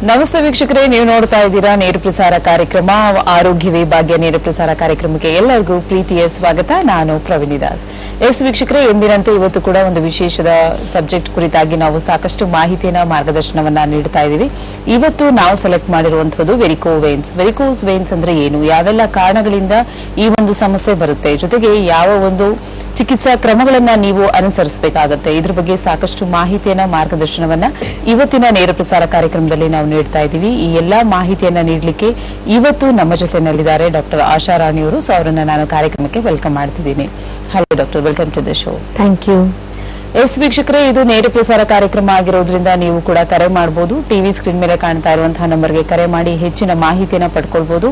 ನಮಸ್ತೆ ವೀಕ್ಷಕರೇ, ನೀವು ನೋಡ್ತಾ ಇದ್ದೀರಾ ನೇರ ಪ್ರಸಾರ ಕಾರ್ಯಕ್ರಮ ಆರೋಗ್ಯವೇ ಭಾಗ್ಯ. ನೇರ ಪ್ರಸಾರ ಕಾರ್ಯಕ್ರಮಕ್ಕೆ ಎಲ್ಲರಿಗೂ ಪ್ರೀತಿಯ ಸ್ವಾಗತ. ನಾನು ಪ್ರವೀಣಿ ದಾಸ್. ವೀಕ್ಷಕರೇ, ಎಂದಿನಂತೆ ಇವತ್ತು ಕೂಡ ಒಂದು ವಿಶೇಷದ ಸಬ್ಜೆಕ್ಟ್ ಕುರಿತಾಗಿ ನಾವು ಸಾಕಷ್ಟು ಮಾಹಿತಿಯನ್ನ ಮಾರ್ಗದರ್ಶನವನ್ನ ನೀಡ್ತಾ ಇದ್ದೀವಿ. ಇವತ್ತು ನಾವು ಸೆಲೆಕ್ಟ್ ಮಾಡಿರುವಂತದ್ದು ವೆರಿಕೋಸ್ ವೇನ್ಸ್ ಅಂದ್ರೆ ಏನು, ಯಾವೆಲ್ಲ ಕಾರಣಗಳಿಂದ ಈ ಒಂದು ಸಮಸ್ಯೆ ಬರುತ್ತೆ, ಜೊತೆಗೆ ಯಾವ ಒಂದು ಚಿಕಿತ್ಸಾ ಕ್ರಮಗಳನ್ನ ನೀವು ಅನುಸರಿಸಬೇಕಾಗುತ್ತೆ, ಇದ್ರ ಬಗ್ಗೆ ಸಾಕಷ್ಟು ಮಾಹಿತಿಯನ್ನ ಮಾರ್ಗದರ್ಶನವನ್ನ ಇವತ್ತಿನ ನೇರ ಪ್ರಸಾರ ಕಾರ್ಯಕ್ರಮದಲ್ಲಿ ನಾವು ನೀಡ್ತಾ ಇದ್ದೀವಿ. ಈ ಎಲ್ಲಾ ಮಾಹಿತಿಯನ್ನ ನೀಡಲಿಕ್ಕೆ ಇವತ್ತು ನಮ್ಮ ಜೊತೆನಲ್ಲಿದ್ದಾರೆ ಡಾಕ್ಟರ್ ಆಶಾ ರಾಣಿ ಅವರು. ಸೊ ಅವರನ್ನ ನಾನು ಕಾರ್ಯಕ್ರಮಕ್ಕೆ ವೆಲ್ಕಮ್ ಮಾಡ್ತಿದ್ದೀನಿ. Hello doctor, welcome to the show. Thank you. ವೀಕ್ಷಕರೇ, ಇದು ನೇರ ಪ್ರಸಾರ ಕಾರ್ಯಕ್ರಮ ಆಗಿರೋದ್ರಿಂದ ನೀವು ಕೂಡ ಕರೆ ಮಾಡಬಹುದು. ಟಿವಿ ಸ್ಕ್ರೀನ್ ಮೇಲೆ ಕಾಣ್ತಾ ಇರುವಂತಹ ನಂಬರ್ಗೆ ಕರೆ ಮಾಡಿ ಹೆಚ್ಚಿನ ಮಾಹಿತಿಯನ್ನ ಪಡ್ಕೊಳ್ಬಹುದು.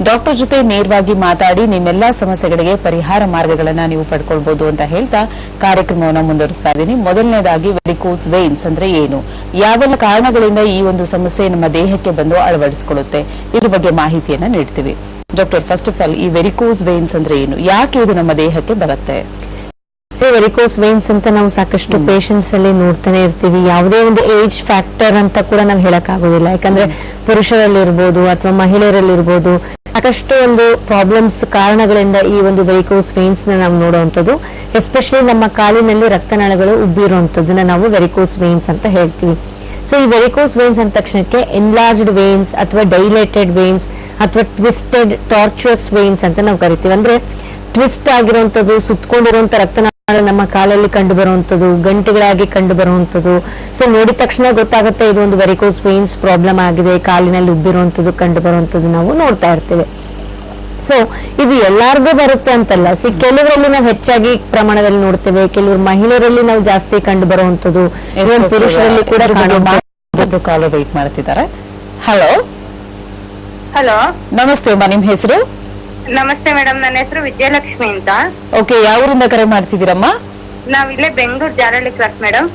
ಡಾಕ್ಟರ್ ಜೊತೆ ನೇರವಾಗಿ ಮಾತಾಡಿ ನಿಮ್ಮೆಲ್ಲಾ ಸಮಸ್ಯೆಗಳಿಗೆ ಪರಿಹಾರ ಮಾರ್ಗಗಳನ್ನ ನೀವು ಪಡ್ಕೊಳ್ಬಹುದು ಅಂತ ಹೇಳ್ತಾ ಕಾರ್ಯಕ್ರಮವನ್ನು ಮುಂದುವರಿಸ್ತಾ ಇದ್ದೀನಿ. ಮೊದಲನೇದಾಗಿ ವೆರಿಕೋಸ್ ವೇನ್ಸ್ ಅಂದ್ರೆ ಏನು, ಯಾವೆಲ್ಲ ಕಾರಣಗಳಿಂದ ಈ ಒಂದು ಸಮಸ್ಯೆ ನಮ್ಮ ದೇಹಕ್ಕೆ ಬಂದು ಅಳವಡಿಸಿಕೊಳ್ಳುತ್ತೆ, ಇದ್ರ ಬಗ್ಗೆ ಮಾಹಿತಿಯನ್ನ ನೀಡ್ತೀವಿ. ಡಾಕ್ಟರ್, ಫಸ್ಟ್ ಆಫ್ ಆಲ್ ಈ ವೆರಿಕೋಸ್ ವೇನ್ಸ್ ಅಂದ್ರೆ ಏನು, ಯಾಕೆ ಇದು ನಮ್ಮ ದೇಹಕ್ಕೆ ಬರುತ್ತೆ? ವೆರಿಕೋಸ್ ವೇನ್ಸ್ ಅಂತ ನಾವು ಸಾಕಷ್ಟು ಪೇಷಂಟ್ಸ್ ಅಲ್ಲಿ ನೋಡ್ತಾನೆ ಇರ್ತೀವಿ. ಯಾವುದೇ ಒಂದು ಏಜ್ ಫ್ಯಾಕ್ಟರ್ ಅಂತ ಕೂಡ ನಾವು ಹೇಳಕ್ ಆಗೋದಿಲ್ಲ, ಯಾಕಂದ್ರೆ ಪುರುಷರಲ್ಲಿ ಇರ್ಬೋದು ಅಥವಾ ಮಹಿಳೆಯರಲ್ಲಿ ಇರ್ಬೋದು, ಸಾಕಷ್ಟು ಒಂದು ಪ್ರಾಬ್ಲಮ್ಸ್ ಕಾರಣಗಳಿಂದ ಈ ಒಂದು ವೆರಿಕೋಸ್ ವೇನ್ಸ್ ನ ನಾವು ನೋಡುವಂಥದ್ದು. ಎಸ್ಪೆಷಲಿ ನಮ್ಮ ಕಾಲಿನಲ್ಲಿ ರಕ್ತನಾಳಗಳು ಉಬ್ಬಿರುವಂತದ್ದನ್ನ ನಾವು ವೆರಿಕೋಸ್ ವೇನ್ಸ್ ಅಂತ ಹೇಳ್ತೀವಿ. ಸೊ ಈ ವೆರಿಕೋಸ್ ವೇನ್ಸ್ ಅಂದ ತಕ್ಷಣಕ್ಕೆ ಎನ್ಲಾರ್ಜ್ಡ್ ವೇನ್ಸ್ ಅಥವಾ ಡೈಲೇಟೆಡ್ ವೇನ್ಸ್ ಅಥವಾ ಟ್ವಿಸ್ಟೆಡ್ ಟಾರ್ಚುಯಸ್ ವೇನ್ಸ್ ಅಂತ ನಾವು ಕರಿತೀವಿ. ಅಂದ್ರೆ ಟ್ವಿಸ್ಟ್ ಆಗಿರುವಂತದ್ದು, ಸುತ್ತಕೊಂಡಿರುವಂತ ರಕ್ತನಾಳ ನಮ್ಮ ಕಾಲಲ್ಲಿ ಕಂಡು ಬರುವಂತದ್ದು, ಗಂಟೆಗಳಾಗಿ ಕಂಡು ಬರುವಂತದ್ದು. ಸೊ ನೋಡಿದ ತಕ್ಷಣ ಗೊತ್ತಾಗುತ್ತೆ ಇದು ಒಂದು ವೆರಿಕೋಸ್ ವೇನ್ಸ್ ಪ್ರಾಬ್ಲಮ್ ಆಗಿದೆ, ಕಾಲಿನಲ್ಲಿ ಉಬ್ಬಿರುವಂತದ್ದು ಕಂಡು ಬರುವಂತದ್ದು ನಾವು ನೋಡ್ತಾ ಇರ್ತೇವೆ. ಸೊ ಇದು ಎಲ್ಲಾರ್ಗೂ ಬರುತ್ತೆ ಅಂತಲ್ಲ, ಕೆಲವರಲ್ಲಿ ನಾವು ಹೆಚ್ಚಾಗಿ ಪ್ರಮಾಣದಲ್ಲಿ ನೋಡ್ತೇವೆ, ಕೆಲವರು ಮಹಿಳೆಯರಲ್ಲಿ ನಾವು ಜಾಸ್ತಿ ಕಂಡು ಬರುವಂತದ್ದು, ಪುರುಷರಲ್ಲಿ ಕೂಡ ಕಾಲರ್ ವೇಟ್ ಮಾಡ್ತಿದ್ದಾರೆ. ಹಲೋ ಹಲೋ, ನಮಸ್ತೆ ಅಮ್ಮ, ನಿಮ್ ಹೆಸರು? ನಮಸ್ತೆ ಮೇಡಮ್, ನನ್ನ ಹೆಸರು ವಿಜಯಲಕ್ಷ್ಮಿ ಅಂತ. ಓಕೆ, ಯಾವೂರಿಂದ ಕರೆ ಮಾಡ್ತಿದ್ದೀರಮ್ಮ? ನಾವಿಲ್ಲೇ ಬೆಂಗಳೂರು ಜಾರಹಳ್ಳಿ ಕ್ರಾಸ್ ಮೇಡಮ್.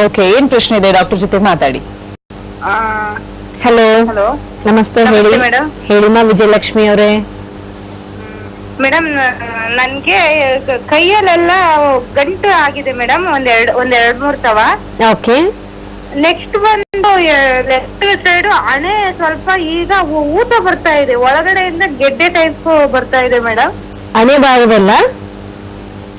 ಓಕೆ, ಏನ್ ಪ್ರಶ್ನೆ ಇದೆ, ಡಾಕ್ಟರ್ ಜೊತೆ ಮಾತಾಡಿ. ಹಲೋ ಹಲೋ, ನಮಸ್ತೆ, ಹೇಳಿ ಮೇಡಮ್. ಹೇಳಿಮಾ ವಿಜಯಲಕ್ಷ್ಮಿ ಅವರೇ. ಮೇಡಮ್, ನನ್ಗೆ ಕೈಯಲ್ಲೆಲ್ಲ ಗಂಟು ಆಗಿದೆ ಮೇಡಮ್, ಒಂದೆರಡ್ ಮೂರ್ ತವ. ಓಕೆ. ನೆಕ್ಸ್ಟ್ ಬಂದು ಲೆಫ್ಟ್ ಸೈಡ್ ಹಣೆ ಸ್ವಲ್ಪ ಈಗ ಊತ ಬರ್ತಾ ಇದೆ, ಒಳಗಡೆಯಿಂದ ಗೆಡ್ಡೆ ಟೈಪ್ ಬರ್ತಾ ಇದೆ ಮೇಡಮ್. ಹಣೆ ಭಾಗದಲ್ಲ?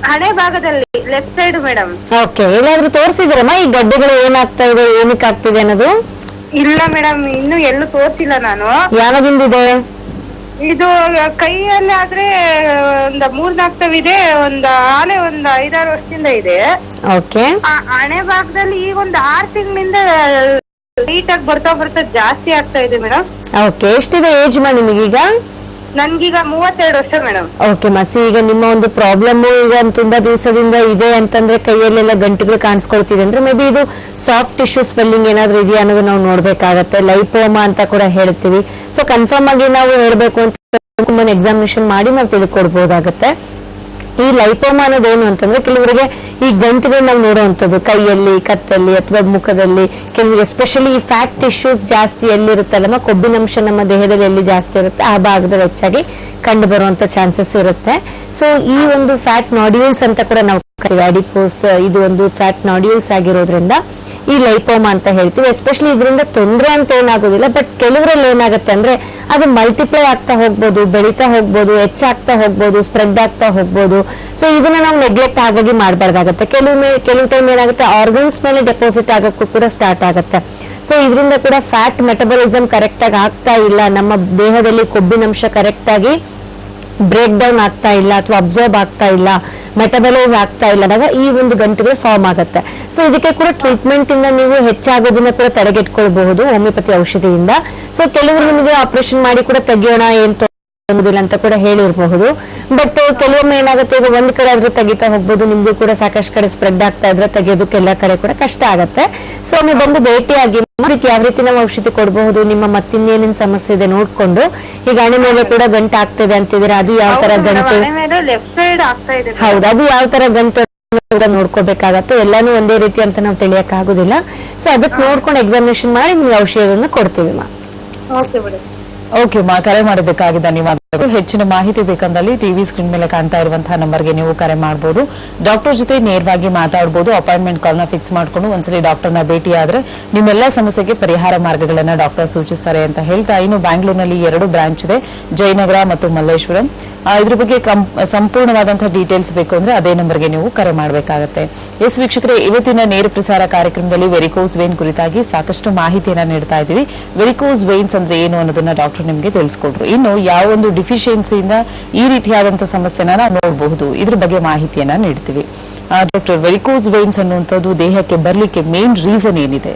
ಹಣೆ ಭಾಗದಲ್ಲಿ ಲೆಫ್ಟ್ ಸೈಡ್ ಮೇಡಮ್. ಓಕೆ, ಎಲ್ಲಾದ್ರೂ ತೋರಿಸಿದ್ರಮ್ಮ ಈ ಗಡ್ಡೆಗಳು ಏನಾಗ್ತಾ ಇದೆ, ಏನಕ್ಕೆ ಆಗ್ತಿದೆ ಅನ್ನೋದು? ಇಲ್ಲ ಮೇಡಮ್, ಇನ್ನು ಎಲ್ಲೂ ತೋರಿಸಿಲ್ಲ ನಾನು. ಯಾವಾಗಿಂದಿದೆ ಇದು? ಕೈಯಲ್ಲಿ ಆದ್ರೆ ಒಂದ್ 3-4 ಇದೆ, ಆಲೆ 5-6 ವರ್ಷದಿಂದ ಇದೆ. ಓಕೆ. ಹಣೆ ಭಾಗದಲ್ಲಿ ಈಗ 6 ತಿಂಗಳಿಂದ ನೀಟಾಗಿ ಬರ್ತಾ ಜಾಸ್ತಿ ಆಗ್ತಾ ಇದೆ ಮೇಡಮ್. ಓಕೆ, ಎಷ್ಟಿದೆ ಏಜ್ ಮಾ ನಿಮಗೀಗ? ನನ್ಗೀಗ 32 ವರ್ಷ ಮೇಡಮ್. ಓಕೆ ಮಸಿ, ಈಗ ನಿಮ್ಮ ಒಂದು ಪ್ರಾಬ್ಲಮ್ ಈಗ ತುಂಬಾ ದಿವಸದಿಂದ ಇದೆ ಅಂತಂದ್ರೆ ಕೈಯಲ್ಲೆಲ್ಲ ಗಂಟುಗಳು ಕಾಣಿಸ್ಕೊಳ್ತಿದೆ ಅಂದ್ರೆ ಮೇ ಬಿ ಇದು ಸಾಫ್ಟ್ ಟಿಶ್ಯೂ ಸ್ವೆಲ್ಲಿಂಗ್ ಏನಾದ್ರು ಇದೆಯಾ ಅನ್ನೋದು ನಾವು ನೋಡ್ಬೇಕಾಗತ್ತೆ. ಲೈಪೋಮಾ ಅಂತ ಕೂಡ ಹೇಳ್ತೀವಿ. ಸೊ ಕನ್ಫರ್ಮ್ ಆಗಿ ನಾವು ಹೇಳ್ಬೇಕು ಅಂತ ಎಕ್ಸಾಮಿನೇಷನ್ ಮಾಡಿ ನಾವು ತಿಳ್ಕೊಡ್ಬಹುದಾಗತ್ತೆ. ಈ ಲೈಪೋಮಾ ಅನ್ನೋದೇನು ಅಂತಂದ್ರೆ ಕೆಲವರಿಗೆ ಈ ಗಂಟುಗಳು ನಾವು ನೋಡುವಂಥದ್ದು ಕೈಯಲ್ಲಿ, ಕತ್ತಲ್ಲಿ ಅಥವಾ ಮುಖದಲ್ಲಿ, ಕೆಲವರಿಗೆ ಎಸ್ಪೆಷಲಿ ಈ ಫ್ಯಾಟ್ ಟಿಶ್ಯೂಸ್ ಜಾಸ್ತಿ ಎಲ್ಲಿರುತ್ತಲ್ಲಮ್ಮ, ಕೊಬ್ಬಿನಂಶ ನಮ್ಮ ದೇಹದಲ್ಲಿ ಎಲ್ಲಿ ಜಾಸ್ತಿ ಇರುತ್ತೆ ಆ ಭಾಗದಲ್ಲಿ ಹೆಚ್ಚಾಗಿ ಕಂಡು ಬರುವಂತ ಚಾನ್ಸಸ್ ಇರುತ್ತೆ. ಸೊ ಈ ಒಂದು ಫ್ಯಾಟ್ ನಾಡ್ಯೂಲ್ಸ್ ಅಂತ ಕೂಡ ನಾವು ವ್ಯಾರಿಕೋಸ್, ಇದು ಒಂದು ಫ್ಯಾಟ್ ನಾಡ್ಯೂಲ್ಸ್ ಆಗಿರೋದ್ರಿಂದ ಈ ಲೈಪೋಮಾ ಅಂತ ಹೇಳ್ತೀವಿ. ಎಸ್ಪೆಷಲಿ ಇದರಿಂದ ತೊಂದರೆ ಅಂತ ಏನಾಗೋದಿಲ್ಲ, ಬಟ್ ಕೆಲವರಲ್ಲಿ ಏನಾಗುತ್ತೆ ಅಂದ್ರೆ ಅದು ಮಲ್ಟಿಪ್ಲೈ ಆಗ್ತಾ ಹೋಗ್ಬೋದು, ಬೆಳೀತಾ ಹೋಗ್ಬೋದು, ಹೆಚ್ಚಾಗ್ತಾ ಹೋಗ್ಬೋದು, ಸ್ಪ್ರೆಡ್ ಆಗ್ತಾ ಹೋಗ್ಬೋದು. ಸೊ ಇದನ್ನ ನಾವು ನೆಗ್ಲೆಕ್ಟ್ ಹಾಗಾಗಿ ಮಾಡಬಾರ್ದಾಗತ್ತೆ. ಕೆಲವು ಟೈಮ್ ಏನಾಗುತ್ತೆ ಆರ್ಗನ್ಸ್ ಮೇಲೆ ಡೆಪಾಸಿಟ್ ಆಗಕ್ಕೂ ಕೂಡ ಸ್ಟಾರ್ಟ್ ಆಗುತ್ತೆ. ಸೊ ಇದರಿಂದ ಕೂಡ ಫ್ಯಾಟ್ ಮೆಟಬಾಲಿಸಮ್ ಕರೆಕ್ಟ್ ಆಗಿ ಆಗ್ತಾ ಇಲ್ಲ, ನಮ್ಮ ದೇಹದಲ್ಲಿ ಕೊಬ್ಬಿನಂಶ ಕರೆಕ್ಟ್ ಆಗಿ ಬ್ರೇಕ್ ಡೌನ್ ಆಗ್ತಾ ಇಲ್ಲ ಅಥವಾ ಅಬ್ಸರ್ವ್ ಆಗ್ತಾ ಇಲ್ಲ, ಮೆಟಬಲೈಸ್ ಆಗ್ತಾ ಇಲ್ಲ ಅಂದಾಗ ಈ ಒಂದು ಗಂಟುಗಳು ಫಾರ್ಮ್ ಆಗುತ್ತೆ. ಸೊ ಇದಕ್ಕೆ ಕೂಡ ಟ್ರೀಟ್ಮೆಂಟ್ ಇಂದ ನೀವು ಹೆಚ್ಚಾಗೋದನ್ನ ಕೂಡ ತಡೆಗಟ್ಕೊಳ್ಬಹುದು ಹೋಮಿಯೋಪತಿ ಔಷಧಿಯಿಂದ. ಸೊ ಕೆಲವರು ನಿಮಗೆ ಆಪರೇಷನ್ ಮಾಡಿ ಕೂಡ ತೆಗಿಯೋಣ ಏನ್ ತೊಂದಿಲ್ಲ ಅಂತ ಕೂಡ ಹೇಳಿರಬಹುದು. ಬಟ್ ಕೆಲವೊಮ್ಮೆ ಏನಾಗುತ್ತೆ, ಈಗ ಒಂದ್ ಕಡೆ ಆದ್ರೂ ತೆಗಿತಾ ಹೋಗ್ಬೋದು, ನಿಮ್ಗೂ ಕೂಡ ಸಾಕಷ್ಟು ಕಡೆ ಸ್ಪ್ರೆಡ್ ಆಗ್ತಾ ಇದ್ರೆ ತೆಗೆಯೋದಕ್ಕೆ ಎಲ್ಲ ಕಡೆ ಕೂಡ ಕಷ್ಟ ಆಗತ್ತೆ. ಸೊ ನೀವು ಬಂದು ಭೇಟಿಯಾಗಿ ಅದಕ್ಕೆ ಯಾವ ರೀತಿ ನಾವು ಔಷಧಿ ಕೊಡಬಹುದು, ನಿಮ್ಮ ಮತ್ತಿನ್ನೇನೇನ್ ಸಮಸ್ಯೆ ಇದೆ ನೋಡ್ಕೊಂಡು. ಈಗ ಹಣೆ ಮೇಲೆ ಕೂಡ ಗಂಟು ಆಗ್ತಿದೆ ಅಂತಿದ್ರೆ ಅದು ಯಾವ ತರ ಗಂಟು, ಹೌದು ಅದು ಯಾವ ತರ ಗಂಟು ಕೂಡ ನೋಡ್ಕೋಬೇಕಾಗತ್ತೆ. ಎಲ್ಲಾನು ಒಂದೇ ರೀತಿ ಅಂತ ನಾವು ತಿಳಿಯಕ್ ಆಗುದಿಲ್ಲ. ಸೊ ಅದಕ್ಕೆ ನೋಡ್ಕೊಂಡು ಎಕ್ಸಾಮಿನೇಷನ್ ಮಾಡಿ ನಿಮ್ಗೆ ಔಷಧಿಯನ್ನು ಕೊಡ್ತೀವಿ ಮಾ. ಓಕೆ ಮಾ, ಕರೆ ಮಾಡಬೇಕಾಗಿ ಧನ್ಯವಾದ. ಹೆಚ್ಚಿನ ಮಾಹಿತಿ ಬೇಕಂದಲ್ಲಿ ಟಿವಿ ಸ್ಕ್ರೀನ್ ಮೇಲೆ ಕಾಣ್ತಾ ಇರುವಂತಹ ನಂಬರ್ಗೆ ನೀವು ಕರೆ ಮಾಡಬಹುದು. ಡಾಕ್ಟರ್ ಜೊತೆ ನೇರವಾಗಿ ಮಾತಾಡಬಹುದು. ಅಪಾಯಿಂಟ್ಮೆಂಟ್ ಕಾಲ್ನ ಫಿಕ್ಸ್ ಮಾಡಿಕೊಂಡು ಒಂದ್ಸಲಿ ಡಾಕ್ಟರ್ನ ಭೇಟಿ ಆದ್ರೆ ನಿಮ್ಮೆಲ್ಲ ಸಮಸ್ಯೆಗೆ ಪರಿಹಾರ ಮಾರ್ಗಗಳನ್ನ ಡಾಕ್ಟರ್ ಸೂಚಿಸ್ತಾರೆ ಅಂತ ಹೇಳ್ತಾ, ಇನ್ನು ಬ್ಯಾಂಗ್ಳೂರಿನಲ್ಲಿ 2 ಬ್ರಾಂಚ್ ಇದೆ, ಜಯನಗರ ಮತ್ತು ಮಲ್ಲೇಶ್ವರಂ. ಇದ್ರ ಬಗ್ಗೆ ಸಂಪೂರ್ಣವಾದಂತಹ ಡೀಟೇಲ್ಸ್ ಬೇಕು ಅಂದ್ರೆ ಅದೇ ನಂಬರ್ಗೆ ನೀವು ಕರೆ ಮಾಡಬೇಕಾಗುತ್ತೆ. ಎಸ್ ವೀಕ್ಷಕರೇ, ಇವತ್ತಿನ ನೇರ ಪ್ರಸಾರ ಕಾರ್ಯಕ್ರಮದಲ್ಲಿ ವೆರಿಕೋಸ್ ವೇನ್ ಕುರಿತಾಗಿ ಸಾಕಷ್ಟು ಮಾಹಿತಿಯನ್ನ ನೀಡ್ತಾ ಇದ್ದೀವಿ. ವೆರಿಕೋಸ್ ವೇನ್ಸ್ ಅಂದ್ರೆ ಏನು ಅನ್ನೋದನ್ನ ಡಾಕ್ಟರ್ ನಿಮಗೆ ತಿಳಿಸ್ಕೊಟ್ರು. ಇನ್ನು ಯಾವ ಒಂದು ಡಿಫಿಷಿಯನ್ಸಿಯಿಂದ ಈ ರೀತಿಯಾದಂತಹ ಸಮಸ್ಯೆನ ನಾವು ನೋಡಬಹುದು, ಇದ್ರ ಬಗ್ಗೆ ಮಾಹಿತಿಯನ್ನ ನೀಡ್ತೀವಿ. ಡಾಕ್ಟರ್, ವೆರಿಕೋಸ್ ವೇನ್ಸ್ ಅನ್ನುವಂಥದ್ದು ದೇಹಕ್ಕೆ ಬರ್ಲಿಕ್ಕೆ ಮೇನ್ ರೀಸನ್ ಏನಿದೆ?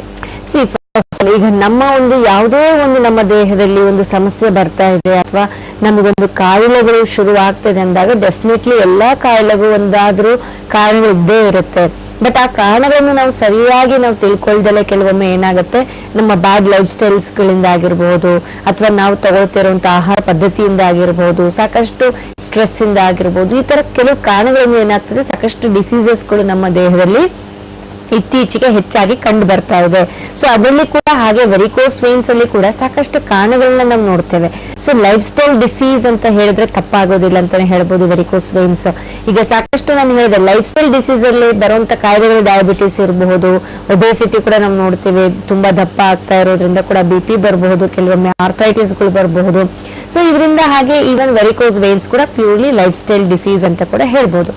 ಈಗ ನಮ್ಮ ಒಂದು ಯಾವುದೇ ಒಂದು ನಮ್ಮ ದೇಹದಲ್ಲಿ ಒಂದು ಸಮಸ್ಯೆ ಬರ್ತಾ ಇದೆ ಅಥವಾ ನಮಗೊಂದು ಕಾಯಿಲೆಗಳು ಶುರು ಆಗ್ತದೆ ಅಂದಾಗ ಡೆಫಿನೆಟ್ಲಿ ಎಲ್ಲಾ ಕಾಯಿಲೆಗೂ ಒಂದಾದ್ರೂ ಕಾರಣಗಳು ಇದ್ದೇ ಇರುತ್ತೆ. ಬಟ್ ಆ ಕಾರಣಗಳನ್ನು ನಾವು ಸರಿಯಾಗಿ ನಾವು ತಿಳ್ಕೊಳ್ದಲೆ ಕೆಲವೊಮ್ಮೆ ಏನಾಗುತ್ತೆ, ನಮ್ಮ ಬ್ಯಾಡ್ ಲೈಫ್ ಸ್ಟೈಲ್ಸ್ ಗಳಿಂದ ಆಗಿರಬಹುದು ಅಥವಾ ನಾವು ತಗೊಳ್ತಿರುವಂತಹ ಆಹಾರ ಪದ್ಧತಿಯಿಂದ ಆಗಿರಬಹುದು, ಸಾಕಷ್ಟು ಸ್ಟ್ರೆಸ್ ಇಂದ ಆಗಿರಬಹುದು, ಈ ತರ ಕೆಲವು ಕಾರಣಗಳಿಂದ ಏನಾಗ್ತದೆ, ಸಾಕಷ್ಟು ಡಿಸೀಸಸ್ಗಳು ನಮ್ಮ ದೇಹದಲ್ಲಿ ಇತ್ತೀಚೆಗೆ ಹೆಚ್ಚಾಗಿ ಕಂಡು ಬರ್ತಾ ಇದೆ. ಸೊ ಅದರಲ್ಲಿ ಕೂಡ ಹಾಗೆ ವೆರಿಕೋಸ್ ವೇನ್ಸ್ ಅಲ್ಲಿ ಕೂಡ ಸಾಕಷ್ಟು ಕಾರಣಗಳನ್ನ ನಾವು ನೋಡ್ತೇವೆ. ಸೊ ಲೈಫ್ ಸ್ಟೈಲ್ ಡಿಸೀಸ್ ಅಂತ ಹೇಳಿದ್ರೆ ತಪ್ಪಾಗೋದಿಲ್ಲ ಅಂತಾನೆ ಹೇಳ್ಬೋದು. ವೆರಿಕೋಸ್ ವೇನ್ಸ್ ಈಗ ಸಾಕಷ್ಟು ನಾನು ಹೇಳಿದೆ, ಲೈಫ್ ಸ್ಟೈಲ್ ಡಿಸೀಸ್ ಅಲ್ಲಿ ಬರುವಂತ ಕಾಯಿಲೆಗಳು ಡಯಾಬಿಟಿಸ್ ಇರಬಹುದು, ಒಬೇಸಿಟಿ ಕೂಡ ನಾವು ನೋಡ್ತೇವೆ, ತುಂಬಾ ದಪ್ಪ ಆಗ್ತಾ ಇರೋದ್ರಿಂದ ಕೂಡ BP ಬರಬಹುದು, ಕೆಲವೊಮ್ಮೆ ಆರ್ಥೈಟಿಸ್ ಗಳು ಬರಬಹುದು. ಸೊ ಇದರಿಂದ ಹಾಗೆ ಈವನ್ ವೆರಿಕೋಸ್ ವೇನ್ಸ್ ಕೂಡ ಪ್ಯೂರ್ಲಿ ಲೈಫ್ ಸ್ಟೈಲ್ ಡಿಸೀಸ್ ಅಂತ ಕೂಡ ಹೇಳ್ಬೋದು.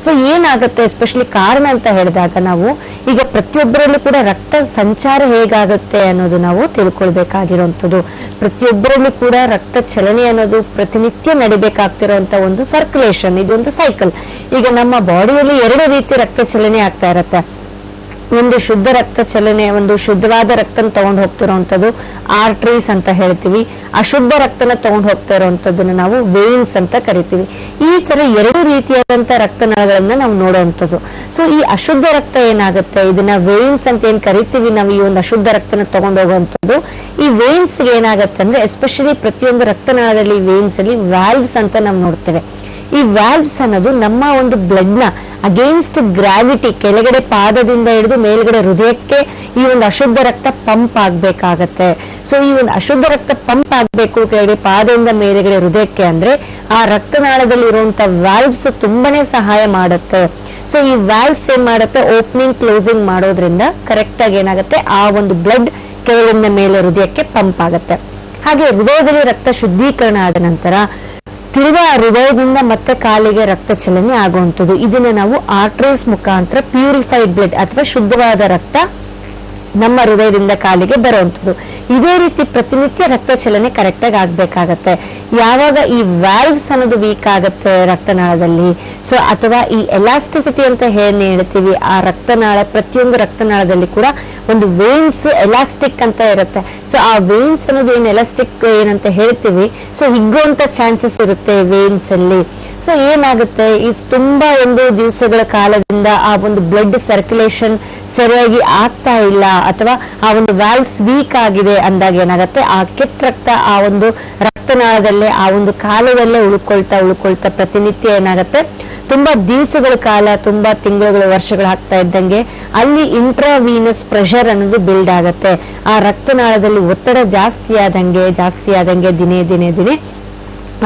ಸೊ ಏನಾಗುತ್ತೆ ಎಸ್ಪೆಷಲಿ ಕಾರಣ ಅಂತ ಹೇಳಿದಾಗ ನಾವು ಈಗ ಪ್ರತಿಯೊಬ್ಬರಲ್ಲೂ ಕೂಡ ರಕ್ತ ಸಂಚಾರ ಹೇಗಾಗುತ್ತೆ ಅನ್ನೋದು ನಾವು ತಿಳ್ಕೊಳ್ಬೇಕಾಗಿರುವಂತದ್ದು. ಪ್ರತಿಯೊಬ್ಬರಲ್ಲೂ ಕೂಡ ರಕ್ತ ಚಲನೆ ಅನ್ನೋದು ಪ್ರತಿನಿತ್ಯ ನಡಿಬೇಕಾಗ್ತಿರುವಂತ ಒಂದು ಸರ್ಕ್ಯುಲೇಷನ್, ಇದೊಂದು ಸೈಕಲ್. ಈಗ ನಮ್ಮ ಬಾಡಿಯಲ್ಲಿ 2 ರೀತಿ ರಕ್ತ ಚಲನೆ ಆಗ್ತಾ ಇರತ್ತೆ. ಒಂದು ಶುದ್ಧ ರಕ್ತ ಚಲನೆ, ಒಂದು ಶುದ್ಧವಾದ ರಕ್ತನ ತಗೊಂಡು ಹೋಗ್ತಿರೋಂಥದ್ದು ಆರ್ಟ್ರೀಸ್ ಅಂತ ಹೇಳ್ತೀವಿ. ಅಶುದ್ಧ ರಕ್ತನ ತಗೊಂಡು ಹೋಗ್ತಾ ಇರೋಂಥದ್ದನ್ನ ನಾವು ವೇನ್ಸ್ ಅಂತ ಕರಿತೀವಿ. ಈ ತರ 2 ರೀತಿಯಾದಂತಹ ರಕ್ತನಾಳಗಳನ್ನ ನಾವು ನೋಡುವಂಥದ್ದು. ಸೊ ಈ ಅಶುದ್ಧ ರಕ್ತ ಏನಾಗುತ್ತೆ, ಇದನ್ನ ವೇನ್ಸ್ ಅಂತ ಏನ್ ಕರಿತೀವಿ ನಾವು, ಈ ಒಂದು ಅಶುದ್ಧ ರಕ್ತನ ತಗೊಂಡು ಹೋಗುವಂಥದ್ದು. ಈ ವೇನ್ಸ್ ಏನಾಗುತ್ತೆ ಅಂದ್ರೆ ಎಸ್ಪೆಷಲಿ ಪ್ರತಿಯೊಂದು ರಕ್ತನಾಳದಲ್ಲಿ ವೇನ್ಸ್ ಅಲ್ಲಿ ವ್ಯಾಲ್ವ್ಸ್ ಅಂತ ನಾವು ನೋಡ್ತೇವೆ. ಈ ವ್ಯಾಲ್ವ್ಸ್ ಅನ್ನೋದು ನಮ್ಮ ಒಂದು ಬ್ಲಡ್ ನ ಅಗೇನ್ಸ್ಟ್ ಗ್ರಾವಿಟಿ ಕೆಳಗಡೆ ಪಾದದಿಂದ ಹಿಡಿದು ಮೇಲ್ಗಡೆ ಹೃದಯಕ್ಕೆ ಈ ಒಂದು ಅಶುದ್ಧ ರಕ್ತ ಪಂಪ್ ಆಗ್ಬೇಕಾಗತ್ತೆ. ಸೊ ಈ ಒಂದು ಅಶುದ್ಧ ರಕ್ತ ಪಂಪ್ ಆಗ್ಬೇಕು ಕೆಳಗಡೆ ಪಾದದಿಂದ ಮೇಲ್ಗಡೆ ಹೃದಯಕ್ಕೆ ಅಂದ್ರೆ ಆ ರಕ್ತನಾಳದಲ್ಲಿ ಇರುವಂತಹ ವ್ಯಾಲ್ವ್ಸ್ ತುಂಬಾನೇ ಸಹಾಯ ಮಾಡುತ್ತೆ. ಸೊ ಈ ವ್ಯಾಲ್ವ್ಸ್ ಏನ್ ಮಾಡುತ್ತೆ, ಓಪನಿಂಗ್ ಕ್ಲೋಸಿಂಗ್ ಮಾಡೋದ್ರಿಂದ ಕರೆಕ್ಟ್ ಆಗಿ ಏನಾಗುತ್ತೆ, ಆ ಒಂದು ಬ್ಲಡ್ ಕೆಳಗಿಂದ ಮೇಲೆ ಹೃದಯಕ್ಕೆ ಪಂಪ್ ಆಗುತ್ತೆ. ಹಾಗೆ ಹೃದಯದಲ್ಲಿ ರಕ್ತ ಶುದ್ಧೀಕರಣ ಆದ ನಂತರ ತಿರುಗಾ ಹೃದಯದಿಂದ ಮತ್ತೆ ಕಾಲಿಗೆ ರಕ್ತ ಚಲನೆ ಆಗುವಂಥದ್ದು. ಇದನ್ನ ನಾವು ಆರ್ಟರೀಸ್ ಮುಖಾಂತರ ಪ್ಯೂರಿಫೈಡ್ ಬ್ಲಡ್ ಅಥವಾ ಶುದ್ಧವಾದ ರಕ್ತ ನಮ್ಮ ಹೃದಯದಿಂದ ಕಾಲಿಗೆ ಬರುವಂಥದ್ದು. ಇದೇ ರೀತಿ ಪ್ರತಿನಿತ್ಯ ರಕ್ತ ಚಲನೆ ಕರೆಕ್ಟ್ ಆಗಿ ಆಗ್ಬೇಕಾಗತ್ತೆ. ಯಾವಾಗ ಈ ವ್ಯಾಲ್ವ್ಸ್ ಅನ್ನೋದು ವೀಕ್ ಆಗುತ್ತೆ ರಕ್ತನಾಳದಲ್ಲಿ, ಸೊ ಅಥವಾ ಈ ಎಲಾಸ್ಟಿಸಿಟಿ ಅಂತ ಹೇಳ್ತೀವಿ, ಆ ರಕ್ತನಾಳ ಪ್ರತಿಯೊಂದು ರಕ್ತನಾಳದಲ್ಲಿ ಕೂಡ ಒಂದು ವೇನ್ಸ್ ಎಲಾಸ್ಟಿಕ್ ಅಂತ ಇರುತ್ತೆ. ಸೊ ಆ ವೇನ್ಸ್ ಅನ್ನೋದು ಏನ್ ಎಲಾಸ್ಟಿಕ್ ಏನಂತ ಹೇಳ್ತೀವಿ, ಸೊ ಹಿಗ್ಗುವಂತ ಚಾನ್ಸಸ್ ಇರುತ್ತೆ ವೇನ್ಸ್ ಅಲ್ಲಿ. ಸೊ ಏನಾಗುತ್ತೆ, ಇದು ತುಂಬಾ ಒಂದು ದಿವಸಗಳ ಕಾಲದಿಂದ ಆ ಒಂದು ಬ್ಲಡ್ ಸರ್ಕ್ಯುಲೇಷನ್ ಸರಿಯಾಗಿ ಆಗ್ತಾ ಇಲ್ಲ ಅಥವಾ ಆ ಒಂದು ವ್ಯಾಲ್ವ್ಸ್ ವೀಕ್ ಆಗಿದೆ ಅಂದಾಗ ಏನಾಗುತ್ತೆ, ಆ ಕೆಟ್ಟ ರಕ್ತ ಆ ಒಂದು ರಕ್ತನಾಳದಲ್ಲೇ ಆ ಒಂದು ಕಾಲದಲ್ಲೇ ಉಳ್ಕೊಳ್ತಾ ಪ್ರತಿನಿತ್ಯ ಏನಾಗುತ್ತೆ, ತುಂಬಾ ದಿವಸಗಳ ಕಾಲ, ತುಂಬಾ ತಿಂಗಳುಗಳು, ವರ್ಷಗಳು ಆಗ್ತಾ ಇದ್ದಂಗೆ ಅಲ್ಲಿ ಇಂಟ್ರಾವೀನಸ್ ಪ್ರೆಷರ್ ಅನ್ನೋದು ಬಿಲ್ಡ್ ಆಗುತ್ತೆ. ಆ ರಕ್ತನಾಳದಲ್ಲಿ ಒತ್ತಡ ಜಾಸ್ತಿ ಆದಂಗೆ ದಿನೇ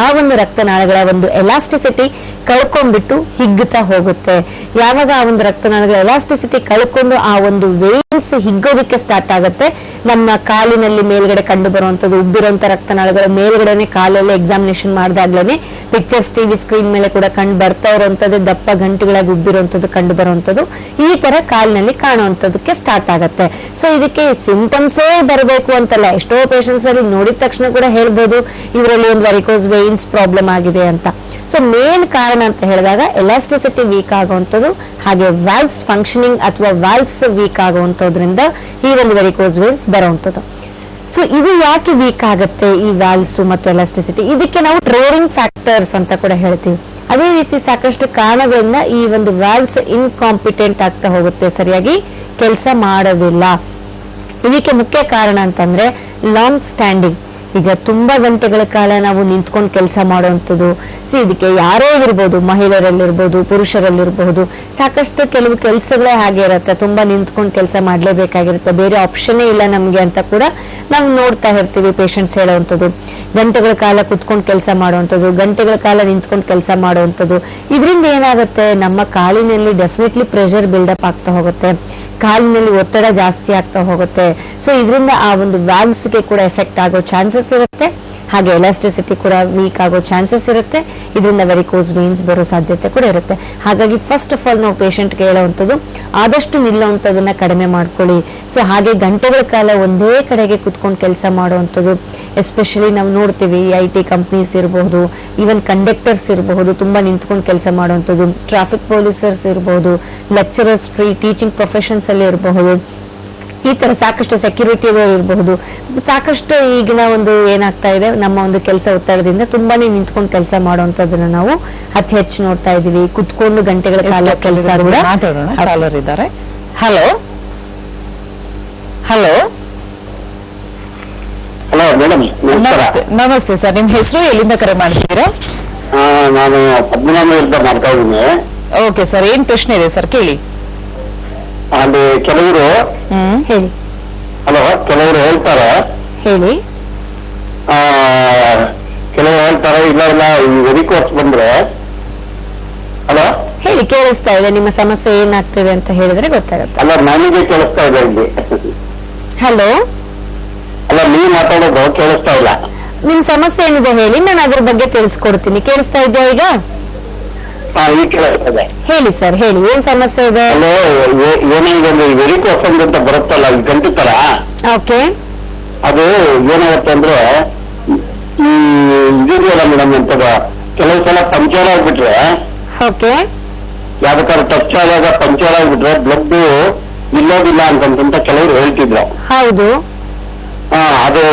ಆ ಒಂದು ರಕ್ತನಾಳಗಳ ಒಂದು ಎಲಾಸ್ಟಿಸಿಟಿ ಕಳ್ಕೊಂಡ್ಬಿಟ್ಟು ಹಿಗ್ಗುತ್ತಾ ಹೋಗುತ್ತೆ. ಯಾವಾಗ ಆ ಒಂದು ರಕ್ತನಾಳಗಳ ಎಲಾಸ್ಟಿಸಿಟಿ ಕಳ್ಕೊಂಡು ಆ ಒಂದು ವೇನ್ಸ್ ಹಿಗ್ಗೋದಕ್ಕೆ ಸ್ಟಾರ್ಟ್ ಆಗುತ್ತೆ, ನಮ್ಮ ಕಾಲಿನಲ್ಲಿ ಮೇಲ್ಗಡೆ ಕಂಡು ಬರುವಂತದ್ದು ಉಬ್ಬಿರುವಂತ ರಕ್ತನಾಳಗಳ ಮೇಲ್ಗಡೆನೆ ಕಾಲಲ್ಲಿ ಎಕ್ಸಾಮಿನೇಷನ್ ಮಾಡಿದಾಗ್ಲೇನೆ ಪಿಕ್ಚರ್ಸ್ ಟಿವಿ ಸ್ಕ್ರೀನ್ ಮೇಲೆ ಕೂಡ ಕಂಡು ಬರ್ತಾ ಇರುವಂತದ್ದು, ದಪ್ಪ ಗಂಟುಗಳಾಗಿ ಉಬ್ಬಿರುವಂತದ್ದು ಕಂಡು ಬರುವಂತದ್ದು, ಈ ತರ ಕಾಲಿನಲ್ಲಿ ಕಾಣುವಂತದಕ್ಕೆ ಸ್ಟಾರ್ಟ್ ಆಗುತ್ತೆ. ಸೊ ಇದಕ್ಕೆ ಸಿಂಪ್ಟಮ್ಸೇ ಬರಬೇಕು ಅಂತಲ್ಲ, ಎಷ್ಟೋ ಪೇಷಂಟ್ಸ್ ಅಲ್ಲಿ ನೋಡಿದ ತಕ್ಷಣ ಕೂಡ ಹೇಳ್ಬೋದು ಇವರಲ್ಲಿ ಒಂದು ವೆರಿಕೋಸ್ ವೇನ್ಸ್ ಪ್ರಾಬ್ಲಮ್ ಆಗಿದೆ ಅಂತ. ಸೊ ಮೇನ್ ಕಾರಣ ಅಂತ ಹೇಳಿದಾಗ ಎಲಾಸ್ಟಿಸಿಟಿ ವೀಕ್ ಆಗುವಂಥದ್ದು, ಹಾಗೆ ವಾಲ್ವ್ಸ್ ಫಂಕ್ಷನಿಂಗ್ ಅಥವಾ ವಾಲ್ವ್ಸ್ ವೀಕ್ ಆಗುವಂತದ್ರಿಂದ ಈ ಒಂದು ವೆರಿಕೋಸ್ ವೇನ್ಸ್ ಬರುವಂತದ್ದು. ಸೊ ಇದು ಯಾಕೆ ವೀಕ್ ಆಗುತ್ತೆ ಈ ವಾಲ್ವ್ಸ್ ಮತ್ತು ಎಲಾಸ್ಟಿಸಿಟಿ, ಇದಕ್ಕೆ ನಾವು ಟ್ರೇರಿಂಗ್ ಫ್ಯಾಕ್ಟರ್ಸ್ ಅಂತ ಕೂಡ ಹೇಳ್ತೀವಿ. ಅದೇ ರೀತಿ ಸಾಕಷ್ಟು ಕಾರಣಗಳಿಂದ ಈ ಒಂದು ವಾಲ್ವ್ಸ್ ಇನ್ಕಾಂಪಿಟೆಂಟ್ ಆಗ್ತಾ ಹೋಗುತ್ತೆ, ಸರಿಯಾಗಿ ಕೆಲಸ ಮಾಡೋದಿಲ್ಲ. ಇದಕ್ಕೆ ಮುಖ್ಯ ಕಾರಣ ಅಂತಂದ್ರೆ ಲಾಂಗ್ ಸ್ಟ್ಯಾಂಡಿಂಗ್. ಈಗ ತುಂಬಾ ಗಂಟೆಗಳ ಕಾಲ ನಾವು ನಿಂತ್ಕೊಂಡು ಕೆಲಸ ಮಾಡುವಂಥದ್ದು. ಇದಕ್ಕೆ ಯಾರೋ ಇರ್ಬೋದು, ಮಹಿಳೆಯರಲ್ಲಿರ್ಬೋದು, ಪುರುಷರಲ್ಲಿರಬಹುದು, ಸಾಕಷ್ಟು ಕೆಲವು ಕೆಲಸಗಳೇ ಹಾಗೆ ಇರುತ್ತೆ, ತುಂಬಾ ನಿಂತ್ಕೊಂಡು ಕೆಲಸ ಮಾಡ್ಲೇಬೇಕಾಗಿರುತ್ತೆ, ಬೇರೆ ಆಪ್ಷನ್ನೇ ಇಲ್ಲ ನಮ್ಗೆ ಅಂತ ಕೂಡ ನಾವು ನೋಡ್ತಾ ಇರ್ತೀವಿ ಪೇಷಂಟ್ಸ್ ಹೇಳುವಂಥದ್ದು, ಗಂಟೆಗಳ ಕಾಲ ಕುತ್ಕೊಂಡು ಕೆಲಸ ಮಾಡುವಂಥದ್ದು, ಗಂಟೆಗಳ ಕಾಲ ನಿಂತ್ಕೊಂಡು ಕೆಲಸ ಮಾಡುವಂಥದ್ದು. ಇದರಿಂದ ಏನಾಗುತ್ತೆ, ನಮ್ಮ ಕಾಲಿನಲ್ಲಿ ಡೆಫಿನೆಟ್ಲಿ ಪ್ರೆಷರ್ ಬಿಲ್ಡಪ್ ಆಗ್ತಾ ಹೋಗುತ್ತೆ, ಕಾಲಿನಲ್ಲಿ ಒತ್ತಡ ಜಾಸ್ತಿ ಆಗ್ತಾ ಹೋಗುತ್ತೆ. ಸೊ ಇದರಿಂದ ಆ ಒಂದು ವ್ಯಾಲ್ವ್ಸ್ಗೆ ಕೂಡ ಎಫೆಕ್ಟ್ ಆಗೋ ಚಾನ್ಸಸ್ ಇರುತ್ತೆ, ಹಾಗೆ ಎಲಾಸ್ಟಿಸಿಟಿ ಕೂಡ ವೀಕ್ ಆಗೋ ಚಾನ್ಸಸ್ ಇರುತ್ತೆ. ಇದರಿಂದ ವೆರಿಕೋಸ್ ವೇನ್ಸ್ ಬರೋ ಸಾಧ್ಯತೆ ಕೂಡ ಇರುತ್ತೆ. ಹಾಗಾಗಿ ಫಸ್ಟ್ ಆಫ್ ಆಲ್ ನಾವು ಪೇಷಂಟ್ಗೆ ಹೇಳುವಂಥದ್ದು ಆದಷ್ಟು ನಿಲ್ಲುವಂಥದ್ದನ್ನ ಕಡಿಮೆ ಮಾಡ್ಕೊಳ್ಳಿ. ಸೊ ಹಾಗೆ ಗಂಟೆಗಳ ಕಾಲ ಒಂದೇ ಕಡೆಗೆ ಕುತ್ಕೊಂಡು ಕೆಲಸ ಮಾಡುವಂಥದ್ದು, ಎಸ್ಪೆಷಲಿ ನಾವು ನೋಡ್ತೀವಿ IT ಕಂಪ್ನೀಸ್ ಇರಬಹುದು, ಈವನ್ ಕಂಡಕ್ಟರ್ಸ್ ಇರಬಹುದು, ತುಂಬಾ ನಿಂತ್ಕೊಂಡು ಕೆಲಸ ಮಾಡುವಂಥದ್ದು, ಟ್ರಾಫಿಕ್ ಪೊಲೀಸರ್ಸ್ ಇರಬಹುದು, ಲೆಕ್ಚರರ್ಸ್, ಟೀಚಿಂಗ್ ಪ್ರೊಫೆಷನ್ಸ್ ಅಲ್ಲಿ ಇರಬಹುದು, ಈ ತರ ಸಾಕಷ್ಟು ಸೆಕ್ಯೂರಿಟಿ ಇರಬಹುದು. ಸಾಕಷ್ಟು ಈಗಿನ ಒಂದು ಏನಾಗ್ತಾ ಇದೆ, ನಮ್ಮ ಒಂದು ಕೆಲಸ ಒತ್ತಡದಿಂದ ತುಂಬಾನೇ ನಿಂತ್ಕೊಂಡು ಕೆಲಸ ಮಾಡುವಂತದನ್ನ ನಾವು ಅತಿ ಹೆಚ್ಚು ನೋಡ್ತಾ ಇದೀವಿ. ಕುತ್ಕೊಂಡು ಗಂಟೆಗಳ ಕಾಲ ಕೆಲಸ ಇದ್ದಾರೆ. ಹಲೋ ಹಲೋ ಹಲೋ ಮೇಡಮ್, ನಮಸ್ತೆ. ನಮಸ್ತೆ ಸರ್, ನಿಮ್ ಹೆಸರು, ಎಲ್ಲಿಂದ ಕರೆ ಮಾಡ್ತೀರಾ? ನಾನು ಪದ್ಮನಾಭದಿಂದ ಮಾಡ್ತಾ ಇದ್ದೀನಿ. ಓಕೆ ಸರ್, ಏನ್ ಪ್ರಶ್ನೆ ಇದೆ ಸರ್, ಕೇಳಿ. ಅಲ್ಲಿ ಕೆಲವರು ಹೇಳಿ. ಹಲೋ, ಕೆಲವರು ಹೇಳ್ತಾರೆ, ಹೇಳಿ. ಕೆಲವರು ಹೇಳ್ತಾರೆ ಇಲ್ಲ ಇಲ್ಲ ಈ ವೆರಿಕೋಸ್ ಬಂದ್ರೆ. ಹಲೋ ಹೇಳಿ, ಕೇಳಿಸ್ತಾ ಇದೆ. ನಿಮ್ಮ ಸಮಸ್ಯೆ ಏನಾಗ್ತಿದೆ ಅಂತ ಹೇಳಿದ್ರೆ ಗೊತ್ತಾಗುತ್ತೆ. ಅಲ್ಲ, ನನಗೆ ಕೇಳಿಸ್ತಾ ಇದೆ ಇಲ್ಲಿ. ಹಲೋ, ಅಲ್ಲ, ನೀವು ಮಾತಾಡೋದು ಕೇಳಿಸ್ತಾ ಇಲ್ಲ. ನಿಮ್ ಸಮಸ್ಯೆ ಏನಿದೆ ಹೇಳಿ, ನಾನು ಅದ್ರ ಬಗ್ಗೆ ತಿಳಿಸ್ಕೊಡ್ತೀನಿ. ಕೇಳಿಸ್ತಾ ಇದೆಯಾ ಈಗ? ಈಗ ಕೇಳಿಸ್ತಾ ಇದೆ. ಹೇಳಿ ಸರ್, ಹೇಳಿ, ಏನ್ ಸಮಸ್ಯೆ ಇದೆ? ಅಲ್ಲೋ, ಏನಾಗಿದೆ ಅಂದ್ರೆ ಈ ವೆರಿಕೋಸ್ ಅಂತ ಬರುತ್ತಲ್ಲ, ಈ ಗಂಟು ತರ, ಓಕೆ. ಅದು ಏನಾಗುತ್ತೆ ಅಂದ್ರೆ ಈ ಇದೆಯಲ್ಲ ಮೇಡಮ್, ಅಂತದ ಕೆಲವು ಸಲ ಪಂಚರ್ ಆಗ್ಬಿಟ್ರೆ, ಓಕೆ, ಯಾವ್ದಾದ್ರು ಟಚ್ ಆದಾಗ ಪಂಚರ್ ಆಗ್ಬಿಟ್ರೆ ಬ್ಲಡ್ ನಿಲ್ಲೋದಿಲ್ಲ ಅಂತಂತ ಕೆಲವರು ಹೇಳ್ತಿದ್ರು. ಹೌದು. ಅದು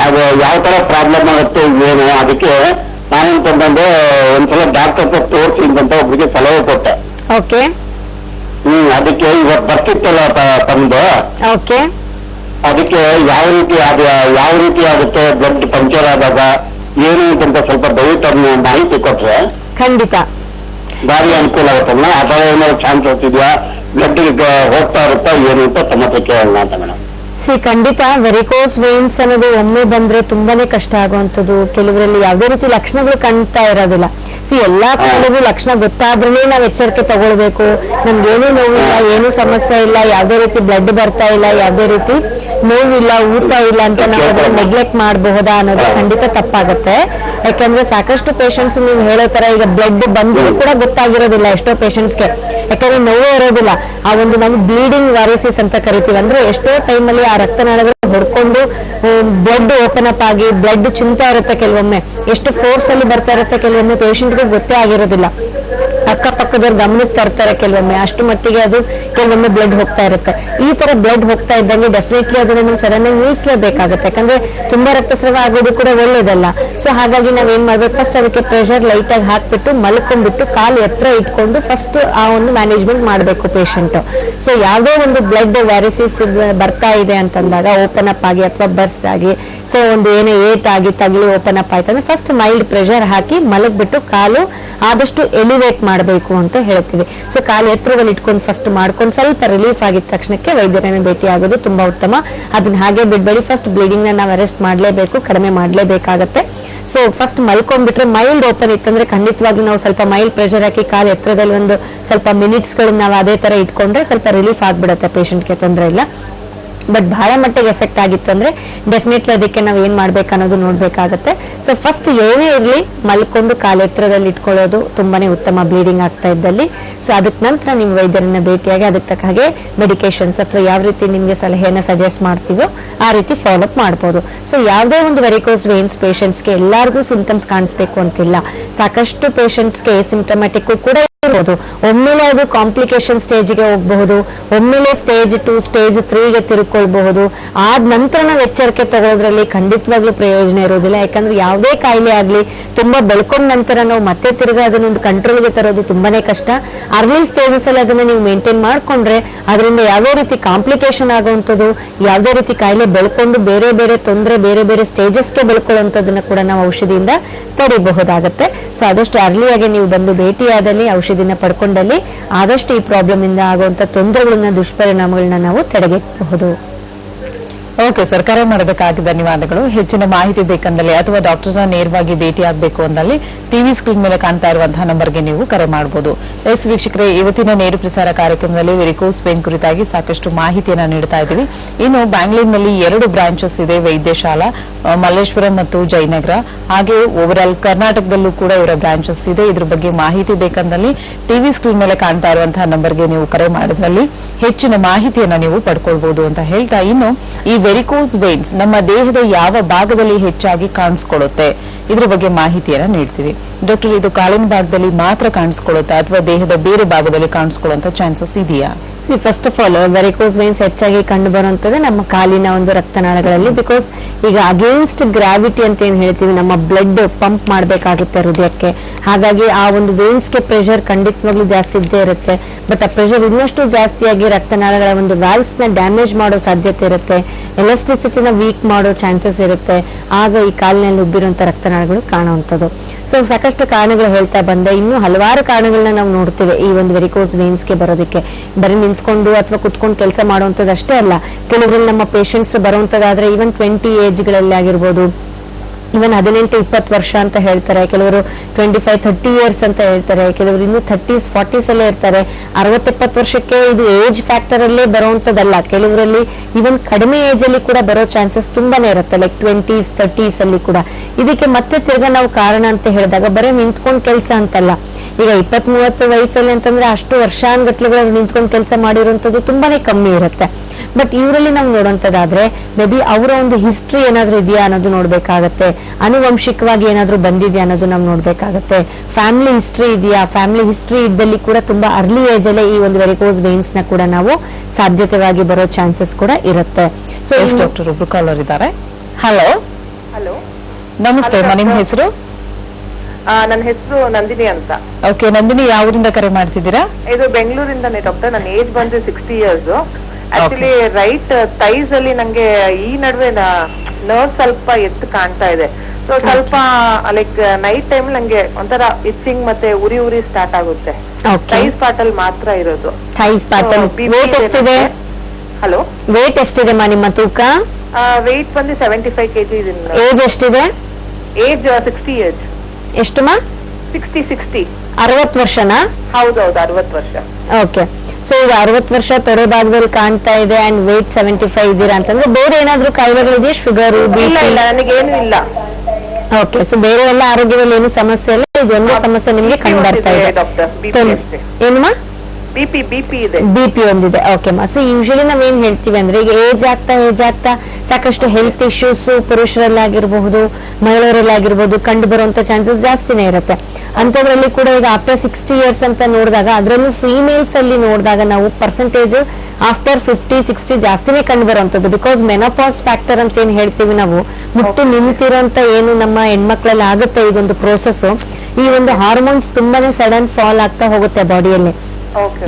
ಅದು ಯಾವ ತರ ಪ್ರಾಬ್ಲಮ್ ಆಗುತ್ತೆ ಏನು, ಅದಕ್ಕೆ ನಾನೇಂತಂದ್ರೆ ಒಂದ್ಸಲ ಡಾಕ್ಟರ್ ಹತ್ರ ತೋರಿಸಿ ಅಂತ ಒಬ್ರಿಗೆ ಸಲಹೆ ಕೊಟ್ಟೆ. ಓಕೆ. ಅದಕ್ಕೆ ಇವತ್ತು ಬರ್ತಿತ್ತಲ್ಲ ತಂದು, ಓಕೆ. ಅದಕ್ಕೆ ಯಾವ ರೀತಿ ಆಗುತ್ತೆ ಬ್ಲಡ್ ಪಂಚರ್ ಆದಾಗ ಏನು ಅಂತ ಸ್ವಲ್ಪ ದಯವಿಟ್ಟು ಅದನ್ನ ಮಾಹಿತಿ ಕೊಟ್ರೆ ಖಂಡಿತ ಭಾರಿ ಅನುಕೂಲ ಆಗುತ್ತಲ್ಲ. ಆ ತರ ಏನಾದ್ರು ಚಾನ್ಸಸ್ ಇದೆಯಾ, ಬ್ಲಡ್ ಹೋಗ್ತಾ ಇರುತ್ತಾ ಏನು ಅಂತ ಸಮಸ್ಯೆ ಕೇಳೋಣ ಅಂತ ಮೇಡಮ್. ಖಂಡಿತ ವೆರಿಕೋಸ್ ವೇನ್ಸ್ ಅನ್ನೋದು ಒಮ್ಮೆ ಬಂದ್ರೆ ತುಂಬಾನೇ ಕಷ್ಟ ಆಗುವಂತದ್ದು. ಕೆಲವರಲ್ಲಿ ಯಾವುದೇ ರೀತಿ ಲಕ್ಷಣಗಳು ಕಾಣ್ತಾ ಇರೋದಿಲ್ಲ. ಎಲ್ಲಾ ಕಾಲಕ್ಕೂ ಲಕ್ಷಣ ಗೊತ್ತಾದ್ರೂ ನಾವು ಎಚ್ಚರಿಕೆ ತಗೊಳ್ಬೇಕು. ನಮ್ಗೇನು ನೋವಿಲ್ಲ, ಏನು ಸಮಸ್ಯೆ ಇಲ್ಲ, ಯಾವುದೇ ರೀತಿ ಬ್ಲಡ್ ಬರ್ತಾ ಇಲ್ಲ, ಯಾವುದೇ ರೀತಿ ನೋವಿಲ್ಲ, ಊಟ ಇಲ್ಲ ಅಂತ ನಾವು ಅದನ್ನ ನೆಗ್ಲೆಕ್ಟ್ ಮಾಡಬಹುದಾ ಅನ್ನೋದು ಖಂಡಿತ ತಪ್ಪಾಗತ್ತೆ. ಯಾಕಂದ್ರೆ ಸಾಕಷ್ಟು ಪೇಷಂಟ್ಸ್ ನೀವು ಹೇಳೋ ತರ ಈಗ ಬ್ಲಡ್ ಬಂದರೂ ಕೂಡ ಗೊತ್ತಾಗಿರೋದಿಲ್ಲ ಎಷ್ಟೋ ಪೇಷಂಟ್ಸ್ಗೆ, ಯಾಕಂದ್ರೆ ನೋವೇ ಇರೋದಿಲ್ಲ. ಆ ಒಂದು ನಾವು ಬ್ಲೀಡಿಂಗ್ ವಾರಿಸಿಸ್ ಅಂತ ಕರಿತೀವಿ. ಅಂದ್ರೆ ಎಷ್ಟೋ ಟೈಮಲ್ಲಿ ಆ ರಕ್ತನಾಳಗಳು ಹೊಡ್ಕೊಂಡು ಬ್ಲಡ್ ಓಪನ್ ಅಪ್ ಆಗಿ ಬ್ಲಡ್ ಚಿಂತಾ ಇರುತ್ತೆ. ಕೆಲವೊಮ್ಮೆ ಎಷ್ಟು ಫೋರ್ಸ್ ಅಲ್ಲಿ ಬರ್ತಾ ಇರುತ್ತೆ, ಕೆಲವೊಮ್ಮೆ ಪೇಷಂಟ್ಗೆ ಗೊತ್ತೇ ಆಗಿರೋದಿಲ್ಲ. ಅಕ್ಕಪಕ್ಕದವ್ರು ಗಮನಕ್ಕೆ ತರ್ತಾರೆ ಕೆಲವೊಮ್ಮೆ, ಅಷ್ಟು ಮಟ್ಟಿಗೆ ಅದು ಕೆಲವೊಮ್ಮೆ ಬ್ಲಡ್ ಹೋಗ್ತಾ ಇರುತ್ತೆ. ಈ ತರ ಬ್ಲಡ್ ಹೋಗ್ತಾ ಇದ್ದಂಗೆ ಡೆಫಿನೆಟ್ಲಿ ಅದನ್ನ ನೀವು ಸಡನ್ ಆಗಿ ನಿಲ್ಲಿಸಲೇಬೇಕಾಗುತ್ತೆ. ಯಾಕಂದ್ರೆ ತುಂಬಾ ರಕ್ತಸ್ರಾವ ಆಗೋದು ಕೂಡ ಒಳ್ಳೇದಲ್ಲ. ಸೊ ಹಾಗಾಗಿ ನಾವೇನ್ ಮಾಡ್ಬೇಕು, ಫಸ್ಟ್ ಅದಕ್ಕೆ ಪ್ರೆಷರ್ ಲೈಟ್ ಆಗಿ ಹಾಕ್ಬಿಟ್ಟು ಮಲ್ಕೊಂಡ್ಬಿಟ್ಟು ಕಾಲು ಎತ್ತರ ಇಟ್ಕೊಂಡು ಫಸ್ಟ್ ಆ ಒಂದು ಮ್ಯಾನೇಜ್ಮೆಂಟ್ ಮಾಡಬೇಕು ಪೇಷಂಟ್. ಸೊ ಯಾವುದೇ ಒಂದು ಬ್ಲಡ್ ವ್ಯಾರಿಸಿಸ್ ಬರ್ತಾ ಇದೆ ಅಂತಂದಾಗ ಓಪನ್ ಅಪ್ ಆಗಿ ಅಥವಾ ಬರ್ಸ್ಟ್ ಆಗಿ, ಸೊ ಒಂದು ಏನೇ ಏಟ್ ಆಗಿ ತಗಲಿ ಓಪನ್ ಅಪ್ ಆಯ್ತು ಅಂದ್ರೆ ಫಸ್ಟ್ ಮೈಲ್ಡ್ ಪ್ರೆಷರ್ ಹಾಕಿ ಮಲಗ್ಬಿಟ್ಟು ಕಾಲು ಆದಷ್ಟು ಎಲಿವೇಟ್ ಮಾಡಬೇಕು ಅಂತ ಹೇಳ್ತೀವಿ. ಸೊ ಕಾಲು ಎತ್ತರದಲ್ಲಿ ಇಟ್ಕೊಂಡು ಫಸ್ಟ್ ಮಾಡ್ಕೊಂಡು ಸ್ವಲ್ಪ ರಿಲೀಫ್ ಆಗಿದ ತಕ್ಷಣಕ್ಕೆ ವೈದ್ಯರನ್ನ ಭೇಟಿ ಆಗೋದು ತುಂಬಾ ಉತ್ತಮ. ಅದನ್ನ ಹಾಗೆ ಬಿಡ್ಬೇಡಿ. ಫಸ್ಟ್ ಬ್ಲೀಡಿಂಗ್ ನ ನಾವು ಅರೆಸ್ಟ್ ಮಾಡಲೇಬೇಕು, ಕಡಿಮೆ ಮಾಡಲೇಬೇಕಾಗತ್ತೆ. ಸೊ ಫಸ್ಟ್ ಮಲ್ಕೊಂಡ್ಬಿಟ್ರೆ ಮೈಲ್ಡ್ ಓಪನ್ ಇತ್ತಂದ್ರೆ ಖಂಡಿತವಾಗ್ಲೂ ನಾವು ಸ್ವಲ್ಪ ಮೈಲ್ಡ್ ಪ್ರೆಷರ್ ಹಾಕಿ ಕಾಲು ಎತ್ತರದಲ್ಲಿ ಒಂದು ಸ್ವಲ್ಪ ಮಿನಿಟ್ಸ್ ಗಳನ್ನ ನಾವು ಅದೇ ತರ ಇಟ್ಕೊಂಡ್ರೆ ಸ್ವಲ್ಪ ರಿಲೀಫ್ ಆಗ್ಬಿಡತ್ತೆ, ಪೇಷಂಟ್ಗೆ ತೊಂದರೆ ಇಲ್ಲ. ಬಟ್ ಬಹಳ ಮಟ್ಟಿಗೆ ಎಫೆಕ್ಟ್ ಆಗಿತ್ತು ಅಂದ್ರೆ ಡೆಫಿನೆಟ್ಲಿ ಅದಕ್ಕೆ ನಾವು ಏನ್ ಮಾಡ್ಬೇಕು ಅನ್ನೋದು ನೋಡ್ಬೇಕಾಗತ್ತೆ. ಸೊ ಫಸ್ಟ್ ಏನೇ ಇರ್ಲಿ ಮಲ್ಕೊಂಡು ಕಾಲ ಎತ್ತರದಲ್ಲಿ ಇಟ್ಕೊಳ್ಳೋದು ತುಂಬಾನೇ ಉತ್ತಮ, ಬ್ಲೀಡಿಂಗ್ ಆಗ್ತಾ ಇದ್ದಲ್ಲಿ. ಸೊ ಅದಕ್ಕೆ ನಂತರ ನೀವು ವೈದ್ಯರನ್ನ ಭೇಟಿಯಾಗಿ ಅದಕ್ಕೆ ತಕ್ಕ ಹಾಗೆ ಮೆಡಿಕೇಶನ್ಸ್ ಅಥವಾ ಯಾವ ರೀತಿ ನಿಮ್ಗೆ ಸಲಹೆಯನ್ನ ಸಜೆಸ್ಟ್ ಮಾಡ್ತೀವೋ ಆ ರೀತಿ ಫಾಲೋ ಅಪ್ ಮಾಡಬಹುದು. ಸೊ ಯಾವುದೇ ಒಂದು ವೆರಿಕೋಸ್ ವೇನ್ಸ್ ಪೇಷಂಟ್ಸ್ಗೆ ಎಲ್ಲರಿಗೂ ಸಿಂಟಮ್ಸ್ ಕಾಣಿಸ್ಬೇಕು ಅಂತಿಲ್ಲ. ಸಾಕಷ್ಟು ಪೇಷಂಟ್ಸ್ಗೆ ಸಿಂಟಮ್ಯಾಟಿಕ್ ಕೂಡ ಇರಬಹುದು. ಒಮ್ಮೆಲೆ ಅದು ಕಾಂಪ್ಲಿಕೇಶನ್ ಸ್ಟೇಜ್ಗೆ ಹೋಗಬಹುದು, ಒಮ್ಮೆಲೆ ಸ್ಟೇಜ್ 2 ಸ್ಟೇಜ್ 3ಗೆ ತಿರುಕೊಳ್ಬಹುದು. ಆದ ನಂತರ ನಾವು ಎಚ್ಚರಿಕೆ ತಗೊಳ್ಳೋದ್ರಲ್ಲಿ ಖಂಡಿತವಾಗ್ಲೂ ಪ್ರಯೋಜನ ಇರೋದಿಲ್ಲ. ಯಾಕಂದ್ರೆ ಯಾವುದೇ ಕಾಯಿಲೆ ಆಗ್ಲಿ ತುಂಬಾ ಬೆಳ್ಕೊಂಡ ನಂತರ ನಾವು ಮತ್ತೆ ತಿರುಗಿ ಅದನ್ನೊಂದು ಕಂಟ್ರೋಲ್ಗೆ ತರೋದು ತುಂಬಾನೇ ಕಷ್ಟ. ಅರ್ಲಿ ಸ್ಟೇಜಸ್ ಅಲ್ಲಿ ಅದನ್ನ ನೀವು ಮೇಂಟೈನ್ ಮಾಡ್ಕೊಂಡ್ರೆ ಅದರಿಂದ ಯಾವುದೇ ರೀತಿ ಕಾಂಪ್ಲಿಕೇಶನ್ ಆಗುವಂಥದ್ದು, ಯಾವುದೇ ರೀತಿ ಕಾಯಿಲೆ ಬೆಳ್ಕೊಂಡು ಬೇರೆ ಬೇರೆ ತೊಂದರೆ ಬೇರೆ ಬೇರೆ ಸ್ಟೇಜಸ್ಗೆ ಬೆಳ್ಕೊಳ್ಳುವಂಥದ್ದನ್ನ ಕೂಡ ನಾವು ಔಷಧಿಯಿಂದ ತಡಿಬಹುದಾಗತ್ತೆ. ಸೊ ಆದಷ್ಟು ಅರ್ಲಿಯಾಗಿ ನೀವು ಬಂದು ಭೇಟಿಯಾದಲ್ಲಿ ಔಷಧಿನ ಪಡ್ಕೊಂಡಲ್ಲಿ ಆದಷ್ಟು ಈ ಪ್ರಾಬ್ಲಮ್ ಇಂದ ಆಗುವಂತ ತೊಂದರೆಗಳನ್ನ ದುಷ್ಪರಿಣಾಮಗಳನ್ನ ನಾವು ತಡೆಗಟ್ಟಬಹುದು. ಓಕೆ ಸರ್, ಕರೆ ಮಾಡೋದಕ್ಕಾಗಿ ಧನ್ಯವಾದಗಳು. ಹೆಚ್ಚಿನ ಮಾಹಿತಿ ಬೇಕಂದಲ್ಲಿ ಅಥವಾ ಡಾಕ್ಟರ್ನ ನೇರವಾಗಿ ಭೇಟಿ ಆಗಬೇಕು ಅಂದಲ್ಲಿ ಟಿವಿ ಸ್ಕ್ರೀನ್ ಮೇಲೆ ಕಾಣ್ತಾ ಇರುವಂತಹ ನಂಬರ್ಗೆ ನೀವು ಕರೆ ಮಾಡಬಹುದು. ಎಸ್ ವೀಕ್ಷಕರೇ, ಇವತ್ತಿನ ನೇರ ಪ್ರಸಾರ ಕಾರ್ಯಕ್ರಮದಲ್ಲಿ ವೆರಿಕೋಸ್ ವೇನ್ ಕುರಿತಾಗಿ ಸಾಕಷ್ಟು ಮಾಹಿತಿಯನ್ನು ನೀಡ್ತಾ ಇದ್ದೀವಿ. ಇನ್ನು ಬ್ಯಾಂಗ್ಳೂರಿನಲ್ಲಿ 2 ಬ್ರಾಂಚಸ್ ಇದೆ, ವೈದ್ಯಶಾಲಾ, ಮಲ್ಲೇಶ್ವರಂ ಮತ್ತು ಜಯನಗರ. ಹಾಗೆ ಓವರ್ ಆಲ್ ಕರ್ನಾಟಕದಲ್ಲೂ ಕೂಡ ಇವರ ಬ್ರಾಂಚಸ್ ಇದೆ. ಇದ್ರ ಬಗ್ಗೆ ಮಾಹಿತಿ ಬೇಕಂದಲ್ಲಿ ಟಿವಿ ಸ್ಕ್ರೀನ್ ಮೇಲೆ ಕಾಣ್ತಾ ಇರುವಂತಹ ನಂಬರ್ಗೆ ನೀವು ಕರೆ ಮಾಡೋದ್ರಲ್ಲಿ ಹೆಚ್ಚಿನ ಮಾಹಿತಿಯನ್ನ ನೀವು ಪಡ್ಕೊಳ್ಬಹುದು ಅಂತ ಹೇಳ್ತಾ, ಇನ್ನು ಈ ವೆರಿಕೋಸ್ ವೇನ್ಸ್ ನಮ್ಮ ದೇಹದ ಯಾವ ಭಾಗದಲ್ಲಿ ಹೆಚ್ಚಾಗಿ ಕಾಣಿಸ್ಕೊಳ್ಳುತ್ತೆ ಇದ್ರ ಬಗ್ಗೆ ಮಾಹಿತಿಯನ್ನ ನೀಡ್ತೀವಿ. ಡಾಕ್ಟರ್, ಇದು ಕಾಲಿನ ಭಾಗದಲ್ಲಿ ಮಾತ್ರ ಕಾಣಿಸ್ಕೊಳ್ಳುತ್ತಾ ಅಥವಾ ದೇಹದ ಬೇರೆ ಭಾಗದಲ್ಲಿ ಕಾಣಿಸ್ಕೊಳ್ಳುವಂತ ಚಾನ್ಸಸ್ ಇದೆಯಾ? First of all varicose veins ಹೆಚ್ಚಾಗಿ ಕಂಡು ಬರುವಂತದ್ದು ನಮ್ಮ ಕಾಲಿನ ಒಂದು ರಕ್ತನಾಳಗಳಲ್ಲಿ. ಬಿಕಾಸ್ ಈಗ ಅಗೇನ್ಸ್ಟ್ ಗ್ರಾವಿಟಿ ಅಂತ ಏನ್ ಹೇಳ್ತೀವಿ, ನಮ್ಮ ಬ್ಲಡ್ ಪಂಪ್ ಮಾಡಬೇಕಾಗುತ್ತೆ ಹೃದಯಕ್ಕೆ. ಹಾಗಾಗಿ ಆ ಒಂದು ವೇನ್ಸ್ಗೆ ಪ್ರೆಷರ್ ಖಂಡಿತವಾಗ್ಲೂ ಜಾಸ್ತಿ ಇದ್ದೇ ಇರುತ್ತೆ. ಬಟ್ ಆ ಪ್ರೆಷರ್ ಇನ್ನಷ್ಟು ಜಾಸ್ತಿಯಾಗಿ ರಕ್ತನಾಳಗಳ ಒಂದು ವ್ಯಾಲ್ವ್ಸ್ ನ ಡ್ಯಾಮೇಜ್ ಮಾಡೋ ಸಾಧ್ಯತೆ ಇರುತ್ತೆ, ಎಲಾಸ್ಟಿಸಿಟಿನ ವೀಕ್ ಮಾಡೋ ಚಾನ್ಸಸ್ ಇರುತ್ತೆ. ಆಗ ಈ ಕಾಲಿನಲ್ಲಿ ಉಬ್ಬಿರುವಂತ ರಕ್ತನಾಳಗಳು ಕಾಣುವಂಥದ್ದು. ಸೊ ಸಾಕಷ್ಟು ಕಾರಣಗಳು ಹೇಳ್ತಾ ಬಂದೆ. ಇನ್ನು ಹಲವಾರು ಕಾರಣಗಳನ್ನ ನಾವು ನೋಡ್ತೇವೆ ಈ ಒಂದು ವೆರಿಕೋಸ್ ವೇನ್ಸ್ಗೆ ಬರೋದಕ್ಕೆ. ಬರೀ ನಿಂತ್ಕೊಂಡು ಅಥವಾ ಕುತ್ಕೊಂಡು ಕೆಲಸ ಮಾಡುವಂಥದ್ದು ಅಷ್ಟೇ ಅಲ್ಲ, ಕೆಲವರಲ್ಲಿ ನಮ್ಮ ಪೇಷಂಟ್ಸ್ ಬರುವಂತದ್ದಾದ್ರೆ ಈವನ್ 20 ಏಜ್ಗಳಲ್ಲಿ ಆಗಿರ್ಬೋದು, ಇವನ್ 18-20 ವರ್ಷ ಅಂತ ಹೇಳ್ತಾರೆ, ಕೆಲವರು 25-30 ಇಯರ್ಸ್ ಅಂತ ಹೇಳ್ತಾರೆ, ಕೆಲವರು ಇನ್ನು 30s 40s ಅಲ್ಲೇ ಇರ್ತಾರೆ. 60-70 ವರ್ಷಕ್ಕೆ ಇದು ಏಜ್ ಫ್ಯಾಕ್ಟರ್ ಅಲ್ಲೇ ಬರುವಂತದ್ದಲ್ಲ, ಕೆಲವರಲ್ಲಿ ಇವನ್ ಕಡಿಮೆ ಏಜ್ ಅಲ್ಲಿ ಕೂಡ ಬರೋ ಚಾನ್ಸಸ್ ತುಂಬಾನೇ ಇರುತ್ತೆ, ಲೈಕ್ 20s 30s ಅಲ್ಲಿ ಕೂಡ. ಇದಕ್ಕೆ ಮತ್ತೆ ತಿರ್ಗಾ ನಾವು ಕಾರಣ ಅಂತ ಹೇಳಿದಾಗ ಬರೀ ನಿಂತ್ಕೊಂಡ್ ಕೆಲಸ ಅಂತಲ್ಲ. ಈಗ 20-30 ವಯಸ್ಸಲ್ಲಿ ಅಂತಂದ್ರೆ ಅಷ್ಟು ವರ್ಷಾನ್ಗಟ್ಲೆಗಳು ನಿಂತ್ಕೊಂಡು ಕೆಲಸ ಮಾಡಿರುವಂತದ್ದು ತುಂಬಾನೇ ಕಮ್ಮಿ ಇರುತ್ತೆ. ಬಟ್ ಇವರಲ್ಲಿ ನಾವು ನೋಡುವಂತದ್ದಾದ್ರೆ ಮೇ ಬಿ ಅವರ ಒಂದು ಹಿಸ್ಟ್ರಿ ಏನಾದ್ರೂ ಇದೆಯಾ ಅನ್ನೋದು ನೋಡ್ಬೇಕಾಗತ್ತೆ, ಆನುವಂಶಿಕವಾಗಿ ಏನಾದ್ರೂ ಬಂದಿದ್ಯಾ ಅನ್ನೋದು ನಾವು ನೋಡ್ಬೇಕಾಗತ್ತೆ, ಫ್ಯಾಮಿಲಿ ಹಿಸ್ಟ್ರಿ ಇದೆಯಾ. ಫ್ಯಾಮಿಲಿ ಹಿಸ್ಟ್ರಿ ಇದ್ದಲ್ಲಿ ಕೂಡ ತುಂಬಾ ಅರ್ಲಿ ಏಜ್ ಅಲ್ಲೇ ಈ ಒಂದು ವೆರಿಕೋಸ್ ವೇನ್ಸ್ ನ ಕೂಡ ನಾವು ಸಾಧ್ಯತೆವಾಗಿ ಬರೋ ಚಾನ್ಸಸ್ ಕೂಡ ಇರುತ್ತೆ. ಸೊ ಡಾಕ್ಟರ್ ಒಬ್ರು ಕಾಲರ್ ಇದ್ದಾರೆ. ಹಲೋ ಹಲೋ, ನಮಸ್ತೆ, ನಿಮ್ಮ ಹೆಸರು? ನನ್ನ ಹೆಸರು ನಂದಿನಿ ಅಂತ. ಓಕೆ ನಂದಿನಿ, ಯಾವ ಊರಿಂದ ಕರೆ ಮಾಡ್ತಿದ್ದೀರಾ? ಇದು ಬೆಂಗಳೂರಿಂದಾನೆ ಡಾಕ್ಟರ್. ನನ್ನ ಏಜ್ ಬಂದು 60 ಇಯರ್ಸ್. ಆಕ್ಚುಲಿ ರೈಟ್ ಥೈಸ್ ಅಲ್ಲಿ ನಂಗೆ ಈ ನಡುವೆ ನರ್ವ್ ಸ್ವಲ್ಪ ಎತ್ತು ಕಾಣ್ತಾ ಇದೆ. ಸೊ ಸ್ವಲ್ಪ ಲೈಕ್ ನೈಟ್ ಟೈಮ್ ನಂಗೆ ಒಂಥರ ಇಚ್ಚಿಂಗ್ ಮತ್ತೆ ಉರಿ ಉರಿ ಸ್ಟಾರ್ಟ್ ಆಗುತ್ತೆ. ಥೈಸ್ ಪಾರ್ಟ್ ಅಲ್ಲಿ ಮಾತ್ರ ಇರೋದು. ಥೈಸ್ ಪಾರ್ಟ್ ವೇಟ್ ಎಷ್ಟಿದೆ? ಹಲೋ, ವೇಟ್ ಎಷ್ಟಿದೆ ನಿಮ್ಮ ತೂಕ? ವೇಟ್ ಬಂದು 75 kg. ಏಜ್ ಎಷ್ಟಿದೆ? Age 60 years. ಎಷ್ಟುಮಾ? 60. 60 ವರ್ಷನಾ? ಹೌದೌದು, 60 ವರ್ಷ. ಓಕೆ. ಸೊ ಈಗ 60 ವರ್ಷ ತೊಡೆ ಭಾಗದಲ್ಲಿ ಕಾಣ್ತಾ ಇದೆ ಅಂಡ್ ವೇಟ್ 75 ಇದ್ದೀರಾ ಅಂತಂದ್ರೆ ಬೇರೆ ಏನಾದ್ರೂ ಕಾಯಿಲೆಗಳಿದೆಯಾ? ಶುಗರ್, ಇಲ್ಲ ಇಲ್ಲ, ನನಗೇನು ಇಲ್ಲ. ಓಕೆ. ಸೊ ಬೇರೆ ಎಲ್ಲ ಆರೋಗ್ಯದಲ್ಲಿ ಏನು ಸಮಸ್ಯೆ ಇಲ್ಲ, ಇದೊಂದೇ ಸಮಸ್ಯೆ ನಿಮ್ಗೆ ಕಂಡು ಬರ್ತಾ ಇದೆ. ಏನಮ್ಮ? ಬಿಪಿ ಇದೆ. ಬಿಪಿ ಒಂದಿದೆ. ಓಕೆ ಮಾ. ಸೊ ಯೂಶಲಿ ನಾವೇನ್ ಹೇಳ್ತೀವಿ ಅಂದ್ರೆ ಈಗ ಏಜ್ ಆಗ್ತಾ ಸಾಕಷ್ಟು ಹೆಲ್ತ್ ಇಶ್ಯೂಸ್ ಪುರುಷರಲ್ಲಾಗಿರ್ಬಹುದು ಮಹಿಳೆಯರಲ್ಲಾಗಿರ್ಬಹುದು ಕಂಡು ಬರುವಂತ ಚಾನ್ಸಸ್ ಜಾಸ್ತಿನೇ ಇರುತ್ತೆ. ಅಂತದ್ರಲ್ಲಿ ಕೂಡ ಈಗ ಆಫ್ಟರ್ 60 ಇಯರ್ಸ್ ಅಂತ ನೋಡಿದಾಗ, ಅದರಲ್ಲೂ ಫೀಮೇಲ್ಸ್ ಅಲ್ಲಿ ನೋಡಿದಾಗ ನಾವು ಪರ್ಸೆಂಟೇಜ್ ಆಫ್ಟರ್ 50-60 ಜಾಸ್ತಿನೇ ಕಂಡು ಬರುವಂತದ್ದು. ಬಿಕಾಸ್ ಮೆನೋಪಾಸ್ ಫ್ಯಾಕ್ಟರ್ ಅಂತ ಏನ್ ಹೇಳ್ತೀವಿ ನಾವು, ಮುಟ್ಟು ನಿಂತಿರೋಂತ ಏನು ನಮ್ಮ ಹೆಣ್ಮಕ್ಳಲ್ಲಿ ಆಗುತ್ತೆ ಇದೊಂದು ಪ್ರೋಸೆಸ್, ಈ ಒಂದು ಹಾರ್ಮೋನ್ಸ್ ತುಂಬಾನೇ ಸಡನ್ ಫಾಲ್ ಆಗ್ತಾ ಹೋಗುತ್ತೆ ಬಾಡಿಯಲ್ಲಿ.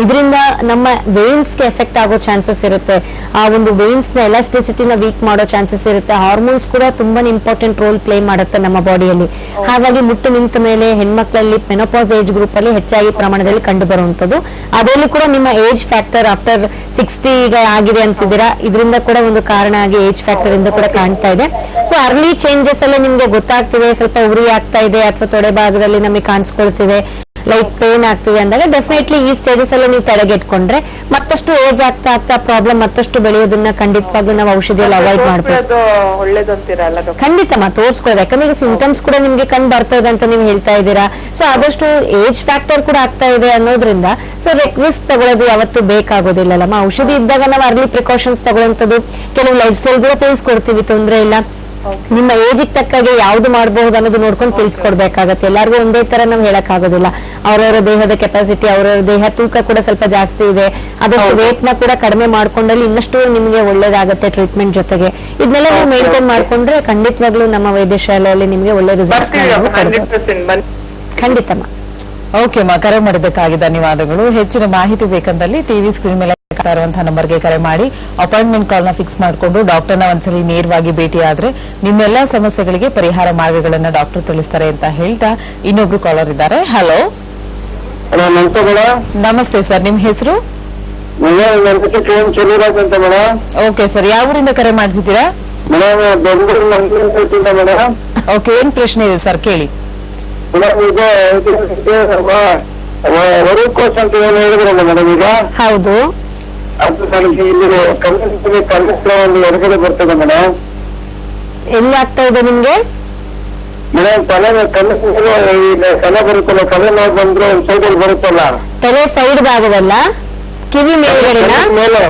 ಇದರಿಂದ ನಮ್ಮ ವೇನ್ಸ್ ಗೆ ಎಫೆಕ್ಟ್ ಆಗೋ ಚಾನ್ಸಸ್ ಇರುತ್ತೆ. ಆ ಒಂದು ವೇನ್ಸ್ ನ ಎಲಾಸ್ಟಿಸಿಟಿನ ವೀಕ್ ಮಾಡೋ ಚಾನ್ಸಸ್ ಇರುತ್ತೆ. ಹಾರ್ಮೋನ್ಸ್ ಕೂಡ ತುಂಬಾನೇ ಇಂಪಾರ್ಟೆಂಟ್ ರೋಲ್ ಪ್ಲೇ ಮಾಡುತ್ತೆ ನಮ್ಮ ಬಾಡಿಯಲ್ಲಿ. ಹಾಗಾಗಿ ಮುಟ್ಟು ನಿಂತ ಮೇಲೆ ಹೆಣ್ಮಕ್ಳಲ್ಲಿ ಮೆನೋಪಾಸ್ ಏಜ್ ಗ್ರೂಪ್ ಅಲ್ಲಿ ಹೆಚ್ಚಾಗಿ ಪ್ರಮಾಣದಲ್ಲಿ ಕಂಡು ಬರುವಂತದ್ದು. ಅದರಲ್ಲಿ ಕೂಡ ನಿಮ್ಮ ಏಜ್ ಫ್ಯಾಕ್ಟರ್ ಆಫ್ಟರ್ 60 ಈಗ ಆಗಿದೆ ಅಂತಿದ್ದೀರಾ, ಇದರಿಂದ ಕೂಡ ಒಂದು ಕಾರಣ ಆಗಿ ಏಜ್ ಫ್ಯಾಕ್ಟರ್ ಇಂದ ಕೂಡ ಕಾಣ್ತಾ ಇದೆ. ಸೊ ಅರ್ಲಿ ಚೇಂಜಸ್ ಎಲ್ಲ ನಿಮ್ಗೆ ಗೊತ್ತಾಗ್ತಿದೆ, ಸ್ವಲ್ಪ ಉರಿ ಆಗ್ತಾ ಇದೆ ಅಥವಾ ತೊಡೆ ಭಾಗದಲ್ಲಿ ನಮಗೆ ಕಾಣಿಸ್ಕೊಳ್ತಿದೆ, ಲೈಕ್ ಪೇನ್ ಆಗ್ತಿದೆ ಅಂದಾಗ ಡೆಫಿನೆಟ್ಲಿ ಈ ಸ್ಟೇಜಸ್ ಅಲ್ಲಿ ನೀವು ತಡೆಗಟ್ಕೊಂಡ್ರೆ ಮತ್ತಷ್ಟು ಏಜ್ ಆಗ್ತಾ ಪ್ರಾಬ್ಲಮ್ ಮತ್ತಷ್ಟು ಬೆಳೆಯೋದನ್ನ ಖಂಡಿತವಾಗ್ಲೂ ನಾವು ಔಷಧಿಯಲ್ಲಿ ಅವಾಯ್ಡ್ ಮಾಡ್ಬೇಕು. ಖಂಡಿತ ತೋರಿಸ್ಕೊಳ್ಳೋದು, ಯಾಕಂದ್ರೆ ಈಗ ಸಿಂಟಮ್ಸ್ ಕೂಡ ನಿಮ್ಗೆ ಕಂಡು ಬರ್ತಾ ಇದೆ ಅಂತ ನೀವು ಹೇಳ್ತಾ ಇದ್ದೀರಾ. ಸೊ ಆದಷ್ಟು ಏಜ್ ಫ್ಯಾಕ್ಟರ್ ಕೂಡ ಆಗ್ತಾ ಇದೆ ಅನ್ನೋದ್ರಿಂದ ಸೊ ರಿಸ್ಕ್ ತಗೊಳ್ಳೋದು ಯಾವತ್ತೂ ಬೇಕಾಗೋದಿಲ್ಲಮ್ಮ. ಔಷಧಿ ಇದ್ದಾಗ ನಾವು ಅರ್ಲಿ ಪ್ರಿಕಾಷನ್ಸ್ ತಗೊಳ್ಳೋಂಥದ್ದು, ಕೆಲವು ಲೈಫ್ ಸ್ಟೈಲ್ ಕೂಡ ತಿಳಿಸ್ಕೊಡ್ತೀವಿ, ತೊಂದರೆ ಇಲ್ಲ. ನಿಮ್ಮ ಏಜ್ ತಕ್ಕಾಗೆ ಯಾವ್ದು ಮಾಡಬಹುದು ಅನ್ನೋದು ನೋಡ್ಕೊಂಡು ತಿಳಿಸ್ಕೊಡ್ಬೇಕಾಗತ್ತೆ. ಎಲ್ಲರಿಗೂ ಒಂದೇ ತರ ನಾವು ಹೇಳಕ್ ಆಗೋದಿಲ್ಲ. ಅವರವರ ದೇಹದ ಕೆಪಾಸಿಟಿ, ಅವರವರ ದೇಹ ತೂಕ ಕೂಡ ಸ್ವಲ್ಪ ಜಾಸ್ತಿ ಇದೆ, ಅದಷ್ಟು ವೇಟ್ ನ ಕೂಡ ಕಡಿಮೆ ಮಾಡ್ಕೊಂಡಲ್ಲಿ ಇನ್ನಷ್ಟು ನಿಮ್ಗೆ ಒಳ್ಳೇದಾಗತ್ತೆ ಟ್ರೀಟ್ಮೆಂಟ್ ಜೊತೆಗೆ. ಇದನ್ನೆಲ್ಲ ನೀವು ಮೇಂಟೈನ್ ಮಾಡ್ಕೊಂಡ್ರೆ ಖಂಡಿತವಾಗ್ಲೂ ನಮ್ಮ ವೈದ್ಯಶಾಲೆಯಲ್ಲಿ ನಿಮ್ಗೆ ಒಳ್ಳೆ ರಿಸಲ್ಟ್ಸ್ ಖಂಡಿತಮ್ಮ. ಓಕೆ ಮಾ, ಕರೆ ಮಾಡಿದ್ದಕ್ಕಾಗಿ ಧನ್ಯವಾದಗಳು. ಹೆಚ್ಚಿನ ಮಾಹಿತಿ ಬೇಕಂದಲ್ಲಿ ಟಿವಿ ಸ್ಕ್ರೀನ್ ಮೇಲೆ ಇರುವಂತಹ ನಂಬರ್ಗೆ ಕರೆ ಮಾಡಿ ಅಪಾಯಿಂಟ್ಮೆಂಟ್ ಕಾಲ್ ನ ಫಿಕ್ಸ್ ಮಾಡಿಕೊಂಡು ಡಾಕ್ಟರ್ನ ಒಂದ್ಸಲಿ ನೇರವಾಗಿ ಭೇಟಿ ಆದ್ರೆ ನಿಮ್ಮೆಲ್ಲಾ ಸಮಸ್ಯೆಗಳಿಗೆ ಪರಿಹಾರ ಮಾರ್ಗಗಳನ್ನ ಡಾಕ್ಟರ್ ತಿಳಿಸ್ತಾರೆ ಅಂತ ಹೇಳ್ತಾ ಇನ್ನೊಬ್ರು ಕಾಲರ್ ಇದ್ದಾರೆ. ಹಲೋ ನಮಸ್ತೆ ನಮಸ್ತೆ ಸರ್, ನಿಮ್ ಹೆಸರು? ಮೇಡಮ್ ಚೆನ್ನರಾಜ್ ಅಂತ ಮೇಡಮ್. ಓಕೆ ಸರ್, ಯಾವ ಊರಿಂದ ಕರೆ ಮಾಡ್ತಿದ್ದೀರಾ? ಮೇಡಮ್ ಬೆಂಗಳೂರು ಮಂಗಳೂರಿಂದ ಮೇಡಮ್. ಓಕೆ, ಏನ್ ಪ್ರಶ್ನೆ ಇದೆ ಸರ್, ಕೇಳಿ. ಮೇಡಮ್ ಈಗ ವರಿಕೋಸ್ ಅಂತ ಏನು ಹೇಳಿದ್ರಲ್ಲ ಮೇಡಮ್ ಈಗ. ಹೌದು. ಅದು ನನಗೆ ಇಲ್ಲಿ ಒಂದು ಹೊರಗಡೆ ಬರ್ತದೆ ಮೇಡಮ್. ಎಲ್ಲಿ ಆಗ್ತಾ ಇದೆ ನಿಮ್ಗೆ? ಮೇಡಮ್ ತಲೆ ತಲೆ ಬರುತ್ತಲ್ಲ, ತಲೆ ನೋವು ಬಂದ್ರೆ ಒಂದ್ ಸೈಡ್ ಅಲ್ಲಿ ಬರುತ್ತಲ್ಲ, ತಲೆ ಸೈಡ್ ಭಾಗದಲ್ಲ, ಕಿವಿ ಮೇಲ್ಗಡೆನ? ಮೇಲೆ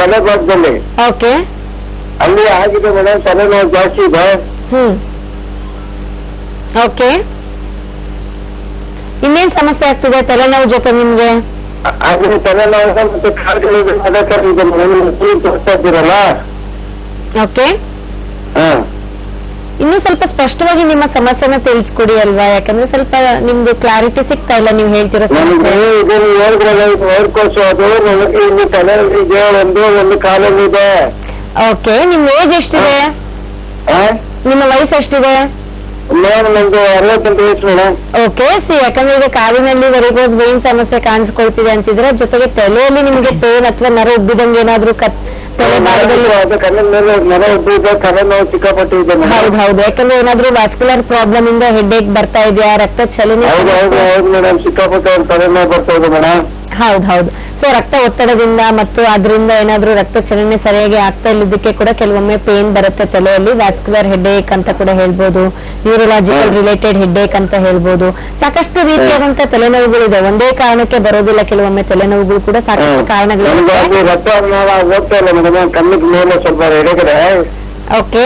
ತಲೆ ಭಾಗದಲ್ಲಿ. ಓಕೆ, ಅಲ್ಲಿ ಆಗಿದೆ ಮೇಡಮ್. ತಲೆ ನೋವು ಜಾಸ್ತಿ ಇದೆ. ಓಕೆ, ಇನ್ನೇನ್ ಸಮಸ್ಯೆ ಆಗ್ತಿದೆ ತಲೆನೋವು ಜೊತೆ ನಿಮ್ಗೆ? ಆದ್ರೆ ತಲೆ ನೋವು ಮತ್ತೆ ಕಾಲುಗಳು ಅದಕ್ಕೆ ಇದೆ ಮೇಡಮ್. ತೋರಿಸ್ತಾ ಇದ್ದೀರಲ್ಲ. ಓಕೆ, ಹಾ, ಇನ್ನು ಸ್ವಲ್ಪ ಸ್ಪಷ್ಟವಾಗಿ ನಿಮ್ಮ ಸಮಸ್ಯೆನ ತಿಳಿಸ್ಕೊಡಿ ಅಲ್ವಾ, ಯಾಕಂದ್ರೆ ಸ್ವಲ್ಪ ನಿಮ್ದು ಕ್ಲಾರಿಟಿ ಸಿಗ್ತಾ ಇಲ್ಲ ನೀವು ಹೇಳ್ತಿರೋ ಸಮಸ್ಯೆ. ಇದನ್ನು ಹೇಳಿದ್ರಲ್ಲ, ಇದು ವೈರ್ಕೋಸು. ಅದು ನನಗೆ ಇಲ್ಲಿ ತಲೆ ಇದೆ, ಒಂದು ಕಾಲಲ್ಲಿ ಇದೆ. ಓಕೆ, ನಿಮ್ ಏಜ್ ಎಷ್ಟಿದೆ? ನಿಮ್ಮ ವಯಸ್ಸು ಎಷ್ಟಿದೆ? ಮೇಡಮ್ ನಂದು 68 ವಯಸ್ಸು ಮೇಡಮ್. ಓಕೆ, ಯಾಕಂದ್ರೆ ಈಗ ಕಾಲಿನಲ್ಲಿ ವೆರಿಕೋಸ್ ವೇನ್ ಸಮಸ್ಯೆ ಕಾಣಿಸ್ಕೊಳ್ತಿದೆ ಅಂತಿದ್ರೆ, ಜೊತೆಗೆ ತಲೆಯಲ್ಲಿ ನಿಮ್ಗೆ ಪೇನ್ ಅಥವಾ ನರ ಉಬ್ಬಿದಂಗೆ ಏನಾದ್ರು ತಲೆ ಭಾಗದಲ್ಲಿ? ಕಣ್ಣಿನ ಮೇಲೆ ನರ ಉಬ್ಬಿದೆ, ತಲೆ ನೋವು ಸಿಕ್ಕಾಪಟ್ಟು ಇದೆ. ಹೌದು, ಯಾಕಂದ್ರೆ ಏನಾದ್ರು ವಾಸ್ಕ್ಯುಲರ್ ಪ್ರಾಬ್ಲಮ್ ಇಂದ ಹೆಡ್ ಏಕ್ ಬರ್ತಾ ಇದೆಯಾ, ರಕ್ತ ಚಲನೆ? ಹೌದು ಮೇಡಮ್, ಸಿಕ್ಕಾಪಟ್ಟು ತಲೆ ನೋವು ಬರ್ತಾ ಇದೆ ಮೇಡಮ್. ಹೌದು. ಸೊ ರಕ್ತ ಒತ್ತಡದಿಂದ ಮತ್ತು ಅದರಿಂದ ಏನಾದ್ರೂ ರಕ್ತ ಚಲನೆ ಸರಿಯಾಗಿ ಆಗ್ತಾ ಇಲ್ಲದಕ್ಕೆ ಕೂಡ ಕೆಲವೊಮ್ಮೆ ಪೇನ್ ಬರುತ್ತೆ ತಲೆಯಲ್ಲಿ. ವ್ಯಾಸ್ಕ್ಯುಲರ್ ಹೆಡ್ ಏಕ್ ಅಂತ ಕೂಡ ಹೇಳ್ಬೋದು, ನ್ಯೂರಲಾಜಿಕಲ್ ರಿಲೇಟೆಡ್ ಹೆಡ್ ಏಕ್ ಅಂತ ಹೇಳ್ಬೋದು. ಸಾಕಷ್ಟು ರೀತಿಯಾದಂತಹ ತಲೆನೋವುಗಳಿದೆ, ಒಂದೇ ಕಾರಣಕ್ಕೆ ಬರೋದಿಲ್ಲ. ಕೆಲವೊಮ್ಮೆ ತಲೆನೋವುಗಳು ಕೂಡ ಸಾಕಷ್ಟು ಕಾರಣಗಳಿವೆ. ರಕ್ತ ಹೋಗ್ತಾ ಇಲ್ಲ ಮೇಡಮ್, ಕಣ್ಣಿನ ಮೇಲೆ ಸ್ವಲ್ಪ ಎಡಗಡೆ. ಓಕೆ,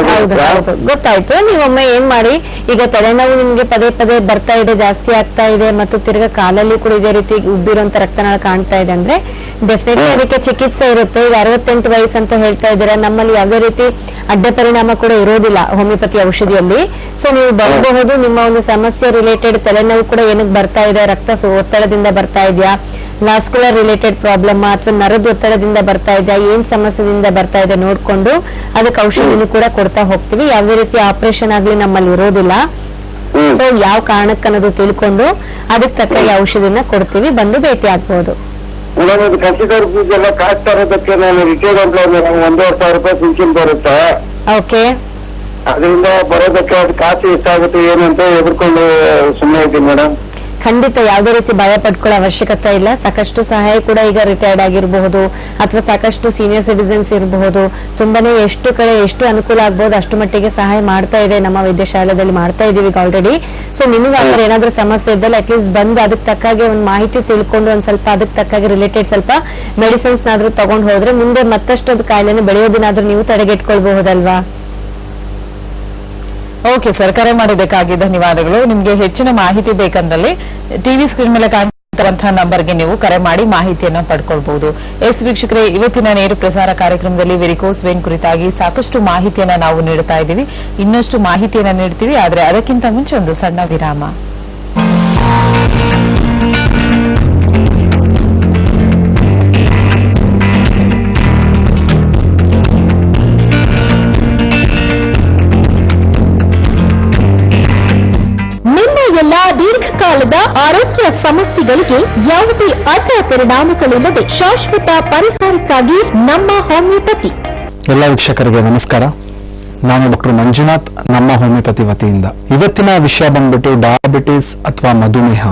ಹೌದು, ಗೊತ್ತಾಯ್ತು. ನೀವೊಮ್ಮೆ ಏನ್ ಮಾಡಿ, ಈಗ ತಲೆನೋವು ನಿಮ್ಗೆ ಪದೇ ಪದೇ ಬರ್ತಾ ಇದೆ, ಜಾಸ್ತಿ ಆಗ್ತಾ ಇದೆ, ಮತ್ತು ತಿರ್ಗಾ ಕಾಲಲ್ಲಿ ಕೂಡ ಇದೇ ರೀತಿ ಉಬ್ಬಿರುವಂತ ರಕ್ತನಾಳ ಕಾಣ್ತಾ ಇದೆ ಅಂದ್ರೆ ಡೆಫಿನೆಟ್ಲಿ ಅದಕ್ಕೆ ಚಿಕಿತ್ಸೆ ಇರುತ್ತೆ. ಈಗ 68 ವಯಸ್ಸು ಅಂತ ಹೇಳ್ತಾ ಇದ್ದೀರಾ, ನಮ್ಮಲ್ಲಿ ಯಾವುದೇ ರೀತಿ ಅಡ್ಡ ಪರಿಣಾಮ ಕೂಡ ಇರೋದಿಲ್ಲ ಹೋಮಿಯೋಪತಿ ಔಷಧಿಯಲ್ಲಿ. ಸೊ ನೀವು ಬರಬಹುದು, ನಿಮ್ಮ ಒಂದು ಸಮಸ್ಯೆ ರಿಲೇಟೆಡ್ ತಲೆನೋವು ಕೂಡ ಏನಕ್ಕೆ ಬರ್ತಾ ಇದೆ, ರಕ್ತ ಒತ್ತಡದಿಂದ ಬರ್ತಾ ಇದೆಯಾ, ವಾಸ್ಕ್ಯುಲರ್ ರಿಲೇಟೆಡ್ ಪ್ರಾಬ್ಲಮ್ ಅಥವಾ ನರದ ಒತ್ತಡದಿಂದ ಬರ್ತಾ ಇದೆಯಾ, ಏನ್ ಸಮಸ್ಯೆದಿಂದ ಬರ್ತಾ ಇದೆ ನೋಡ್ಕೊಂಡು ಅದಕ್ಕೆ ಔಷಧಿನೂ ಕೂಡ ಕೊಡ್ತಾ ಹೋಗ್ತೀವಿ. ಯಾವುದೇ ರೀತಿ ಆಪರೇಷನ್ ಆಗ್ಲಿ ನಮ್ಮಲ್ಲಿ ಇರೋದಿಲ್ಲ. ಸೊ ಯಾವ ಕಾರಣಕ್ಕೆ ಅನ್ನೋದು ತಿಳ್ಕೊಂಡು ಅದಕ್ಕೆ ತಕ್ಕ ಔಷಧಿನ ಕೊಡ್ತೀವಿ, ಬಂದು ಭೇಟಿ ಆಗ್ಬಹುದು. ಮೇಡಮ್, ಕಸಿದವ್ರ ಎಲ್ಲ ಕಾಸ್ಟ್ ತರೋದಕ್ಕೆ ನಾನು ರಿಟೈರ್ಡ್ ಎಂಪ್ಲಾಯ್ ಮೇಡಮ್, 1,500 ರೂಪಾಯಿ ಪಿಂಚಣಿ ಬರುತ್ತೆ. ಓಕೆ, ಅದರಿಂದ ಬರೋದಕ್ಕೆ ಅದು ಕಾಸು ಎಷ್ಟಾಗುತ್ತೆ ಏನು ಅಂತ ಎದುರ್ಕೊಂಡು ಸುಮ್ಮನೆ ಇದ್ದೀನಿ ಮೇಡಮ್. ಖಂಡಿತ ಯಾವುದೇ ರೀತಿ ಭಯ ಪಡ್ಕೊಳ್ಳೋ ಅವಶ್ಯಕತೆ ಇಲ್ಲ. ಸಾಕಷ್ಟು ಸಹಾಯ ಕೂಡ ಈಗ ರಿಟೈರ್ಡ್ ಆಗಿರಬಹುದು ಅಥವಾ ಸಾಕಷ್ಟು ಸೀನಿಯರ್ ಸಿಟಿಸನ್ಸ್ ಇರಬಹುದು, ತುಂಬಾನೇ ಎಷ್ಟು ಕಡೆ ಎಷ್ಟು ಅನುಕೂಲ ಆಗ್ಬಹುದು ಅಷ್ಟು ಮಟ್ಟಿಗೆ ಸಹಾಯ ಮಾಡ್ತಾ ಇದೆ ನಮ್ಮ ವೈದ್ಯಶಾಲೆಯಲ್ಲಿ, ಮಾಡ್ತಾ ಇದೀವಿ ಆಲ್ರೆಡಿ. ಸೊ ನಿಮಗೆ ಆ ಏನಾದ್ರೂ ಸಮಸ್ಯೆ ಇದ್ದಲ್ಲಿ ಅಟ್ಲೀಸ್ಟ್ ಬಂದು ಅದಕ್ಕೆ ತಕ್ಕಾಗೆ ಒಂದು ಮಾಹಿತಿ ತಿಳ್ಕೊಂಡು ಒಂದ್ ಸ್ವಲ್ಪ ಅದಕ್ಕೆ ತಕ್ಕಾಗಿ ರಿಲೇಟೆಡ್ ಸ್ವಲ್ಪ ಮೆಡಿಸಿನ್ಸ್ ನಾದ್ರೂ ತಗೊಂಡು ಹೋದ್ರೆ ಮುಂದೆ ಮತ್ತಷ್ಟು ಅದು ಕಾಯಿಲೆನ ಬೆಳೆಯೋದಿನಾದ್ರೂ ನೀವು ತಡೆಗಟ್ಕೊಳ್ಬಹುದಲ್ವಾ. ಓಕೆ ಸರ್, ಕರೆ ಮಾಡಿದ್ದಕ್ಕಾಗಿ ಧನ್ಯವಾದಗಳು. ನಿಮ್ಗೆ ಹೆಚ್ಚಿನ ಮಾಹಿತಿ ಬೇಕಂದಲ್ಲಿ ಟಿವಿ ಸ್ಕ್ರೀನ್ ಮೇಲೆ ಕಾಣುವಂತಹ ನಂಬರ್ಗೆ ನೀವು ಕರೆ ಮಾಡಿ ಮಾಹಿತಿಯನ್ನ ಪಡ್ಕೊಳ್ಬಹುದು. ವೀಕ್ಷಕರೇ, ಇವತ್ತಿನ ನೇರ ಪ್ರಸಾರ ಕಾರ್ಯಕ್ರಮದಲ್ಲಿ ವೆರಿಕೋಸ್ ವೇನ್ ಕುರಿತಾಗಿ ಸಾಕಷ್ಟು ಮಾಹಿತಿಯನ್ನ ನಾವು ನೀಡುತ್ತಾ ಇದ್ದೀವಿ. ಇನ್ನಷ್ಟು ಮಾಹಿತಿಯನ್ನ ನೀಡ್ತೀವಿ, ಆದ್ರೆ ಅದಕ್ಕಿಂತ ಮುಂಚೆ ಒಂದು ಸಣ್ಣ ವಿರಾಮ. ಎಲ್ಲಾ ದೀರ್ಘಕಾಲದ ಆರೋಗ್ಯ ಸಮಸ್ಯೆಗಳಿಗೆ ಯಾವುದೇ ಅಡ್ಡ ಪರಿಣಾಮಗಳಿಲ್ಲದೆ ಶಾಶ್ವತ ಪರಿಹಾರಕ್ಕಾಗಿ ನಮ್ಮ ಹೋಮಿಯೋಪತಿ. ಎಲ್ಲ ವೀಕ್ಷಕರಿಗೆ ನಮಸ್ಕಾರ. ನಾನು ಡಾಕ್ಟರ್ ಮಂಜುನಾಥ್, ನಮ್ಮ ಹೋಮಿಯೋಪತಿ ವತಿಯಿಂದ. ಇವತ್ತಿನ ವಿಷಯ ಬಂದ್ಬಿಟ್ಟು ಡಯಾಬಿಟಿಸ್ ಅಥವಾ ಮಧುಮೇಹ.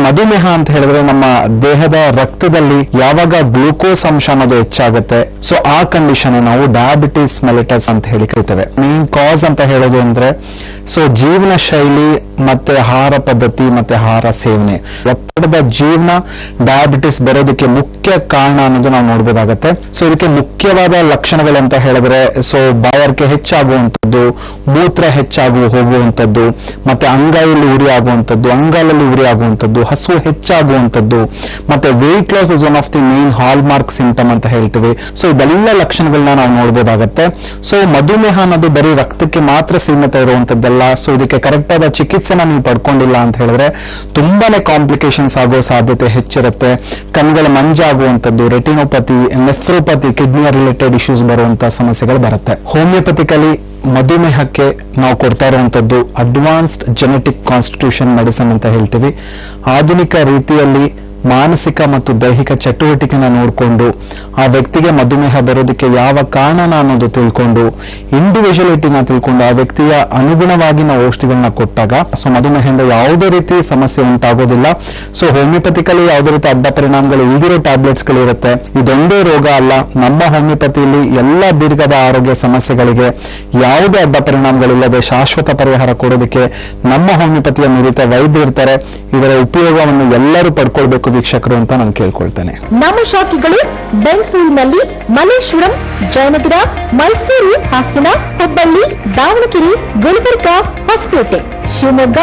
ಮಧುಮೇಹ ಅಂತ ಹೇಳಿದ್ರೆ ನಮ್ಮ ದೇಹದ ರಕ್ತದಲ್ಲಿ ಯಾವಾಗ ಗ್ಲೂಕೋಸ್ ಅಂಶ ಅನ್ನೋದು ಹೆಚ್ಚಾಗುತ್ತೆ, ಸೊ ಆ ಕಂಡೀಷನ್ ನಾವು ಡಯಾಬಿಟಿಸ್ ಮೆಲಿಟಸ್ ಅಂತ ಹೇಳಿ ಕರಿತೇವೆ. ಮೇನ್ ಕಾಸ್ ಅಂತ ಹೇಳೋದು ಅಂದ್ರೆ ಜೀವನ ಶೈಲಿ ಮತ್ತೆ ಆಹಾರ ಪದ್ಧತಿ ಮತ್ತೆ ಆಹಾರ ಸೇವನೆ, ಒತ್ತಡದ ಜೀವನ ಡಯಾಬಿಟಿಸ್ ಬರೋದಕ್ಕೆ ಮುಖ್ಯ ಕಾರಣ ಅನ್ನೋದು ನಾವು ನೋಡ್ಬೋದಾಗತ್ತೆ. ಇದಕ್ಕೆ ಮುಖ್ಯವಾದ ಲಕ್ಷಣಗಳಂತ ಹೇಳಿದ್ರೆ ಬಾಯಾರಿಕೆ ಹೆಚ್ಚಾಗುವಂಥದ್ದು, ಮೂತ್ರ ಹೋಗುವಂಥದ್ದು, ಮತ್ತೆ ಅಂಗೈಯಲ್ಲಿ ಉರಿ ಆಗುವಂಥದ್ದು, ಅಂಗಾಲಲ್ಲಿ ಉರಿ ಆಗುವಂಥದ್ದು, ಹಸು ಹೆಚ್ಚಾಗುವಂಥದ್ದು, ಮತ್ತೆ weight loss is one of the main hallmark symptom ಅಂತ ಹೇಳ್ತೀವಿ. ಇದೆಲ್ಲ ಲಕ್ಷಣಗಳನ್ನ ನಾವು ನೋಡ್ಬೋದಾಗತ್ತೆ. ಮಧುಮೇಹ ಅನ್ನೋದು ಬರೀ ರಕ್ತಕ್ಕೆ ಮಾತ್ರ ಸೀಮಿತ ಇರುವಂತದ್ದಲ್ಲ. ಇದಕ್ಕೆ ಕರೆಕ್ಟ್ ಆದ ಚಿಕಿತ್ಸೆನ ನೀವು ಪಡ್ಕೊಂಡಿಲ್ಲ ಅಂತ ಹೇಳಿದ್ರೆ ತುಂಬಾನೇ ಕಾಂಪ್ಲಿಕೇಶನ್ಸ್ ಆಗೋ ಸಾಧ್ಯತೆ ಹೆಚ್ಚಿರುತ್ತೆ. ಕಣ್ಗಳ ಮಂಜಾಗುವಂಥದ್ದು, ರೆಟಿನೋಪತಿ, ನೆಫ್ರೋಪತಿ, ಕಿಡ್ನಿಯ ರಿಲೇಟೆಡ್ ಇಶ್ಯೂಸ್ ಬರುವಂತಹ ಸಮಸ್ಯೆಗಳು ಬರುತ್ತೆ. ಹೋಮಿಯೋಪತಿಕಲಿ ಮಧುಮೇಹಕ್ಕೆ ನಾವು ಕೊಡ್ತಾ ಇರುವಂತದ್ದು ಅಡ್ವಾನ್ಸ್ಡ್ ಜೆನೆಟಿಕ್ ಕಾನ್ಸ್ಟಿಟ್ಯೂಷನ್ ಮೆಡಿಸಿನ್ ಅಂತ ಹೇಳ್ತೀವಿ. ಆಧುನಿಕ ರೀತಿಯಲ್ಲಿ ಮಾನಸಿಕ ಮತ್ತು ದೈಹಿಕ ಚಟುವಟಿಕೆನ ನೋಡಿಕೊಂಡು ಆ ವ್ಯಕ್ತಿಗೆ ಮಧುಮೇಹ ಬರೋದಕ್ಕೆ ಯಾವ ಕಾರಣನ ಅನ್ನೋದು ತಿಳ್ಕೊಂಡು ಇಂಡಿವಿಜುವಲಿಟಿನ ತಿಳ್ಕೊಂಡು ಆ ವ್ಯಕ್ತಿಯ ಅನುಗುಣವಾಗಿ ನಾವು ಔಷಧಿಗಳನ್ನ ಕೊಟ್ಟಾಗ ಸೊ ಮಧುಮೇಹದಿಂದ ಯಾವುದೇ ರೀತಿ ಸಮಸ್ಯೆ ಉಂಟಾಗೋದಿಲ್ಲ. ಸೊ ಹೋಮಿಯೋಪತಿಕಲಿ ಯಾವುದೇ ರೀತಿ ಅಡ್ಡ ಪರಿಣಾಮಗಳು ಇಲ್ದಿರೋ ಟ್ಯಾಬ್ಲೆಟ್ಸ್ ಗಳಿರುತ್ತೆ. ಇದೊಂದೇ ರೋಗ ಅಲ್ಲ, ನಮ್ಮ ಹೋಮಿಯೋಪತಿಯಲ್ಲಿ ಎಲ್ಲ ದೀರ್ಘದ ಆರೋಗ್ಯ ಸಮಸ್ಯೆಗಳಿಗೆ ಯಾವುದೇ ಅಡ್ಡ ಪರಿಣಾಮಗಳಿಲ್ಲದೆ ಶಾಶ್ವತ ಪರಿಹಾರ ಕೊಡೋದಕ್ಕೆ ನಮ್ಮ ಹೋಮಿಯೋಪತಿಯ ನುರಿತ ವೈದ್ಯ ಇರ್ತಾರೆ. ಇದರ ಉಪಯೋಗವನ್ನು ಎಲ್ಲರೂ ಪಡ್ಕೊಳ್ಬೇಕು ವೀಕ್ಷಕರು ಅಂತ ನಾನು ಕೇಳ್ಕೊಳ್ತೇನೆ. ನಮ್ಮ ಶಾಖೆಗಳು ಬೆಂಗಳೂರಿನಲ್ಲಿ ಮಲ್ಲೇಶ್ವರಂ, ಜಯನಗರ, ಮೈಸೂರು, ಹಾಸನ, ಹುಬ್ಬಳ್ಳಿ, ದಾವಣಗೆರೆ, ಗುಲ್ಬರ್ಗ, ಹೊಸಕೋಟೆ, ಶಿವಮೊಗ್ಗ.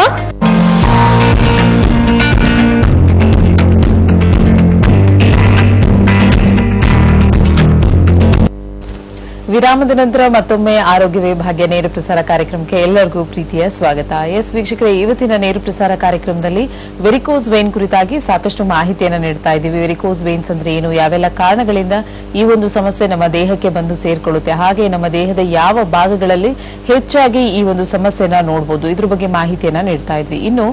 ವಿರಾಮದ ನಂತರ ಮತ್ತೊಮ್ಮೆ ಆರೋಗ್ಯವೇ ಭಾಗ್ಯ ನೇರ ಪ್ರಸಾರ ಕಾರ್ಯಕ್ರಮಕ್ಕೆ ಎಲ್ಲರಿಗೂ ಪ್ರೀತಿಯ ಸ್ವಾಗತ. ಎಸ್ ವೀಕ್ಷಕರೇ, ಇವತ್ತಿನ ನೇರ ಪ್ರಸಾರ ಕಾರ್ಯಕ್ರಮದಲ್ಲಿ ವೆರಿಕೋಸ್ ವೇನ್ ಕುರಿತಾಗಿ ಸಾಕಷ್ಟು ಮಾಹಿತಿಯನ್ನು ನೀಡ್ತಾ ಇದ್ದೀವಿ. ವೆರಿಕೋಸ್ ವೇನ್ಸ್ ಅಂದ್ರೆ ಏನು, ಯಾವೆಲ್ಲ ಕಾರಣಗಳಿಂದ ಈ ಒಂದು ಸಮಸ್ಯೆ ನಮ್ಮ ದೇಹಕ್ಕೆ ಬಂದು ಸೇರ್ಕೊಳ್ಳುತ್ತೆ, ಹಾಗೆ ನಮ್ಮ ದೇಹದ ಯಾವ ಭಾಗಗಳಲ್ಲಿ ಹೆಚ್ಚಾಗಿ ಈ ಒಂದು ಸಮಸ್ಯೆನ ನೋಡಬಹುದು, ಇದ್ರ ಬಗ್ಗೆ ಮಾಹಿತಿಯನ್ನ ನೀಡ್ತಾ ಇದ್ವಿ. ಇನ್ನು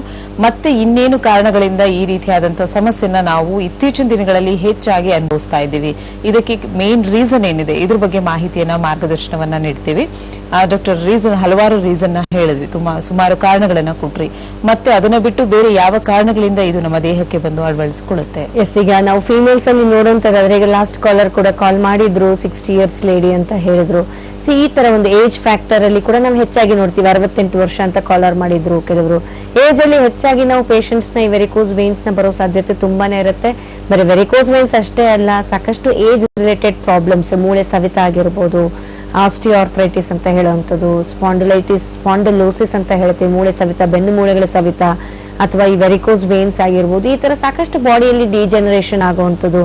ಮತ್ತೆ ಇನ್ನೇನು ಕಾರಣಗಳಿಂದ ಈ ರೀತಿಯಾದಂತಹ ಸಮಸ್ಯೆನ ನಾವು ಇತ್ತೀಚಿನ ದಿನಗಳಲ್ಲಿ ಹೆಚ್ಚಾಗಿ ಅನುಭವಿಸ್ತಾ ಇದ್ದೀವಿ, ಇದಕ್ಕೆ ಮೇನ್ ರೀಸನ್ ಏನಿದೆ, ಇದ್ರ ಬಗ್ಗೆ ಮಾಹಿತಿಯನ್ನ ಮಾರ್ಗದರ್ಶನವನ್ನ ನೀಡ್ತೀವಿ. ಡಾಕ್ಟರ್ ಹಲವಾರು ರೀಸನ್ ಹೇಳಿದ್ರಿ, ಸುಮಾರು ಕಾರಣಗಳನ್ನ ಕೊಟ್ರಿ. ಮತ್ತೆ ಅದನ್ನ ಬಿಟ್ಟು ಬೇರೆ ಯಾವ ಕಾರಣಗಳಿಂದ ಇದು ನಮ್ಮ ದೇಹಕ್ಕೆ ಬಂದು ಅಳವಡಿಸಿಕೊಳ್ಳುತ್ತೆ? ಎಸ್, ಈಗ ನಾವು ಫೀಮೇಲ್ಸ್ ಅಲ್ಲಿ ನೋಡುವಂತದಾದ್ರೆ ಈಗ ಲಾಸ್ಟ್ ಕಾಲರ್ ಕೂಡ ಕಾಲ್ ಮಾಡಿದ್ರು, 60 ಇಯರ್ಸ್ ಲೇಡಿ ಅಂತ ಹೇಳಿದ್ರು. ಈ ತರ ಒಂದು ಏಜ್ ಫ್ಯಾಕ್ಟರ್ ಅಲ್ಲಿ ಕೂಡ ನಾವು ಹೆಚ್ಚಾಗಿ ನೋಡ್ತೀವಿ. 68 ವರ್ಷ ಅಂತ ಕಾಲರ್ ಮಾಡಿದ್ರು ಕೆಲವರು. ಏಜ್ ಅಲ್ಲಿ ಹೆಚ್ಚಾಗಿ ನಾವು ಪೇಷಂಟ್ಸ್ ನ ಈ ವೆರಿಕೋಸ್ ವೇನ್ಸ್ ನ ಬರೋ ಸಾಧ್ಯತೆ ತುಂಬಾನೇ ಇರುತ್ತೆ. ಬರೀ ವೆರಿಕೋಸ್ ವೇನ್ಸ್ ಅಷ್ಟೇ ಅಲ್ಲ, ಸಾಕಷ್ಟು ಏಜ್ ರಿಲೇಟೆಡ್ ಪ್ರಾಬ್ಲಮ್ಸ್, ಮೂಳೆ ಸವಿತ ಆಗಿರ್ಬೋದು, ಆಸ್ಟಿಯೋಆರ್ಥ್ರೈಟಿಸ್ ಅಂತ ಹೇಳುವಂಥದ್ದು, ಸ್ಪಾಂಡಲೋಸಿಸ್ ಅಂತ ಹೇಳ್ತೀವಿ, ಮೂಳೆ ಸವಿತ, ಬೆನ್ನು ಮೂಳೆಗಳ ಸವಿತ, ಅಥವಾ ಈ ವೆರಿಕೋಸ್ ವೇನ್ಸ್ ಆಗಿರ್ಬೋದು. ಈ ತರ ಸಾಕಷ್ಟು ಬಾಡಿಯಲ್ಲಿ ಡಿಜನರೇಷನ್ ಆಗುವಂಥದ್ದು,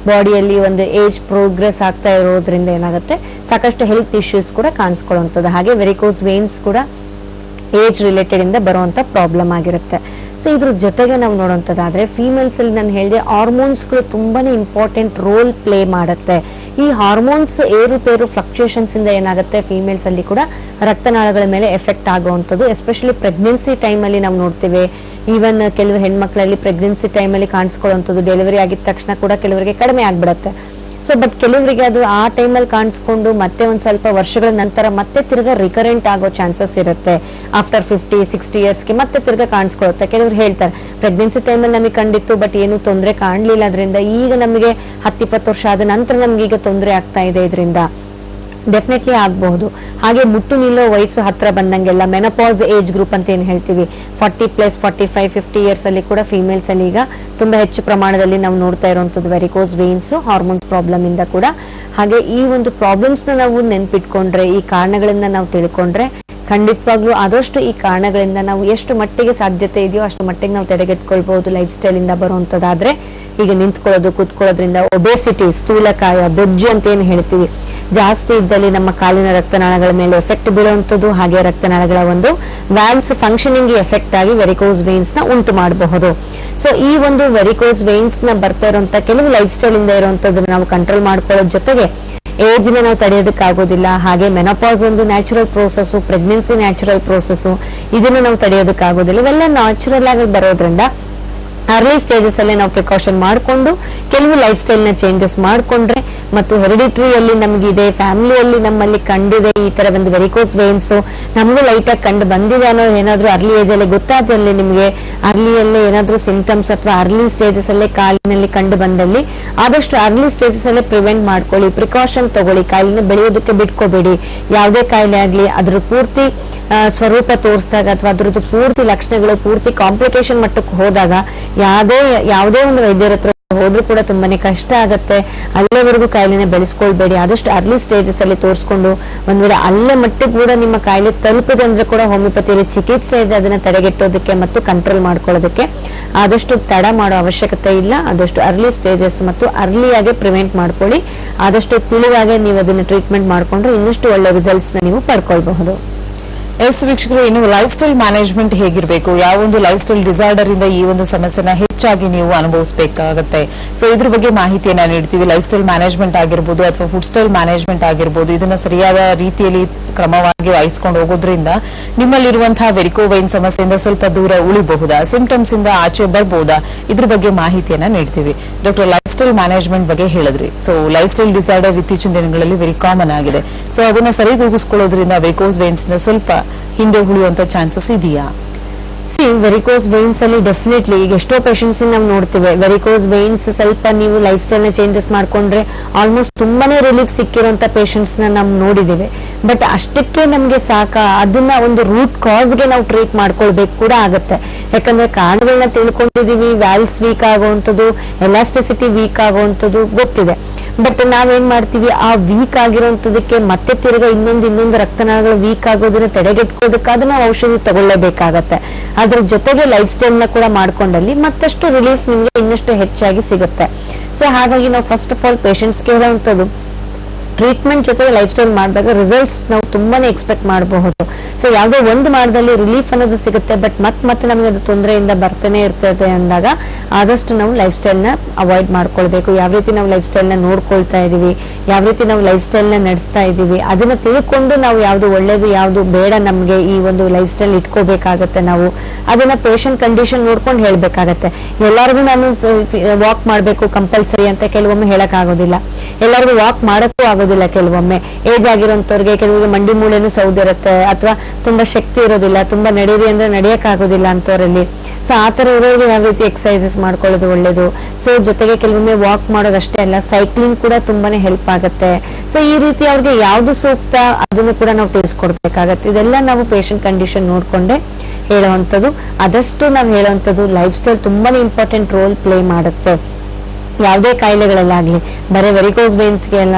ಬಾಡಿಯಲ್ಲಿ ಒಂದು ಏಜ್ ಪ್ರೋಗ್ರೆಸ್ ಆಗ್ತಾ ಇರೋದ್ರಿಂದ ಏನಾಗುತ್ತೆ, ಸಾಕಷ್ಟು ಹೆಲ್ತ್ ಇಶ್ಯೂಸ್ ಕೂಡ ಕಾಣಿಸ್ಕೊಳ್ಳುವಂಥದ್ದು. ಹಾಗೆ ವೆರಿಕೋಸ್ ವೇನ್ಸ್ ಕೂಡ ಏಜ್ ರಿಲೇಟೆಡ್ ಇಂದ ಬರುವಂತ ಪ್ರಾಬ್ಲಮ್ ಆಗಿರುತ್ತೆ. ಸೊ ಇದ್ರ ಜೊತೆಗೆ ನಾವು ನೋಡುವಂತದ್ದಾದ್ರೆ ಫೀಮೇಲ್ಸ್ ಅಲ್ಲಿ ನಾನು ಹೇಳಿದೆ, ಹಾರ್ಮೋನ್ಸ್ಗಳು ತುಂಬಾನೇ ಇಂಪಾರ್ಟೆಂಟ್ ರೋಲ್ ಪ್ಲೇ ಮಾಡುತ್ತೆ. ಈ ಹಾರ್ಮೋನ್ಸ್ ಏರುಪೇರು ಫ್ಲಕ್ಚುಯೇಷನ್ಸ್ ಇಂದ ಏನಾಗುತ್ತೆ, ಫೀಮೇಲ್ಸ್ ಅಲ್ಲಿ ಕೂಡ ರಕ್ತನಾಳಗಳ ಮೇಲೆ ಎಫೆಕ್ಟ್ ಆಗುವಂಥದ್ದು. ಎಸ್ಪೆಷಲಿ ಪ್ರೆಗ್ನೆನ್ಸಿ ಟೈಮ್ ಅಲ್ಲಿ ನಾವು ನೋಡ್ತೇವೆ. ಈವನ್ ಕೆಲವು ಹೆಣ್ಮಕ್ಳಲ್ಲಿ ಪ್ರೆಗ್ನೆನ್ಸಿ ಟೈಮ್ ಅಲ್ಲಿ ಕಾಣಿಸ್ಕೊಳ್ಳುವಂಥದ್ದು, ಡೆಲಿವರಿ ಆಗಿದ ತಕ್ಷಣ ಕೂಡ ಕೆಲವರಿಗೆ ಕಡಿಮೆ ಆಗ್ಬಿಡತ್ತೆ. ಸೊ ಬಟ್ ಕೆಲವರಿಗೆ ಅದು ಆ ಟೈಮಲ್ಲಿ ಕಾಣಿಸ್ಕೊಂಡು ಮತ್ತೆ ಒಂದ್ ಸ್ವಲ್ಪ ವರ್ಷಗಳ ನಂತರ ಮತ್ತೆ ತಿರ್ಗಾ ರಿಕರೆಂಟ್ ಆಗೋ ಚಾನ್ಸಸ್ ಇರುತ್ತೆ. ಆಫ್ಟರ್ 50-60 ಇಯರ್ಸ್ಗೆ ಮತ್ತೆ ತಿರ್ಗಾ ಕಾಣಿಸ್ಕೊಳ್ಳುತ್ತೆ. ಕೆಲವರು ಹೇಳ್ತಾರೆ ಪ್ರೆಗ್ನೆನ್ಸಿ ಟೈಮಲ್ಲಿ ನಮಗೆ ಕಂಡಿತ್ತು, ಬಟ್ ಏನು ತೊಂದರೆ ಕಾಣಲಿಲ್ಲ, ಅದರಿಂದ ಈಗ ನಮಗೆ 10-20 ವರ್ಷ ಆದ ನಂತರ ನಮ್ಗೆ ಈಗ ತೊಂದರೆ ಆಗ್ತಾ ಇದೆ. ಇದರಿಂದ ಡೆಫಿನೆಟ್ಲಿ ಆಗಬಹುದು. ಹಾಗೆ ಮುಟ್ಟು ನಿಲ್ಲೋ ವಯಸ್ಸು ಹತ್ರ ಬಂದಂಗೆಲ್ಲ ಮೆನಪಾಸ್ ಏಜ್ ಗ್ರೂಪ್ ಅಂತ ಏನ್ ಹೇಳ್ತೀವಿ, 40+, 45-50 ಇಯರ್ಸ್ ಅಲ್ಲಿ ಕೂಡ ಫೀಮೇಲ್ಸ್ ಅಲ್ಲಿ ಈಗ ತುಂಬಾ ಹೆಚ್ಚು ಪ್ರಮಾಣದಲ್ಲಿ ನಾವು ನೋಡ್ತಾ ಇರುವಂತದ್ದು ವೆರಿಕೋಸ್ ವೇನ್ಸ್, ಹಾರ್ಮೋನ್ಸ್ ಪ್ರಾಬ್ಲಮ್ ಇಂದ ಕೂಡ. ಹಾಗೆ ಈ ಒಂದು ಪ್ರಾಬ್ಲಮ್ಸ್ ನ ನಾವು ನೆನ್ಪಿಟ್ಕೊಂಡ್ರೆ, ಈ ಕಾರಣಗಳಿಂದ ನಾವು ತಿಳ್ಕೊಂಡ್ರೆ, ಖಂಡಿತವಾಗ್ಲೂ ಆದಷ್ಟು ಈ ಕಾರಣಗಳಿಂದ ನಾವು ಎಷ್ಟು ಮಟ್ಟಿಗೆ ಸಾಧ್ಯತೆ ಇದೆಯೋ ಅಷ್ಟು ಮಟ್ಟಿಗೆ ನಾವು ತಡೆಗಟ್ಕೊಳ್ಬಹುದು. ಲೈಫ್ ಸ್ಟೈಲ್ ಇಂದ ಬರುವಂತದ್ದಾದ್ರೆ ಈಗ ನಿಂತ್ಕೊಳ್ಳೋದು, ಕೂತ್ಕೊಳ್ಳೋದ್ರಿಂದ, ಒಬೆಸಿಟಿ, ಸ್ಥೂಲಕಾಯ, ಬೊಜ್ಜು ಅಂತ ಏನ್ ಹೇಳ್ತೀವಿ, ಜಾಸ್ತಿ ಇದ್ದಲ್ಲಿ ನಮ್ಮ ಕಾಲಿನ ರಕ್ತನಾಳಗಳ ಮೇಲೆ ಎಫೆಕ್ಟ್ ಬೀಳುವಂಥದ್ದು. ಹಾಗೆ ರಕ್ತನಾಳಗಳ ಒಂದು ವ್ಯಾಲ್ವ್ಸ್ ಫಂಕ್ಷನಿಂಗ್ ಎಫೆಕ್ಟ್ ಆಗಿ ವೆರಿಕೋಸ್ ವೇನ್ಸ್ ನ ಉಂಟು ಮಾಡಬಹುದು. ಸೊ ಈ ಒಂದು ವೆರಿಕೋಸ್ ವೇನ್ಸ್ ನ ಬರ್ತಾ ಇರುವಂತ ಕೆಲವು ಲೈಫ್ ಸ್ಟೈಲ್ ಇಂದ ಇರುವಂತದ್ದನ್ನ ನಾವು ಕಂಟ್ರೋಲ್ ಮಾಡ್ಕೊಳ್ಳೋದ್ ಜೊತೆಗೆ ಏಜ್ ನ ನಾವು ತಡೆಯೋದಕ್ಕಾಗೋದಿಲ್ಲ. ಹಾಗೆ ಮೆನೋಪಾಸ್ ಒಂದು natural process, pregnancy natural process, ಇದನ್ನ ನಾವು ತಡೆಯೋದಕ್ಕಾಗೋದಿಲ್ಲ. ಇವೆಲ್ಲ ನ್ಯಾಚುರಲ್ ಆಗಿ ಬರೋದ್ರಿಂದ ಅರ್ಲಿ ಸ್ಟೇಜಸ್ ಅಲ್ಲಿ ನಾವು ಪ್ರಿಕಾಷನ್ ಮಾಡಿಕೊಂಡು ಕೆಲವು ಲೈಫ್ ಸ್ಟೈಲ್ ನ ಚೇಂಜಸ್ ಮಾಡಿಕೊಂಡ್ರೆ, ಮತ್ತು ಹೆರಿಡಿಟ್ರಿಯಲ್ಲಿ ನಮಗಿದೆ, ಫ್ಯಾಮಿಲಿಯಲ್ಲಿ ನಮ್ಮಲ್ಲಿ ಕಂಡಿದೆ ಈ ತರ ಒಂದು ವೆರಿಕೋಸ್ ವೇನ್ಸ್, ನಮಗೂ ಲೈಟ್ ಆಗಿ ಕಂಡು ಬಂದಿದೆ ಅನ್ನೋ ಏನಾದ್ರೂ ಅರ್ಲಿ ಏಜ್ ಅಲ್ಲಿ ಗೊತ್ತಾದಲ್ಲಿ, ನಿಮಗೆ ಅರ್ಲಿಯಲ್ಲೇ ಏನಾದ್ರೂ ಸಿಂಪ್ಟಮ್ಸ್ ಅಥವಾ ಅರ್ಲಿ ಸ್ಟೇಜಸ್ ಅಲ್ಲೇ ಕಾಲಿನಲ್ಲಿ ಕಂಡು ಬಂದಲ್ಲಿ ಆದಷ್ಟು ಅರ್ಲಿ ಸ್ಟೇಜಸ್ ಅಲ್ಲೇ ಪ್ರಿವೆಂಟ್ ಮಾಡ್ಕೊಳ್ಳಿ, ಪ್ರಿಕಾಷನ್ ತಗೊಳ್ಳಿ. ಕಾಯಿಲೆ ಬೆಳೆಯೋದಕ್ಕೆ ಬಿಟ್ಕೋಬೇಡಿ. ಯಾವುದೇ ಕಾಯಿಲೆ ಆಗ್ಲಿ ಅದ್ರ ಪೂರ್ತಿ ಸ್ವರೂಪ ತೋರಿಸಿದಾಗ ಅಥವಾ ಅದ್ರದ್ದು ಪೂರ್ತಿ ಲಕ್ಷಣಗಳು ಪೂರ್ತಿ ಕಾಂಪ್ಲಿಕೇಶನ್ ಮಟ್ಟಕ್ಕೆ ಹೋದಾಗ ಯಾವುದೇ ಒಂದು ವೈದ್ಯರ ಹತ್ರ ಹೋದ್ರೂ ಕೂಡ ತುಂಬಾನೇ ಕಷ್ಟ ಆಗತ್ತೆ. ಅಲ್ಲಿವರೆಗೂ ಕಾಯಿಲೆನ ಬೆಳೆಸ್ಕೊಳ್ಬೇಡಿ. ಆದಷ್ಟು ಅರ್ಲಿ ಸ್ಟೇಜಸ್ ಅಲ್ಲಿ ತೋರಿಸ್ಕೊಂಡು ಒಂದ್ ವೇಳೆ ಅಲ್ಲೇ ಮಟ್ಟಿಗೆ ಕೂಡ ನಿಮ್ಮ ಕಾಯಿಲೆ ತಲುಪಿದೆ ಅಂದ್ರೆ ಕೂಡ ಹೋಮಿಯೋಪತಿಯಲ್ಲಿ ಚಿಕಿತ್ಸೆ ಇದೆ, ಅದನ್ನ ತಡೆಗಟ್ಟೋದಕ್ಕೆ ಮತ್ತು ಕಂಟ್ರೋಲ್ ಮಾಡ್ಕೊಳ್ಳೋದಕ್ಕೆ ಆದಷ್ಟು ತಡ ಮಾಡೋ ಅವಶ್ಯಕತೆ ಇಲ್ಲ. ಆದಷ್ಟು ಅರ್ಲಿ ಸ್ಟೇಜಸ್ ಮತ್ತು ಅರ್ಲಿಯಾಗಿ ಪ್ರಿವೆಂಟ್ ಮಾಡ್ಕೊಳ್ಳಿ. ಆದಷ್ಟು ತಿಳಿವಾಗೆ ನೀವು ಅದನ್ನ ಟ್ರೀಟ್ಮೆಂಟ್ ಮಾಡ್ಕೊಂಡ್ರೆ ಇನ್ನಷ್ಟು ಒಳ್ಳೆ ರಿಸಲ್ಟ್ಸ್ ನ ನೀವು ಪಡ್ಕೊಳ್ಬಹುದು. ಎಸ್ ವೀಕ್ಷಕರು, ಇನ್ನು ಲೈಫ್ ಸ್ಟೈಲ್ ಮ್ಯಾನೇಜ್ಮೆಂಟ್ ಹೇಗಿರಬೇಕು, ಯಾವ ಒಂದು ಲೈಫ್ ಸ್ಟೈಲ್ ಡಿಸಾರ್ಡರ್ ಇಂದ ಈ ಒಂದು ಸಮಸ್ಯೆನ ಹೆಚ್ಚಾಗಿ ನೀವು ಅನುಭವಿಸಬೇಕಾಗತ್ತೆ. ಸೊ ಇದ್ರ ಬಗ್ಗೆ ಮಾಹಿತಿಯನ್ನ ನೀಡ್ತೀವಿ. ಲೈಫ್ ಸ್ಟೈಲ್ ಮ್ಯಾನೇಜ್ಮೆಂಟ್ ಆಗಿರ್ಬೋದು ಅಥವಾ ಫುಡ್ ಸ್ಟೈಲ್ ಮ್ಯಾನೇಜ್ಮೆಂಟ್ ಆಗಿರ್ಬೋದು, ಇದನ್ನ ಸರಿಯಾದ ರೀತಿಯಲ್ಲಿ ಕ್ರಮವಾಗಿ ವಹಿಸ್ಕೊಂಡು ಹೋಗೋದ್ರಿಂದ ನಿಮ್ಮಲ್ಲಿರುವಂತಹ ವೆರಿಕೋವೈನ್ ಸಮಸ್ಯೆಯಿಂದ ಸ್ವಲ್ಪ ದೂರ ಉಳಿಬಹುದಾ, ಸಿಂಪ್ಟಮ್ಸ್ ಇಂದ ಆಚೆ ಬರ್ಬಹುದಾ, ಇದ್ರ ಬಗ್ಗೆ ಮಾಹಿತಿಯನ್ನ ನೀಡ್ತೀವಿ. ಡಾಕ್ಟರ್, ಲೈಫ್ ಸ್ಟೈಲ್ ಮ್ಯಾನೇಜ್ಮೆಂಟ್ ಬಗ್ಗೆ ಹೇಳಿದ್ರಿ. ಸೊ ಲೈಫ್ ಸ್ಟೈಲ್ ಡಿಸಾರ್ಡರ್ ಇತ್ತೀಚಿನ ದಿನಗಳಲ್ಲಿ ವೆರಿ ಕಾಮನ್ ಆಗಿದೆ. ಸೊ ಅದನ್ನ ಸರಿದೂಗಿಸ್ಕೊಳ್ಳೋದ್ರಿಂದ ವೆರಿಕೋಸ್ ವೇನ್ಸ್ ಸ್ವಲ್ಪ ಹಿಂದೆ ಉಳಿಯುವಂತ ಚಾನ್ಸಸ್ ಇದೆಯಾ? ವೆರಿಕೋಸ್ ವೈನ್ಸ್ ಅಲ್ಲಿ ಡೆಫಿನೆಟ್ಲಿ ಈಗ ಎಷ್ಟೋ ಪೇಷಂಟ್ಸ್ ನಾವು ನೋಡ್ತೀವಿ, ವೆರಿಕೋಸ್ ವೈನ್ಸ್ ಸ್ವಲ್ಪ ನೀವು ಲೈಫ್ ಸ್ಟೈಲ್ ನ ಚೇಂಜಸ್ ಮಾಡ್ಕೊಂಡ್ರೆ ಆಲ್ಮೋಸ್ಟ್ ತುಂಬಾನೇ ರಿಲೀಫ್ ಸಿಕ್ಕಿರುವಂತ ಪೇಷಂಟ್ಸ್ ನಾವು ನೋಡಿದೀವಿ. ಬಟ್ ಅಷ್ಟಕ್ಕೆ ನಮ್ಗೆ ಸಾಕ, ಅದನ್ನ ಒಂದು ರೂಟ್ ಕಾಸ್ ಗೆ ನಾವು ಟ್ರೀಟ್ ಮಾಡ್ಕೊಳ್ಬೇಕು ಕೂಡ ಆಗತ್ತೆ. ಯಾಕಂದ್ರೆ ಕಾರಣಗಳನ್ನ ತಿಳ್ಕೊಂಡಿದೀವಿ, ವ್ಯಾಲ್ಸ್ ವೀಕ್ ಆಗುವಂಥದ್ದು, ಎಲಾಸ್ಟಿಸಿಟಿ ವೀಕ್ ಆಗುವಂಥದ್ದು ಗೊತ್ತಿದೆ. ಬಟ್ ನಾವೇನ್ ಮಾಡ್ತೀವಿ, ಆ ವೀಕ್ ಆಗಿರುವಂತದಕ್ಕೆ ಮತ್ತೆ ತಿರ್ಗಾ ಇನ್ನೊಂದು ರಕ್ತನಾಳಗಳು ವೀಕ್ ಆಗೋದನ್ನ ತಡೆಗಟ್ಕೋದಕ್ಕಾದ್ರೂ ನಾವು ಔಷಧಿ ತಗೊಳ್ಳೇಬೇಕಾಗತ್ತೆ. ಅದ್ರ ಜೊತೆಗೆ ಲೈಫ್ ಸ್ಟೈಲ್ ನ ಕೂಡ ಮಾಡ್ಕೊಂಡಲ್ಲಿ ಮತ್ತಷ್ಟು ರಿಲೀಫ್ ನಿಮ್ಗೆ ಇನ್ನಷ್ಟು ಹೆಚ್ಚಾಗಿ ಸಿಗುತ್ತೆ. ಸೊ ಹಾಗಾಗಿ ನಾವು ಫಸ್ಟ್ ಆಫ್ ಆಲ್ ಪೇಷಂಟ್ಸ್ಗೆ ಹೇಳುವಂಥದ್ದು, ಟ್ರೀಟ್ಮೆಂಟ್ ಜೊತೆಗೆ ಲೈಫ್ ಸ್ಟೈಲ್ ಮಾಡಿದಾಗ ರಿಸಲ್ಟ್ಸ್ ನಾವು ತುಂಬಾನೇ ಎಕ್ಸ್ಪೆಕ್ಟ್ ಮಾಡಬಹುದು. ಸೊ ಯಾವುದೋ ಒಂದು ಮಾಡದಲ್ಲಿ ರಿಲೀಫ್ ಅನ್ನೋದು ಸಿಗುತ್ತೆ, ಬಟ್ ಮತ್ತೆ ನಮಗೆ ಅದು ತೊಂದರೆಯಿಂದ ಬರ್ತಾನೆ ಇರ್ತದೆ ಅಂದಾಗ ಆದಷ್ಟು ನಾವು ಲೈಫ್ ಸ್ಟೈಲ್ ನ ಅವಾಯ್ಡ್ ಮಾಡ್ಕೊಳ್ಬೇಕು. ಯಾವ ರೀತಿ ನಾವು ಲೈಫ್ ಸ್ಟೈಲ್ ನ ನೋಡ್ಕೊಳ್ತಾ ಇದೀವಿ, ಯಾವ ರೀತಿ ನಾವು ಲೈಫ್ ಸ್ಟೈಲ್ ನ ನಡೆಸ್ತಾ ಇದೀವಿ, ಅದನ್ನ ತಿಳ್ಕೊಂಡು ನಾವು ಯಾವ್ದು ಒಳ್ಳೇದು ಯಾವ್ದು ಬೇಡ ನಮ್ಗೆ ಈ ಒಂದು ಲೈಫ್ ಸ್ಟೈಲ್ ಇಟ್ಕೋಬೇಕಾಗತ್ತೆ. ನಾವು ಅದನ್ನ ಪೇಷಂಟ್ ಕಂಡೀಷನ್ ನೋಡ್ಕೊಂಡು ಹೇಳ್ಬೇಕಾಗತ್ತೆ. ಎಲ್ಲರಿಗೂ ನಾನು ವಾಕ್ ಮಾಡ್ಬೇಕು ಕಂಪಲ್ಸರಿ ಅಂತ ಕೆಲವೊಮ್ಮೆ ಹೇಳಕ್ ಆಗೋದಿಲ್ಲ, ಎಲ್ಲರಿಗೂ ವಾಕ್ ಮಾಡಕ್ಕೂ ಆಗೋದಿಲ್ಲ. ಕೆಲವೊಮ್ಮೆ ಏಜ್ ಆಗಿರೋಂಥವ್ರಿಗೆ, ಕೆಲವರಿಗೆ ಮಂಡಿ ಮೂಳೆನೂ ಸೌದಿರುತ್ತೆ, ಅಥವಾ ತುಂಬಾ ಶಕ್ತಿ ಇರೋದಿಲ್ಲ, ತುಂಬಾ ನಡೀರಿ ಅಂದ್ರೆ ನಡೆಯಕ್ ಆಗೋದಿಲ್ಲ ಅಂತವರಲ್ಲಿ. ಸೊ ಆತರ ಇರೋರಿಗೆ ಯಾವ ರೀತಿ ಎಕ್ಸರ್ಸೈಸಸ್ ಮಾಡ್ಕೊಳ್ಳೋದು ಒಳ್ಳೇದು. ಸೊ ಜೊತೆಗೆ ಕೆಲವೊಮ್ಮೆ ವಾಕ್ ಮಾಡೋದಷ್ಟೇ ಅಲ್ಲ, ಸೈಕ್ಲಿಂಗ್ ಕೂಡ ತುಂಬಾನೇ ಹೆಲ್ಪ್ ಆಗುತ್ತೆ. ಸೊ ಈ ರೀತಿ ಅವ್ರಿಗೆ ಯಾವ್ದು ಸೂಕ್ತ ಅದನ್ನು ಕೂಡ ನಾವು ತಿಳಿಸ್ಕೊಡ್ಬೇಕಾಗತ್ತೆ. ಇದೆಲ್ಲ ನಾವು ಪೇಷಂಟ್ ಕಂಡೀಷನ್ ನೋಡ್ಕೊಂಡೆ ಹೇಳುವಂಥದ್ದು. ಆದಷ್ಟು ನಾವು ಹೇಳುವಂಥದ್ದು ಲೈಫ್ ಸ್ಟೈಲ್ ತುಂಬಾನೇ ಇಂಪಾರ್ಟೆಂಟ್ ರೋಲ್ ಪ್ಲೇ ಮಾಡುತ್ತೆ. ಯಾವುದೇ ಕಾಯಿಲೆಗಳಲ್ಲಾಗ್ಲಿ, ಬರೀ ವೆರಿಕೋಸ್ ವೇನ್ಸ್ಗೆ ಅಲ್ಲ,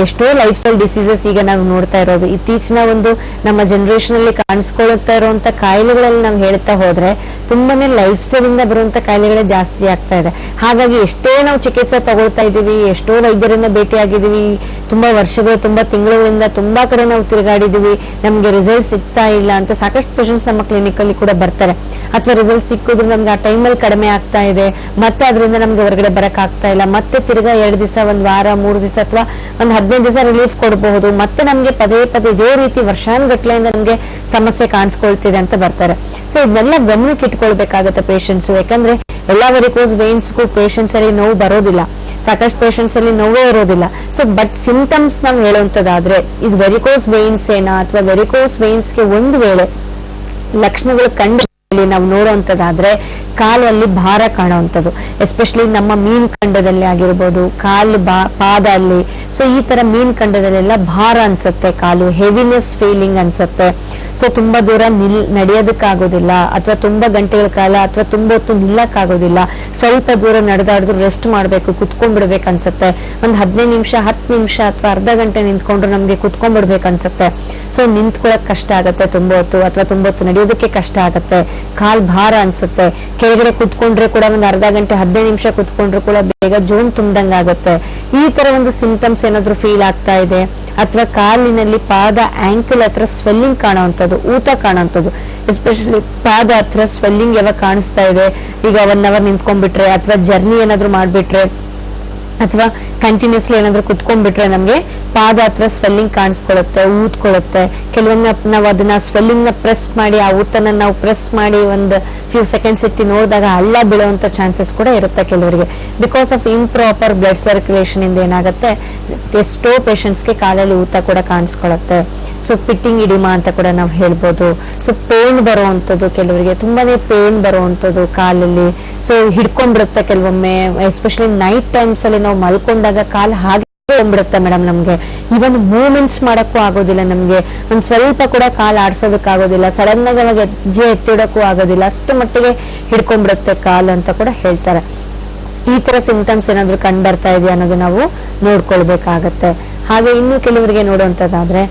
ಎಷ್ಟೋ ಲೈಫ್ ಸ್ಟೈಲ್ ಡಿಸೀಸಸ್ ಈಗ ನಾವು ನೋಡ್ತಾ ಇರೋದು. ಇತ್ತೀಚಿನ ಒಂದು ನಮ್ಮ ಜನರೇಷನ್ ಅಲ್ಲಿ ಕಾಣಿಸ್ಕೊಳ್ತಾ ಇರುವಂತ ಕಾಯಿಲೆಗಳಲ್ಲಿ ನಾವು ಹೇಳ್ತಾ ಹೋದ್ರೆ ತುಂಬಾನೇ ಲೈಫ್ ಸ್ಟೈಲ್ ಇಂದ ಬರುವಂತ ಕಾಯಿಲೆಗಳೇ ಜಾಸ್ತಿ ಆಗ್ತಾ ಇದೆ. ಹಾಗಾಗಿ ಎಷ್ಟೇ ನಾವು ಚಿಕಿತ್ಸೆ ತಗೊಳ್ತಾ ಇದೀವಿ, ಎಷ್ಟೋ ವೈದ್ಯರನ್ನ ಭೇಟಿಯಾಗಿದ್ದೀವಿ, ತುಂಬಾ ವರ್ಷಗಳು, ತುಂಬಾ ತಿಂಗಳಿಂದ ತುಂಬಾ ಕಡೆ ನಾವು ತಿರುಗಾಡಿದೀವಿ, ನಮ್ಗೆ ರಿಸಲ್ಟ್ ಸಿಗ್ತಾ ಇಲ್ಲ ಅಂತ ಸಾಕಷ್ಟು ಪೇಷಂಟ್ಸ್ ನಮ್ಮ ಕ್ಲಿನಿಕ್ ಅಲ್ಲಿ ಕೂಡ ಬರ್ತಾರೆ. ಅಥವಾ ರಿಸಲ್ಟ್ ಸಿಕ್ಕಿದ್ರು ನಮ್ಗೆ ಆ ಟೈಮಲ್ಲಿ ಕಡಿಮೆ ಆಗ್ತಾ ಇದೆ, ಮತ್ತೆ ಅದರಿಂದ ನಮ್ಗೆ ಹೊರಗಡೆ ಬರಕ್ ಆಗ್ತಾ ಇಲ್ಲ, ಮತ್ತೆ ತಿರ್ಗಾ 2 ದಿವಸ, 1 ವಾರ, 3 ದಿವಸ ಅಥವಾ ಒಂದು 15 ದಿವಸ ರಿಲೀಫ್ ಕೊಡಬಹುದು, ಮತ್ತೆ ನಮ್ಗೆ ಪದೇ ಇದೇ ರೀತಿ ವರ್ಷಾನುಗಟ್ಲೆಯಿಂದ ನಮ್ಗೆ ಸಮಸ್ಯೆ ಕಾಣಿಸ್ಕೊಳ್ತಿದೆ ಅಂತ ಬರ್ತಾರೆ. ಸೊ ಇದನ್ನೆಲ್ಲ ಗಮನಕ್ಕೆ ಇಟ್ಕೊಳ್ಬೇಕಾಗತ್ತೆ ಪೇಷಂಟ್ಸ್. ಯಾಕಂದ್ರೆ ಎಲ್ಲಾ ವೆರಿಕೋಸ್ ವೇನ್ಸ್ಗೂ ಪೇಷಂಟ್ಸ್ ಅಲ್ಲಿ ನೋವು ಬರೋದಿಲ್ಲ, ಸಾಕಷ್ಟು ಪೇಷಂಟ್ಸ್ ಅಲ್ಲಿ ನೋವೇ ಇರೋದಿಲ್ಲ. ಸೊ ಬಟ್ ಸಿಂಪ್ಟಮ್ಸ್ ನಾವು ಹೇಳುವಂತದ್ದಾದ್ರೆ ಇದು ವೆರಿಕೋಸ್ ವೇನ್ಸ್ ಏನಾ, ಅಥವಾ ವೆರಿಕೋಸ್ ವೇನ್ಸ್ಗೆ ಒಂದು ವೇಳೆ ಲಕ್ಷಣಗಳು ಕಂಡು ನಾವು ನೋಡುವಂತದ್ದಾದ್ರೆ ಕಾಲಲ್ಲಿ ಭಾರ ಕಾಣುವಂಥದ್ದು, ಎಸ್ಪೆಷಲಿ ನಮ್ಮ ಮೀನ್ ಖಂಡದಲ್ಲಿ ಆಗಿರ್ಬೋದು, ಪಾದ ಅಲ್ಲಿ. ಸೊ ಈ ತರ ಮೀನ್ ಖಂಡದಲ್ಲೆಲ್ಲ ಭಾರ ಅನ್ಸುತ್ತೆ, ಕಾಲು ಹೆವಿನೆಸ್ ಫೀಲಿಂಗ್ ಅನ್ಸುತ್ತೆ. ಸೊ ತುಂಬಾ ದೂರ ನಡೆಯೋದಕ್ಕಾಗೋದಿಲ್ಲ, ಅಥವಾ ತುಂಬಾ ಗಂಟೆಗಳ ಕಾಲ ಅಥವಾ ತುಂಬಾ ಹೊತ್ತು ನಿಲ್ಲಕ್ಕಾಗೋದಿಲ್ಲ. ಸ್ವಲ್ಪ ದೂರ ನಡೆದಾಡಿದ್ರು ರೆಸ್ಟ್ ಮಾಡ್ಬೇಕು, ಕುತ್ಕೊಂಡ್ಬಿಡ್ಬೇಕು ಅನ್ಸುತ್ತೆ. ಒಂದ್ 15 ನಿಮಿಷ, 10 ನಿಮಿಷ ಅಥವಾ ಅರ್ಧ ಗಂಟೆ ನಿಂತ್ಕೊಂಡ್ರು ನಮ್ಗೆ ಕುತ್ಕೊಂಡ್ಬಿಡ್ಬೇಕು ಅನ್ಸುತ್ತೆ. ಸೊ ನಿಂತ್ಕೊಳಕ್ ಕಷ್ಟ ಆಗತ್ತೆ ತುಂಬಾ ಹೊತ್ತು, ಅಥವಾ ತುಂಬಾ ಹೊತ್ತು ನಡೆಯೋದಕ್ಕೆ ಕಷ್ಟ ಆಗತ್ತೆ, ಕಾಲ್ ಭಾರ ಅನ್ಸುತ್ತೆ. ಕೆಳಗಡೆ ಕುತ್ಕೊಂಡ್ರೆ ಕೂಡ ಒಂದ್ ಅರ್ಧ ಗಂಟೆ, 15 ನಿಮಿಷ ಕುತ್ಕೊಂಡ್ರು ಕೂಡ ಬೇಗ ಜೋನ್ ತುಂಬ್ದಂಗ ಆಗುತ್ತೆ. ಈ ತರ ಒಂದು ಸಿಂಪ್ಟಮ್ಸ್ ಏನಾದ್ರು ಫೀಲ್ ಆಗ್ತಾ ಇದೆ, ಅಥವಾ ಕಾಲಿನಲ್ಲಿ ಪಾದ ಆಂಕಲ್ ಹತ್ರ ಸ್ವೆಲ್ಲಿಂಗ್ ಕಾಣುವಂಥದ್ದು, ಊತ ಕಾಣುವಂಥದ್ದು, ಎಸ್ಪೆಷಲಿ ಪಾದ ಹತ್ರ ಸ್ವೆಲ್ಲಿಂಗ್ ಯಾವಾಗ ಕಾಣಿಸ್ತಾ ಇದೆ, ಈಗ 1 ಅವರ್ ನಿಂತ್ಕೊಂಡ್ಬಿಟ್ರೆ, ಅಥವಾ ಜರ್ನಿ ಏನಾದ್ರು ಮಾಡ್ಬಿಟ್ರೆ, ಅಥವಾ ಕಂಟಿನ್ಯೂಸ್ಲಿ ಏನಾದ್ರು ಕುತ್ಕೊಂಡ್ಬಿಟ್ರೆ ನಮ್ಗೆ ಪಾದ ಹತ್ರ ಸ್ವೆಲ್ಲಿಂಗ್ ಕಾಣಿಸ್ಕೊಳ್ಳುತ್ತೆ, ಊದ್ಕೊಳ್ಳುತ್ತೆ. ಕೆಲವೊಮ್ಮೆ ನಾವು ಅದನ್ನ ಸ್ವೆಲ್ಲಿಂಗ್ ನ ಪ್ರೆಸ್ ಮಾಡಿ, ಆ ಊತನ ನಾವು ಪ್ರೆಸ್ ಮಾಡಿ ಒಂದು ಫ್ಯೂ ಸೆಕೆಂಡ್ಸ್ ಇಟ್ಟು ನೋಡಿದಾಗ ಹಳ್ಳ ಬೀಳುವಂತ ಚಾನ್ಸಸ್ ಕೂಡ ಇರುತ್ತೆ ಕೆಲವರಿಗೆ. Because of improper blood circulation ಇಂದ ಏನಾಗುತ್ತೆ, ಎಷ್ಟೋ ಪೇಷಂಟ್ಸ್ಗೆ ಕಾಲಲ್ಲಿ ಊತ ಕೂಡ ಕಾಣಿಸ್ಕೊಳ್ಳುತ್ತೆ. ಸೊ ಪಿಟ್ಟಿಂಗ್ ಇಡಿಮಾ ಅಂತ ಕೂಡ ನಾವು ಹೇಳ್ಬೋದು. ಸೊ ಪೇನ್ ಬರುವಂತದ್ದು, ಕೆಲವರಿಗೆ ತುಂಬಾನೇ ಪೇನ್ ಬರುವಂತದ್ದು ಕಾಲಲ್ಲಿ. ಸೊ ಹಿಡ್ಕೊಂಡ್ಬಿಡುತ್ತೆ ಕೆಲವೊಮ್ಮೆ, ಎಸ್ಪೆಷಲಿ ನೈಟ್ ಟೈಮ್ಸ್ ಅಲ್ಲಿ ನಾವು ಮಲ್ಕೊಂಡಾಗ ಕಾಲ್ ಹಾಗೆ ಬಿಡುತ್ತೆ ಮೇಡಮ್. ನಮ್ಗೆ ಇವನ್ ಮೂವ್ಮೆಂಟ್ಸ್ ಮಾಡಕ್ಕೂ ಆಗೋದಿಲ್ಲ, ನಮ್ಗೆ ಒಂದ್ ಸ್ವಲ್ಪ ಕೂಡ ಕಾಲ್ ಆಡ್ಸೋದಕ್ಕಾಗೋದಿಲ್ಲ, ಸಡನ್ ಆಗಿ ಅವಾಗ ಹೆಜ್ಜೆ ಎತ್ತಿಡಕ್ಕೂ ಆಗೋದಿಲ್ಲ, ಅಷ್ಟು ಮಟ್ಟಿಗೆ ಹಿಡ್ಕೊಂಡ್ಬಿಡುತ್ತೆ ಕಾಲ್ ಅಂತ ಕೂಡ ಹೇಳ್ತಾರೆ. ಈ ತರ ಸಿಂಪ್ಟಮ್ಸ್ ಏನಾದ್ರು ಕಂಡು ಬರ್ತಾ ಇದೆಯಾ ಅನ್ನೋದು ನಾವು ನೋಡ್ಕೊಳ್ಬೇಕಾಗತ್ತೆ. ಹಾಗೆ ಇನ್ನು ಕೆಲವರಿಗೆ ನೋಡುವಂತದ್ದಾದ್ರೆ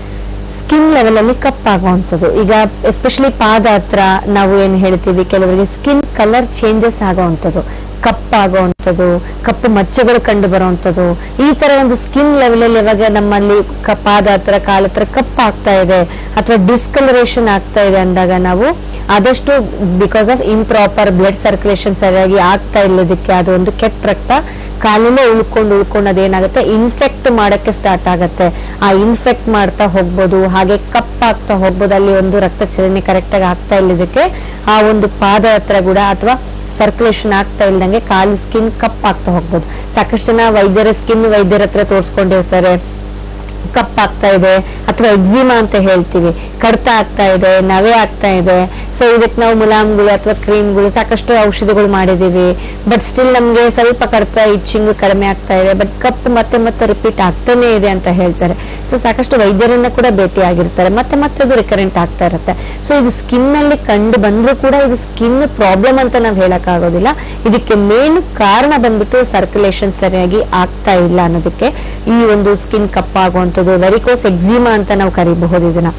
ಸ್ಕಿನ್ ಲೆವೆಲ್ ಅಲ್ಲಿ ಕಪ್ಪಾಗುವಂಥದ್ದು. ಈಗ ಎಸ್ಪೆಷಲಿ ಪಾದ ಹತ್ರ ನಾವು ಏನ್ ಹೇಳ್ತೀವಿ, ಕೆಲವರಿಗೆ ಸ್ಕಿನ್ ಕಲರ್ ಚೇಂಜಸ್ ಆಗುವಂಥದ್ದು, ಕಪ್ಪಾಗುವಂಥದ್ದು, ಕಪ್ಪು ಮಚ್ಚೆಗಳು ಕಂಡು ಬರುವಂಥದ್ದು. ಈ ತರ ಒಂದು ಸ್ಕಿನ್ ಲೆವೆಲ್ ಅಲ್ಲಿ ಯಾವಾಗ ನಮ್ಮಲ್ಲಿ ಪಾದ ಹತ್ರ, ಕಾಲ ಹತ್ರ ಕಪ್ಪಾಗ್ತಾ ಇದೆ, ಅಥವಾ ಡಿಸ್ಕಲರೇಷನ್ ಆಗ್ತಾ ಇದೆ ಅಂದಾಗ ನಾವು ಆದಷ್ಟು, because of improper blood circulation ಸರಿಯಾಗಿ ಆಗ್ತಾ ಇಲ್ಲದಕ್ಕೆ, ಅದು ಒಂದು ಕೆಟ್ಟ ರಕ್ತ ಕಾಲಲ್ಲೇ ಉಳ್ಕೊಂಡು ಅದೇನಾಗುತ್ತೆ ಇನ್ಫೆಕ್ಟ್ ಮಾಡಕ್ಕೆ ಸ್ಟಾರ್ಟ್ ಆಗತ್ತೆ. ಆ ಇನ್ಫೆಕ್ಟ್ ಮಾಡ್ತಾ ಹೋಗ್ಬೋದು, ಹಾಗೆ ಕಪ್ಪಾಗ್ತಾ ಹೋಗ್ಬೋದು. ಅಲ್ಲಿ ಒಂದು ರಕ್ತ ಚಲನೆ ಕರೆಕ್ಟ್ ಆಗಿ ಆಗ್ತಾ ಇಲ್ಲದಕ್ಕೆ ಆ ಒಂದು ಪಾದ ಹತ್ರ ಕೂಡ ಅಥವಾ ಸರ್ಕ್ಯುಲೇಷನ್ ಆಗ್ತಾ ಇಲ್ದಂಗೆ ಕಾಲು ಸ್ಕಿನ್ ಕಪ್ ಆಗ್ತಾ ಹೋಗ್ಬೋದು. ಸಾಕಷ್ಟು ಜನ ವೈದ್ಯರ ಹತ್ರ ತೋರಿಸ್ಕೊಂಡಿರ್ತಾರೆ, ಕಪ್ಪಾಗ್ತಾ ಇದೆ ಅಥವಾ ಎಕ್ಸಿಮಾ ಅಂತ ಹೇಳ್ತೀವಿ, ಕಡ್ತ ಆಗ್ತಾ ಇದೆ, ನವೆ ಆಗ್ತಾ ಇದೆ. ಸೊ ಇದಕ್ಕೆ ನಾವು ಮುಲಾಮ್ಗಳು ಅಥವಾ ಕ್ರೀಮ್ಗಳು ಸಾಕಷ್ಟು ಔಷಧಿಗಳು ಮಾಡಿದೀವಿ, ಬಟ್ ಸ್ಟಿಲ್ ನಮ್ಗೆ ಸ್ವಲ್ಪ ಕಡ್ತ ಇಚ್ಚಿಂಗ್ ಕಡಿಮೆ ಆಗ್ತಾ ಇದೆ, ಬಟ್ ಕಪ್ ಮತ್ತೆ ರಿಪೀಟ್ ಆಗ್ತಾನೆ ಇದೆ ಅಂತ ಹೇಳ್ತಾರೆ. ಸೊ ಸಾಕಷ್ಟು ವೈದ್ಯರನ್ನ ಕೂಡ ಭೇಟಿ ಆಗಿರ್ತಾರೆ, ಮತ್ತೆ ಅದು ರಿಕರೆಂಟ್ ಆಗ್ತಾ ಇರುತ್ತೆ. ಸೊ ಇದು ಸ್ಕಿನ್ ನಲ್ಲಿ ಕಂಡು ಬಂದ್ರೂ ಕೂಡ ಇದು ಸ್ಕಿನ್ ಪ್ರಾಬ್ಲಮ್ ಅಂತ ನಾವು ಹೇಳಕ್ ಆಗೋದಿಲ್ಲ. ಇದಕ್ಕೆ ಮೇನ್ ಕಾರಣ ಬಂದ್ಬಿಟ್ಟು ಸರ್ಕ್ಯುಲೇಷನ್ ಸರಿಯಾಗಿ ಆಗ್ತಾ ಇಲ್ಲ ಅನ್ನೋದಕ್ಕೆ ಈ ಒಂದು ಸ್ಕಿನ್ ಕಪ್ಪಾಗುವಂಥದ್ದು ವೆರಿಕೋಸ್ ಎಕ್ಸಿಮಾ ಅಂತ ನಾವು ಕರಿಬಹುದು. ಇದನ್ನ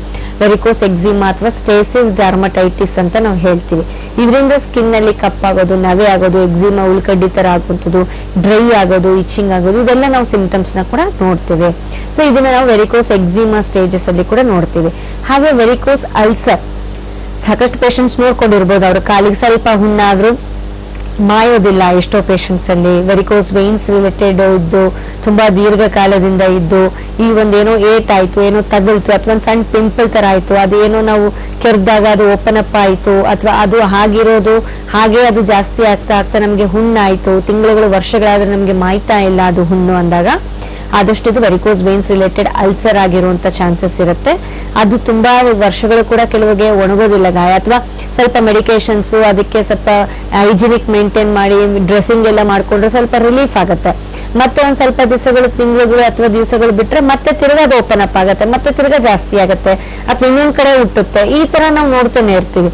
ವೆರಿಕೋಸ್ ಎಕ್ಸಿಮಾ ಅಥವಾ ಸ್ಟೇಸಿಸ್ ಡರ್ಮಟೈಟಿಸ್ ಅಂತ ನಾವು ಹೇಳ್ತೀವಿ. ಇದರಿಂದ ಸ್ಕಿನ್ ನಲ್ಲಿ ಕಪ್ಪಾಗೋದು, ನವೆ ಆಗೋದು, ಎಕ್ಸಿಮಾ ಉಳ್ಕಡ್ಡಿ ತರ ಆಗುವಂಥದ್ದು, ಡ್ರೈ ಆಗೋದು, ಇಚಿಂಗ್ ಆಗೋದು, ಇದೆಲ್ಲ ನಾವು ಸಿಂಪ್ಟಮ್ಸ್ ನ ಕೂಡ ನೋಡ್ತೇವೆ. ಸೊ ಇದನ್ನ ನಾವು ವೆರಿಕೋಸ್ ಎಕ್ಸಿಮಾ ಸ್ಟೇಜಸ್ ಅಲ್ಲಿ ಕೂಡ ನೋಡ್ತೀವಿ. ಹಾಗೆ ವೆರಿಕೋಸ್ ಅಲ್ಸರ್ ಸಾಕಷ್ಟು ಪೇಷಂಟ್ಸ್ ನೋಡ್ಕೊಂಡಿರ್ಬೋದು, ಅವ್ರ ಕಾಲಿಗೆ ಸ್ವಲ್ಪ ಹುಣ್ಣಾದ್ರೂ ಮಾಯೋದಿಲ್ಲ. ಎಷ್ಟೋ ಪೇಷಂಟ್ಸ್ ಅಲ್ಲಿ ವೆರಿಕೋಸ್ ವೇನ್ಸ್ ರಿಲೇಟೆಡ್ ಇದ್ದು ತುಂಬಾ ದೀರ್ಘಕಾಲದಿಂದ ಇದ್ದು ಈ ಒಂದೇನೋ ಏಟ್ ಆಯ್ತು, ಏನೋ ತಗಲ್ತು ಅಥವಾ ಒಂದ್ ಸಣ್ಣ ಪಿಂಪಲ್ ತರ ಆಯ್ತು, ಅದೇನೋ ನಾವು ಕೆರೆದಾಗ ಅದು ಓಪನ್ ಅಪ್ ಆಯ್ತು ಅಥವಾ ಅದು ಹಾಗಿರೋದು ಹಾಗೆ ಅದು ಜಾಸ್ತಿ ಆಗ್ತಾ ನಮ್ಗೆ ಹುಣ್ಣಾಯ್ತು, ತಿಂಗಳುಗಳು ವರ್ಷಗಳಾದ್ರೆ ನಮ್ಗೆ ಮಾಯ್ತಾ ಇಲ್ಲ ಅದು ಹುಣ್ಣು ಅಂದಾಗ ಆದಷ್ಟು ಇದು ವೆರಿಕೋಸ್ ವೇನ್ಸ್ ರಿಲೇಟೆಡ್ ಅಲ್ಸರ್ ಆಗಿರುವಂತ ಚಾನ್ಸಸ್ ಇರುತ್ತೆ. ಅದು ತುಂಬಾ ವರ್ಷಗಳು ಕೂಡ ಕೆಲವರಿಗೆ ಒಣಗೋದಿಲ್ಲ ಗಾಯ, ಅಥವಾ ಸ್ವಲ್ಪ ಮೆಡಿಕೇಶನ್ಸ್ ಅದಕ್ಕೆ ಸ್ವಲ್ಪ ಹೈಜಿನಿಕ್ ಮೇಂಟೈನ್ ಮಾಡಿ ಡ್ರೆಸ್ಸಿಂಗ್ ಎಲ್ಲ ಮಾಡ್ಕೊಂಡ್ರೆ ಸ್ವಲ್ಪ ರಿಲೀಫ್ ಆಗುತ್ತೆ. ಮತ್ತೆ ಒಂದ್ ಸ್ವಲ್ಪ ತಿಂಗಳು ಅಥವಾ ದಿವಸಗಳು ಬಿಟ್ರೆ ಮತ್ತೆ ತಿರ್ಗಾ ಅದು ಓಪನ್ ಅಪ್ ಆಗುತ್ತೆ, ಮತ್ತೆ ತಿರ್ಗಾ ಜಾಸ್ತಿ ಆಗುತ್ತೆ ಅಥವಾ ಇನ್ನೊಂದ್ ಕಡೆ ಹುಟ್ಟುತ್ತೆ. ಈ ತರ ನಾವು ನೋಡ್ತಾನೆ ಇರ್ತೀವಿ.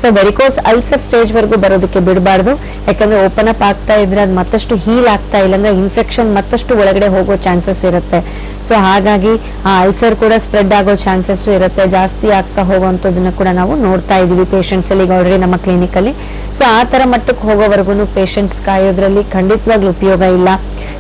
ಸೊ ವೆರಿಕೋಸ್ ಅಲ್ಸರ್ ಸ್ಟೇಜ್ ವರೆಗೂ ಬರೋದಕ್ಕೆ ಬಿಡಬಾರ್ದು, ಯಾಕಂದ್ರೆ ಓಪನ್ ಅಪ್ ಆಗ್ತಾ ಇದ್ರೆ ಅದು ಮತ್ತಷ್ಟು ಹೀಲ್ ಆಗ್ತಾ ಇಲ್ಲ ಅಂದ್ರೆ ಇನ್ಫೆಕ್ಷನ್ ಮತ್ತಷ್ಟು ಒಳಗಡೆ ಹೋಗೋ ಚಾನ್ಸಸ್ ಇರುತ್ತೆ. ಸೊ ಹಾಗಾಗಿ ಆ ಅಲ್ಸರ್ ಕೂಡ ಸ್ಪ್ರೆಡ್ ಆಗೋ ಚಾನ್ಸಸ್ ಇರುತ್ತೆ, ಜಾಸ್ತಿ ಆಗ್ತಾ ಹೋಗುವಂತದನ್ನ ಕೂಡ ನಾವು ನೋಡ್ತಾ ಇದೀವಿ ಪೇಷಂಟ್ಸ್ ಅಲ್ಲಿ ಆಲ್ರೆಡಿ ನಮ್ಮ ಕ್ಲಿನಿಕ್ ಅಲ್ಲಿ. ಸೊ ಆ ತರ ಮಟ್ಟಕ್ಕೆ ಹೋಗೋವರೆಗೂ ಪೇಷಂಟ್ಸ್ ಕಾಯೋದ್ರಲ್ಲಿ ಖಂಡಿತವಾಗ್ಲೂ ಉಪಯೋಗ ಇಲ್ಲ.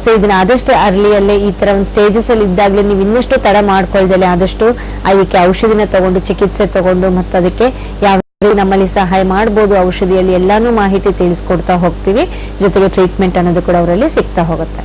ಸೊ ಇದನ್ನ ಆದಷ್ಟು ಅರ್ಲಿಯಲ್ಲೇ ಈ ತರ ಒಂದು ಸ್ಟೇಜಸ್ ಅಲ್ಲಿ ಇದ್ದಾಗಲೇ ನೀವು ಇನ್ನಷ್ಟು ತಡ ಮಾಡ್ಕೊಳ್ದಲೆ ಆದಷ್ಟು ಅದಕ್ಕೆ ಔಷಧಿನ ತಗೊಂಡು ಚಿಕಿತ್ಸೆ ತಗೊಂಡು ಮತ್ತೆ ಅದಕ್ಕೆ ಯಾವ ನಮ್ಮಲ್ಲಿ ಸಹಾಯ ಮಾಡಬಹುದು ಔಷಧಿಯಲ್ಲಿ ಎಲ್ಲಾನು ಮಾಹಿತಿ ತಿಳಿಸ್ಕೊಡ್ತಾ ಹೋಗ್ತೀವಿ. ಜೊತೆಗೆ ಟ್ರೀಟ್ಮೆಂಟ್ ಅನ್ನೋದು ಕೂಡ ಅವರಲ್ಲಿ ಸಿಗ್ತಾ ಹೋಗುತ್ತೆ.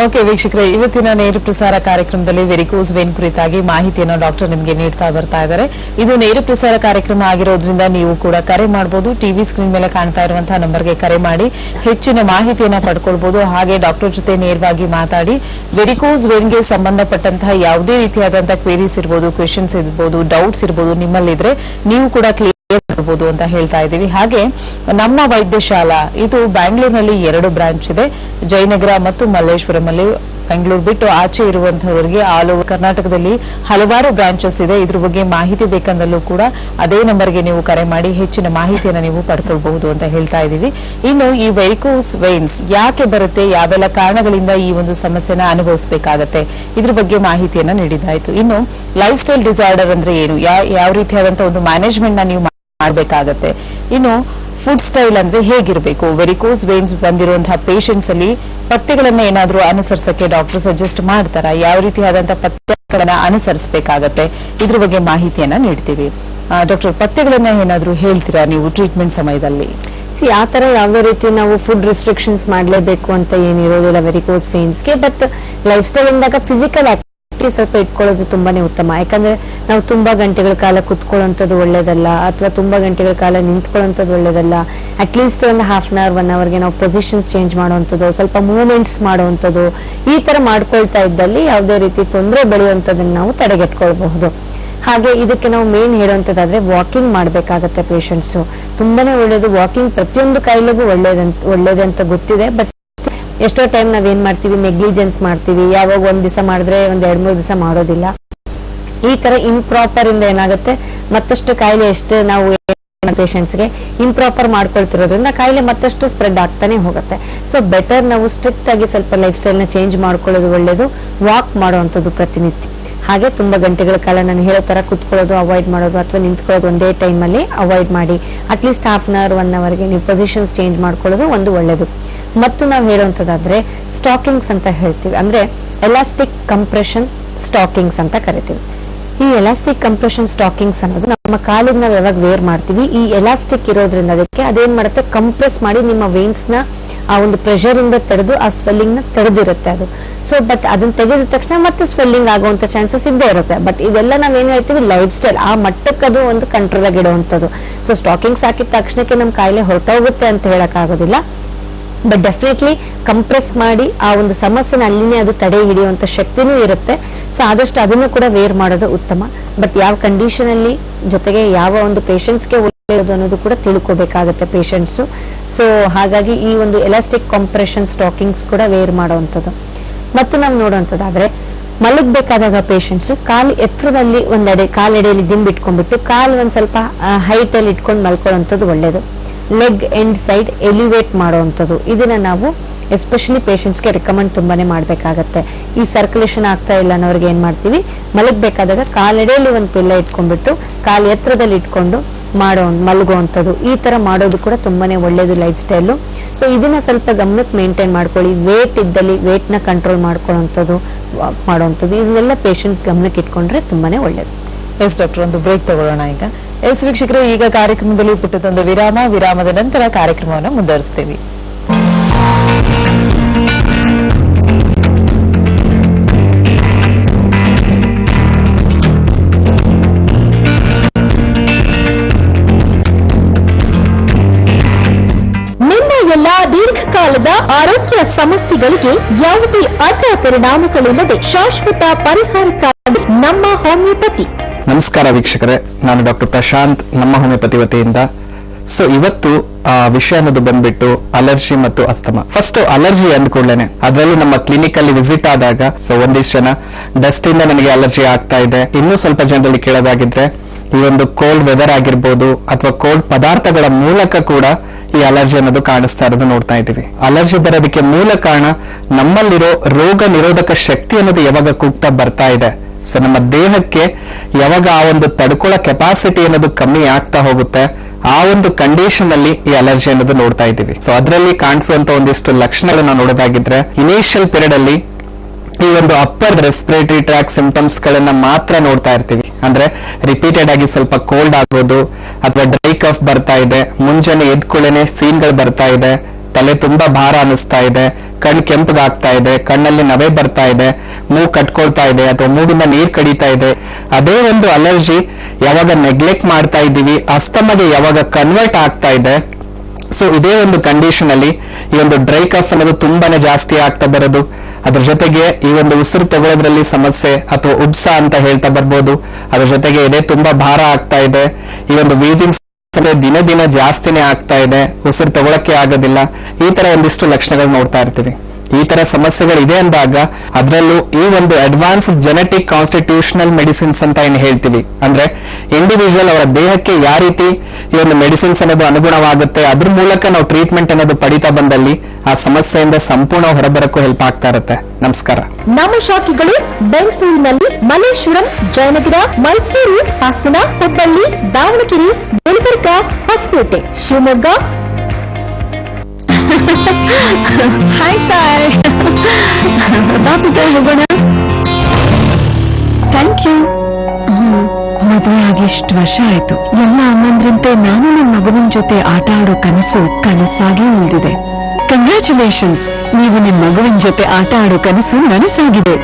ಓಕೆ ವೀಕ್ಷಕರೇ, ಇವತ್ತಿನ ನೇರ ಪ್ರಸಾರ ಕಾರ್ಯಕ್ರಮದಲ್ಲಿ ವೆರಿಕೋಸ್ ವೇನ್ ಕುರಿತಾಗಿ ಮಾಹಿತಿಯನ್ನು ಡಾಕ್ಟರ್ ನಿಮಗೆ ನೀಡ್ತಾ ಬರ್ತಾ ಇದ್ದಾರೆ. ಇದು ನೇರ ಪ್ರಸಾರ ಕಾರ್ಯಕ್ರಮ ಆಗಿರೋದ್ರಿಂದ ನೀವು ಕೂಡ ಕರೆ ಮಾಡಬಹುದು. ಟಿವಿ ಸ್ಕ್ರೀನ್ ಮೇಲೆ ಕಾಣ್ತಾ ಇರುವಂತಹ ನಂಬರ್ಗೆ ಕರೆ ಮಾಡಿ ಹೆಚ್ಚಿನ ಮಾಹಿತಿಯನ್ನ ಪಡ್ಕೊಳ್ಬಹುದು. ಹಾಗೆ ಡಾಕ್ಟರ್ ಜೊತೆ ನೇರವಾಗಿ ಮಾತಾಡಿ ವೆರಿಕೋಸ್ ವೇನ್ಗೆ ಸಂಬಂಧಪಟ್ಟಂತಹ ಯಾವುದೇ ರೀತಿಯಾದಂತಹ ಕ್ವೇರೀಸ್ ಇರಬಹುದು, ಕ್ವೆಶನ್ಸ್ ಇರಬಹುದು, ಡೌಟ್ಸ್ ಇರಬಹುದು, ನಿಮ್ಮಲ್ಲಿದ್ರೆ ನೀವು ಕೂಡ ಕ್ಲಿಯರ್ ಮಾಡಬಹುದು ಅಂತ ಹೇಳ್ತಾ ಇದ್ದೀವಿ. ಹಾಗೆ ನಮ್ಮ ವೈದ್ಯಶಾಲಾ ಇದು ಬ್ಯಾಂಗ್ಳೂರಿನಲ್ಲಿ 2 ಬ್ರಾಂಚ್ ಇದೆ, ಜಯನಗರ ಮತ್ತು ಮಲ್ಲೇಶ್ವರಂ ಅಲ್ಲಿ. ಬೆಂಗಳೂರು ಬಿಟ್ಟು ಆಚೆ ಇರುವಂತಹವರಿಗೆ ಆಲ್ ಓವರ್ ಕರ್ನಾಟಕದಲ್ಲಿ ಹಲವಾರು ಬ್ರಾಂಚಸ್ ಇದೆ. ಇದ್ರ ಬಗ್ಗೆ ಮಾಹಿತಿ ಬೇಕಂದಲ್ಲೂ ಕೂಡ ಅದೇ ನಂಬರ್ಗೆ ನೀವು ಕರೆ ಮಾಡಿ ಹೆಚ್ಚಿನ ಮಾಹಿತಿಯನ್ನು ನೀವು ಪಡ್ಕೊಳ್ಬಹುದು ಅಂತ ಹೇಳ್ತಾ ಇದ್ದೀವಿ. ಇನ್ನು ಈ ವೆರಿಕೋಸ್ ವೇನ್ಸ್ ಯಾಕೆ ಬರುತ್ತೆ, ಯಾವೆಲ್ಲ ಕಾರಣಗಳಿಂದ ಈ ಒಂದು ಸಮಸ್ಯೆನ ಅನುಭವಿಸಬೇಕಾಗತ್ತೆ, ಇದ್ರ ಬಗ್ಗೆ ಮಾಹಿತಿಯನ್ನ ನೀಡಿದ್ದಾಯ್ತು. ಇನ್ನು ಲೈಫ್ ಸ್ಟೈಲ್ ಡಿಸಾರ್ಡರ್ ಅಂದ್ರೆ ಏನು, ಯಾವ ರೀತಿಯಾದಂತಹ ಒಂದು ಮ್ಯಾನೇಜ್ಮೆಂಟ್ ನ ನೀವು ಮಾಡಬೇಕಾಗತ್ತೆ. ಇನ್ನು ಫುಡ್ ಸ್ಟೈಲ್ ಅಂದ್ರೆ ಹೇಗಿರಬೇಕು, ವೆರಿಕೋಸ್ ವೇನ್ಸ್ ಬಂದಿರುವಂತಹ ಪೇಷಂಟ್ಸ್ ಅಲ್ಲಿ ಪಥ್ಯಗಳನ್ನ ಏನಾದ್ರೂ ಅನುಸರಿಸಕ್ಕೆ ಡಾಕ್ಟರ್ ಸಜೆಸ್ಟ್ ಮಾಡ್ತಾರ, ಯಾವ ರೀತಿಯಾದಂತಹ ಪಥ್ಯಗಳನ್ನ ಅನುಸರಿಸಬೇಕಾಗತ್ತೆ, ಇದ್ರ ಬಗ್ಗೆ ಮಾಹಿತಿಯನ್ನ ನೀಡ್ತೀವಿ. ಡಾಕ್ಟರ್, ಪಥ್ಯಗಳನ್ನ ಏನಾದ್ರೂ ಹೇಳ್ತೀರಾ ನೀವು ಟ್ರೀಟ್ಮೆಂಟ್ ಸಮಯದಲ್ಲಿ? ಆ ತರ ಯಾವುದೇ ರೀತಿ ನಾವು ಫುಡ್ ರಿಸ್ಟ್ರಿಕ್ಷನ್ಸ್ ಮಾಡಲೇಬೇಕು ಅಂತ ಏನಿರೋದಿಲ್ಲ ವೆರಿಕೋಸ್ ವೇನ್ಸ್ಗೆ. ಬಟ್ ಲೈಫ್ ಸ್ಟೈಲ್ ಇಂದಾಗ ಫಿಸಿಕಲ್ ಸ್ವಲ್ಪ ಇಟ್ಕೊಳ್ಳೋದು ತುಂಬಾನೇ ಉತ್ತಮ. ಯಾಕಂದ್ರೆ ನಾವು ತುಂಬಾ ಗಂಟೆಗಳ ಕಾಲ ಕುತ್ಕೊಳ್ಳುವಂಥದ್ದು ಒಳ್ಳೇದಲ್ಲ, ಅಥವಾ ತುಂಬಾ ಗಂಟೆಗಳ ಕಾಲ ನಿಂತ್ಕೊಳ್ಳುವಂಥದ್ದು ಒಳ್ಳೇದಲ್ಲ. ಅಟ್ಲೀಸ್ಟ್ ಒಂದು ಹಾಫ್ ಅನ್ ಅವರ್ 1 ಅವರ್ಗೆ ನಾವು ಪೊಸಿಷನ್ಸ್ ಚೇಂಜ್ ಮಾಡುವಂಥದ್ದು, ಸ್ವಲ್ಪ ಮೂವ್ಮೆಂಟ್ಸ್ ಮಾಡುವಂಥದ್ದು, ಈ ತರ ಮಾಡ್ಕೊಳ್ತಾ ಇದ್ದಲ್ಲಿ ಯಾವುದೇ ರೀತಿ ತೊಂದರೆ ಬೆಳೆಯುವಂಥದ್ದನ್ನ ನಾವು ತಡೆಗಟ್ಕೊಳ್ಬಹುದು. ಹಾಗೆ ಇದಕ್ಕೆ ನಾವು ಮೇನ್ ಹೇಳುವಂತದ್ದಾದ್ರೆ ವಾಕಿಂಗ್ ಮಾಡ್ಬೇಕಾಗತ್ತೆ ಪೇಷಂಟ್ಸ್. ತುಂಬಾನೇ ಒಳ್ಳೇದು ವಾಕಿಂಗ್, ಪ್ರತಿಯೊಂದು ಕಾಯಿಲೆಗೂ ಒಳ್ಳೇದೆ ಅಂತ ಗೊತ್ತಿದೆ. ಬಟ್ ಎಷ್ಟೋ ಟೈಮ್ ನಾವೇನ್ ಮಾಡ್ತೀವಿ, ನೆಗ್ಲಿಜೆನ್ಸ್ ಮಾಡ್ತೀವಿ. ಯಾವಾಗ ಒಂದ್ ದಿವಸ ಮಾಡಿದ್ರೆ ಒಂದ್ 2-3 ದಿವಸ ಮಾಡೋದಿಲ್ಲ. ಈ ತರ ಇಂಪ್ರಾಪರ್ ಇಂದ ಏನಾಗುತ್ತೆ, ಮತ್ತಷ್ಟು ಕಾಯಿಲೆ ಎಷ್ಟು ನಾವು ಪೇಷಂಟ್ಸ್ಗೆ ಇಂಪ್ರಾಪರ್ ಮಾಡ್ಕೊಳ್ತಿರೋದ್ರಿಂದ ಕಾಯಿಲೆ ಮತ್ತಷ್ಟು ಸ್ಪ್ರೆಡ್ ಆಗ್ತಾನೆ ಹೋಗುತ್ತೆ. ಸೊ ಬೆಟರ್ ನಾವು ಸ್ಟ್ರಿಕ್ಟ್ ಆಗಿ ಸ್ವಲ್ಪ ಲೈಫ್ ಸ್ಟೈಲ್ ನ ಚೇಂಜ್ ಮಾಡ್ಕೊಳ್ಳೋದು ಒಳ್ಳೇದು. ವಾಕ್ ಮಾಡುವಂಥದ್ದು ಪ್ರತಿನಿತ್ಯ. ಹಾಗೆ ತುಂಬಾ ಗಂಟೆಗಳ ಕಾಲ ನಾನು ಹೇಳೋ ತರ ಕುತ್ಕೊಳ್ಳೋದು ಅವಾಯ್ಡ್ ಮಾಡೋದು, ಅಥವಾ ನಿಂತ್ಕೊಳ್ಳೋದು ಒಂದೇ ಟೈಮ್ ಅಲ್ಲಿ ಅವಾಯ್ಡ್ ಮಾಡಿ ಅಟ್ಲೀಸ್ಟ್ ಹಾಫ್ ಅನ್ ಅವರ್ 1 ಅವರ್ಗೆ ನೀವು ಪೊಸಿಷನ್ಸ್ ಚೇಂಜ್ ಮಾಡ್ಕೊಳ್ಳೋದು ಒಂದು ಒಳ್ಳೇದು. ಮತ್ತು ನಾವು ಹೇಳುವಂತದ್ದಾದ್ರೆ ಸ್ಟಾಕಿಂಗ್ಸ್ ಅಂತ ಹೇಳ್ತೀವಿ, ಅಂದ್ರೆ ಎಲಾಸ್ಟಿಕ್ ಕಂಪ್ರೆಷನ್ ಸ್ಟಾಕಿಂಗ್ಸ್ ಅಂತ ಕರಿತೀವಿ. ಈ ಎಲಾಸ್ಟಿಕ್ ಕಂಪ್ರೆಷನ್ ಸ್ಟಾಕಿಂಗ್ಸ್ ಅನ್ನೋದು ನಮ್ಮ ಕಾಲಿಗೆ ನಾವು ಯಾವಾಗ ವೇರ್ ಮಾಡ್ತೀವಿ, ಈ ಎಲಾಸ್ಟಿಕ್ ಇರೋದ್ರಿಂದ ಅದಕ್ಕೆ ಅದೇನ್ ಮಾಡುತ್ತೆ, ಕಂಪ್ರೆಸ್ ಮಾಡಿ ನಿಮ್ಮ ವೇನ್ಸ್ ನ ಆ ಒಂದು ಪ್ರೆಷರ್ ಇಂದ ತಡೆದು ಆ ಸ್ವೆಲ್ಲಿಂಗ್ ನ ತಡೆದಿರುತ್ತೆ ಅದು. ಸೊ ಬಟ್ ಅದನ್ನ ತೆಗೆದ ತಕ್ಷಣ ಮತ್ತೆ ಸ್ವೆಲ್ಲಿಂಗ್ ಆಗುವಂತ ಚಾನ್ಸಸ್ ಇದ್ದೇ ಇರುತ್ತೆ. ಬಟ್ ಇದೆಲ್ಲ ನಾವೇನ್ ಹೇಳ್ತೀವಿ ಲೈಫ್ ಸ್ಟೈಲ್, ಆ ಮಟ್ಟಕ್ಕೆ ಅದು ಒಂದು ಕಂಟ್ರೋಲ್ ಆಗಿ ಇಡುವಂಥದ್ದು. ಸೊ ಸ್ಟಾಕಿಂಗ್ಸ್ ಹಾಕಿದ ತಕ್ಷಣಕ್ಕೆ ನಮ್ ಕಾಯಿಲೆ ಹೊರಟೋಗುತ್ತೆ ಅಂತ ಹೇಳಕ್ ಆಗೋದಿಲ್ಲ. ಬಟ್ ಡೆಫಿನೆಟ್ಲಿ ಕಂಪ್ರೆಸ್ ಮಾಡಿ ಆ ಒಂದು ಸಮಸ್ಯೆನ ಅಲ್ಲಿನೇ ಅದು ತಡೆ ಹಿಡಿಯುವಂತ ಶಕ್ತಿನೂ ಇರುತ್ತೆ. ಸೊ ಆದಷ್ಟು ಅದನ್ನು ಕೂಡ ವೇರ್ ಮಾಡೋದು ಉತ್ತಮ. ಬಟ್ ಯಾವ ಕಂಡೀಷನ್ ಅಲ್ಲಿ ಜೊತೆಗೆ ಯಾವ ಒಂದು ಪೇಷಂಟ್ಸ್ಗೆ ಒಳ್ಳೆಯದು ಅನ್ನೋದು ಕೂಡ ತಿಳ್ಕೋಬೇಕಾಗತ್ತೆ ಪೇಷಂಟ್ಸ್. ಸೊ ಹಾಗಾಗಿ ಈ ಒಂದು ಎಲಾಸ್ಟಿಕ್ ಕಾಂಪ್ರೆಷನ್ ಸ್ಟಾಕಿಂಗ್ಸ್ ಕೂಡ ವೇರ್ ಮಾಡುವಂಥದ್ದು. ಮತ್ತು ನಾವು ನೋಡುವಂಥದ್ದಾದ್ರೆ ಮಲಗಬೇಕಾದಾಗ ಪೇಷಂಟ್ಸ್ ಕಾಲು ಎತ್ತರದಲ್ಲಿ ಒಂದೆಡೆ ಕಾಲೆಡೆಯಲ್ಲಿ ದಿಂಬಿಟ್ಕೊಂಡ್ಬಿಟ್ಟು ಕಾಲು ಒಂದ್ ಸ್ವಲ್ಪ ಹೈಟ್ ಅಲ್ಲಿ ಇಟ್ಕೊಂಡು ಮಲ್ಕೊಳ್ಳುವಂಥದ್ದು ಒಳ್ಳೇದು. ಲೆಗ್ ಎಂಡ್ ಸೈಡ್ ಎಲಿವೇಟ್ ಮಾಡುವಂಥದ್ದು ಇದನ್ನ ನಾವು ಎಸ್ಪೆಷಲಿ ಪೇಷಂಟ್ಸ್ಗೆ ರೆಕಮೆಂಡ್ ತುಂಬಾನೇ ಮಾಡ್ಬೇಕಾಗತ್ತೆ. ಈ ಸರ್ಕ್ಯುಲೇಷನ್ ಆಗ್ತಾ ಇಲ್ಲ ಅನ್ನೋರಿಗೆ ಏನ್ ಮಾಡ್ತೀವಿ, ಮಲಗಬೇಕಾದಾಗ ಕಾಲೆಡೆಯಲ್ಲಿ ಒಂದು ಪಿಲ್ಲ ಇಟ್ಕೊಂಡ್ಬಿಟ್ಟು ಕಾಲು ಎತ್ತರದಲ್ಲಿ ಇಟ್ಕೊಂಡು ಮಲಗುವಂಥದ್ದು, ಈ ತರ ಮಾಡೋದು ಕೂಡ ತುಂಬಾನೇ ಒಳ್ಳೇದು ಲೈಫ್ ಸ್ಟೈಲು. ಸೊ ಇದನ್ನ ಸ್ವಲ್ಪ ಗಮನಕ್ಕೆ ಮೇಂಟೈನ್ ಮಾಡ್ಕೊಳ್ಳಿ. ವೇಟ್ ಇದ್ದಲ್ಲಿ ವೇಟ್ ನ ಕಂಟ್ರೋಲ್ ಮಾಡುವಂಥದ್ದು ಇದನ್ನೆಲ್ಲ ಪೇಷಂಟ್ಸ್ ಗಮನಕ್ಕೆ ಇಟ್ಕೊಂಡ್ರೆ ತುಂಬಾನೇ ಒಳ್ಳೇದು. ಎಸ್ ಡಾಕ್ಟರ್, ಒಂದು ಬ್ರೇಕ್ ತಗೊಳ್ಳೋಣ ಈಗ. ಎಸ್ ವೀಕ್ಷಕರೇ, ಈಗ ಕಾರ್ಯಕ್ರಮದಲ್ಲಿ ಪುಟ್ಟದೊಂದು ವಿರಾಮದ ನಂತರ ಕಾರ್ಯಕ್ರಮವನ್ನು ಮುಂದುವರಿಸ್ತೀವಿ. ಎಲ್ಲಾ ದೀರ್ಘಕಾಲದ ಆರೋಗ್ಯ ಸಮಸ್ಯೆಗಳಿಗೆ ಯಾವುದೇ ಅಡ್ಡ ಪರಿಣಾಮಗಳಿಲ್ಲದೆ ಶಾಶ್ವತ ಪರಿಹಾರಕ್ಕಾಗಿ ನಮ್ಮ ಹೋಮಿಯೋಪತಿ. ನಮಸ್ಕಾರ ವೀಕ್ಷಕರೇ, ನಾನು ಡಾಕ್ಟರ್ ಪ್ರಶಾಂತ್, ನಮ್ಮ ಹೋಮಿಯೋಪತಿ ವತಿಯಿಂದ. ಸೊ ಇವತ್ತು ವಿಷಯ ಅನ್ನೋದು ಬಂದ್ಬಿಟ್ಟು ಅಲರ್ಜಿ ಮತ್ತು ಅಸ್ತಮಾ. ಫಸ್ಟ್ ಅಲರ್ಜಿ ಅಂದ್ಕೊಳ್ಳೇನೆ, ಅದರಲ್ಲೂ ನಮ್ಮ ಕ್ಲಿನಿಕ್ ಅಲ್ಲಿ ವಿಸಿಟ್ ಆದಾಗ ಸೊ ಒಂದಿಷ್ಟು ಜನ ಡಸ್ಟ್ ಇಂದ ನನಗೆ ಅಲರ್ಜಿ ಆಗ್ತಾ ಇದೆ. ಇನ್ನೂ ಸ್ವಲ್ಪ ಜನರಲ್ಲಿ ಕೇಳೋದಾಗಿದ್ರೆ ಈ ಒಂದು ಕೋಲ್ಡ್ ವೆದರ್ ಆಗಿರ್ಬೋದು ಅಥವಾ ಕೋಲ್ಡ್ ಪದಾರ್ಥಗಳ ಮೂಲಕ ಕೂಡ ಈ ಅಲರ್ಜಿ ಅನ್ನೋದು ಕಾಣಿಸ್ತಾ ಇರೋದು ನೋಡ್ತಾ ಇದ್ದೀವಿ. ಅಲರ್ಜಿ ಬರೋದಕ್ಕೆ ಮೂಲ ಕಾರಣ ನಮ್ಮಲ್ಲಿರೋ ರೋಗ ನಿರೋಧಕ ಶಕ್ತಿ ಅನ್ನೋದು ಯಾವಾಗ ಕುಗ್ತಾ ಬರ್ತಾ ಇದೆ. ಸೊ ನಮ್ಮ ದೇಹಕ್ಕೆ ಯಾವಾಗ ಆ ಒಂದು ತಡ್ಕೊಳ್ಳೋ ಕೆಪಾಸಿಟಿ ಅನ್ನೋದು ಕಮ್ಮಿ ಆಗ್ತಾ ಹೋಗುತ್ತೆ, ಆ ಒಂದು ಕಂಡೀಷನ್ ಅಲ್ಲಿ ಈ ಅಲರ್ಜಿ ಅನ್ನೋದು ನೋಡ್ತಾ ಇದ್ದೀವಿ. ಸೊ ಅದರಲ್ಲಿ ಕಾಣಿಸುವಂತ ಒಂದಿಷ್ಟು ಲಕ್ಷಣಗಳನ್ನ ನೋಡೋದಾಗಿದ್ರೆ ಇನಿಷಿಯಲ್ ಪೀರಿಯಡ್ ಅಲ್ಲಿ ಈ ಒಂದು ಅಪ್ಪರ್ ರೆಸ್ಪಿರೇಟರಿ ಟ್ರ್ಯಾಕ್ ಸಿಂಪ್ಟಮ್ಸ್ ಗಳನ್ನ ಮಾತ್ರ ನೋಡ್ತಾ ಇರ್ತೀವಿ. ಅಂದ್ರೆ ರಿಪೀಟೆಡ್ ಆಗಿ ಸ್ವಲ್ಪ ಕೋಲ್ಡ್ ಆಗೋದು ಅಥವಾ ಡ್ರೈ ಕಫ್ ಬರ್ತಾ ಇದೆ, ಮುಂಜಾನೆ ಎದ್ಕೊಳ್ಳೇನೆ ಸೀನ್ಗಳು ಬರ್ತಾ ಇದೆ, ತಲೆ ತುಂಬಾ ಭಾರ ಅನಿಸ್ತಾ ಇದೆ, ಕಣ್ಣು ಕೆಂಪಗಾಗ್ತಾ ಇದೆ, ಕಣ್ಣಲ್ಲಿ ನವೆ ಬರ್ತಾ ಇದೆ, ಮೂಗು ಕಟ್ಕೊಳ್ತಾ ಇದೆ ಅಥವಾ ಮೂಗಿಂದ ನೀರ್ ಕಡಿತಾ ಇದೆ. ಅದೇ ಒಂದು ಅಲರ್ಜಿ ಯಾವಾಗ ನೆಗ್ಲೆಕ್ಟ್ ಮಾಡ್ತಾ ಇದ್ದೀವಿ, ಅಸ್ತಮಗೆ ಯಾವಾಗ ಕನ್ವರ್ಟ್ ಆಗ್ತಾ ಇದೆ. ಸೊ ಇದೇ ಒಂದು ಕಂಡೀಷನ್ ಅಲ್ಲಿ ಈ ಒಂದು ಡ್ರೈ ಕಫ್ ಅನ್ನೋದು ತುಂಬಾನೇ ಜಾಸ್ತಿ ಆಗ್ತಾ ಬರೋದು. ಅದ್ರ ಜೊತೆಗೆ ಈ ಒಂದು ಉಸಿರು ತಗೊಳ್ಳೋದ್ರಲ್ಲಿ ಸಮಸ್ಯೆ ಅಥವಾ ಉಬ್ಸ ಅಂತ ಹೇಳ್ತಾ ಬರ್ಬೋದು. ಅದ್ರ ಜೊತೆಗೆ ಎದೆ ತುಂಬಾ ಭಾರ ಆಗ್ತಾ ಇದೆ, ಈ ಒಂದು ವೀಸಿಂಗ್ ದಿನ ದಿನ ಜಾಸ್ತಿನೇ ಆಗ್ತಾ ಇದೆ, ಉಸಿರು ತಗೊಳಕ್ಕೆ ಆಗೋದಿಲ್ಲ. ಈ ತರ ಒಂದಿಷ್ಟು ಲಕ್ಷಣಗಳು ನೋಡ್ತಾ ಇರ್ತೀವಿ. ಈ ತರ ಸಮಸ್ಯೆಗಳಿದೆ ಅಂದಾಗ ಅದರಲ್ಲೂ ಈ ಒಂದು ಅಡ್ವಾನ್ಸ್ ಜೆನೆಟಿಕ್ ಕಾನ್ಸ್ಟಿಟ್ಯೂಷನಲ್ ಮೆಡಿಸಿನ್ಸ್ ಅಂತ ಏನ್ ಹೇಳ್ತೀವಿ, ಅಂದ್ರೆ ಇಂಡಿವಿಜುವಲ್ ಅವರ ದೇಹಕ್ಕೆ ಯಾವ ರೀತಿ ಈ ಒಂದು ಮೆಡಿಸಿನ್ಸ್ ಅನ್ನೋದು ಅನುಗುಣವಾಗುತ್ತೆ, ಅದ್ರ ಮೂಲಕ ನಾವು ಟ್ರೀಟ್ಮೆಂಟ್ ಅನ್ನೋದು ಪಡಿತಾ ಬಂದಲ್ಲಿ ಆ ಸಮಸ್ಯೆಯಿಂದ ಸಂಪೂರ್ಣ ಹೊರಬರಕ್ಕೂ ಹೆಲ್ಪ್ ಆಗ್ತಾ ಇರುತ್ತೆ. ನಮಸ್ಕಾರ. ನಮ್ಮ ಶಾಖೆಗಳು ಬೆಂಗಳೂರಿನಲ್ಲಿ ಮಲ್ಲೇಶ್ವರಂ, ಜಯನಗರ, ಮೈಸೂರು, ಹಾಸನ, ಹುಬ್ಬಳ್ಳಿ, ದಾವಣಗೆರೆ, ಗುಲ್ಬರ್ಗ, ಹೊಸಪೇಟೆ, ಶಿವಮೊಗ್ಗ. ಹೋಗೋಣ. Thank you. ಮದುವೆ ಆಗಿ ಇಷ್ಟು ವರ್ಷ ಆಯ್ತು. ಎಲ್ಲ ಅಮ್ಮಂದ್ರಂತೆ ನಾನು ನನ್ನ ಮಗುವಿನ ಜೊತೆ ಆಟ ಆಡೋ ಕನಸಾಗಿ ಉಳಿದಿದೆ. ಕಂಗ್ರ್ಯಾಚುಲೇಷನ್ಸ್, ನೀವು ನಿಮ್ಮ ಮಗುವಿನ ಜೊತೆ ಆಟ ಆಡೋ ಕನಸು ನನಸಾಗಿದೆ.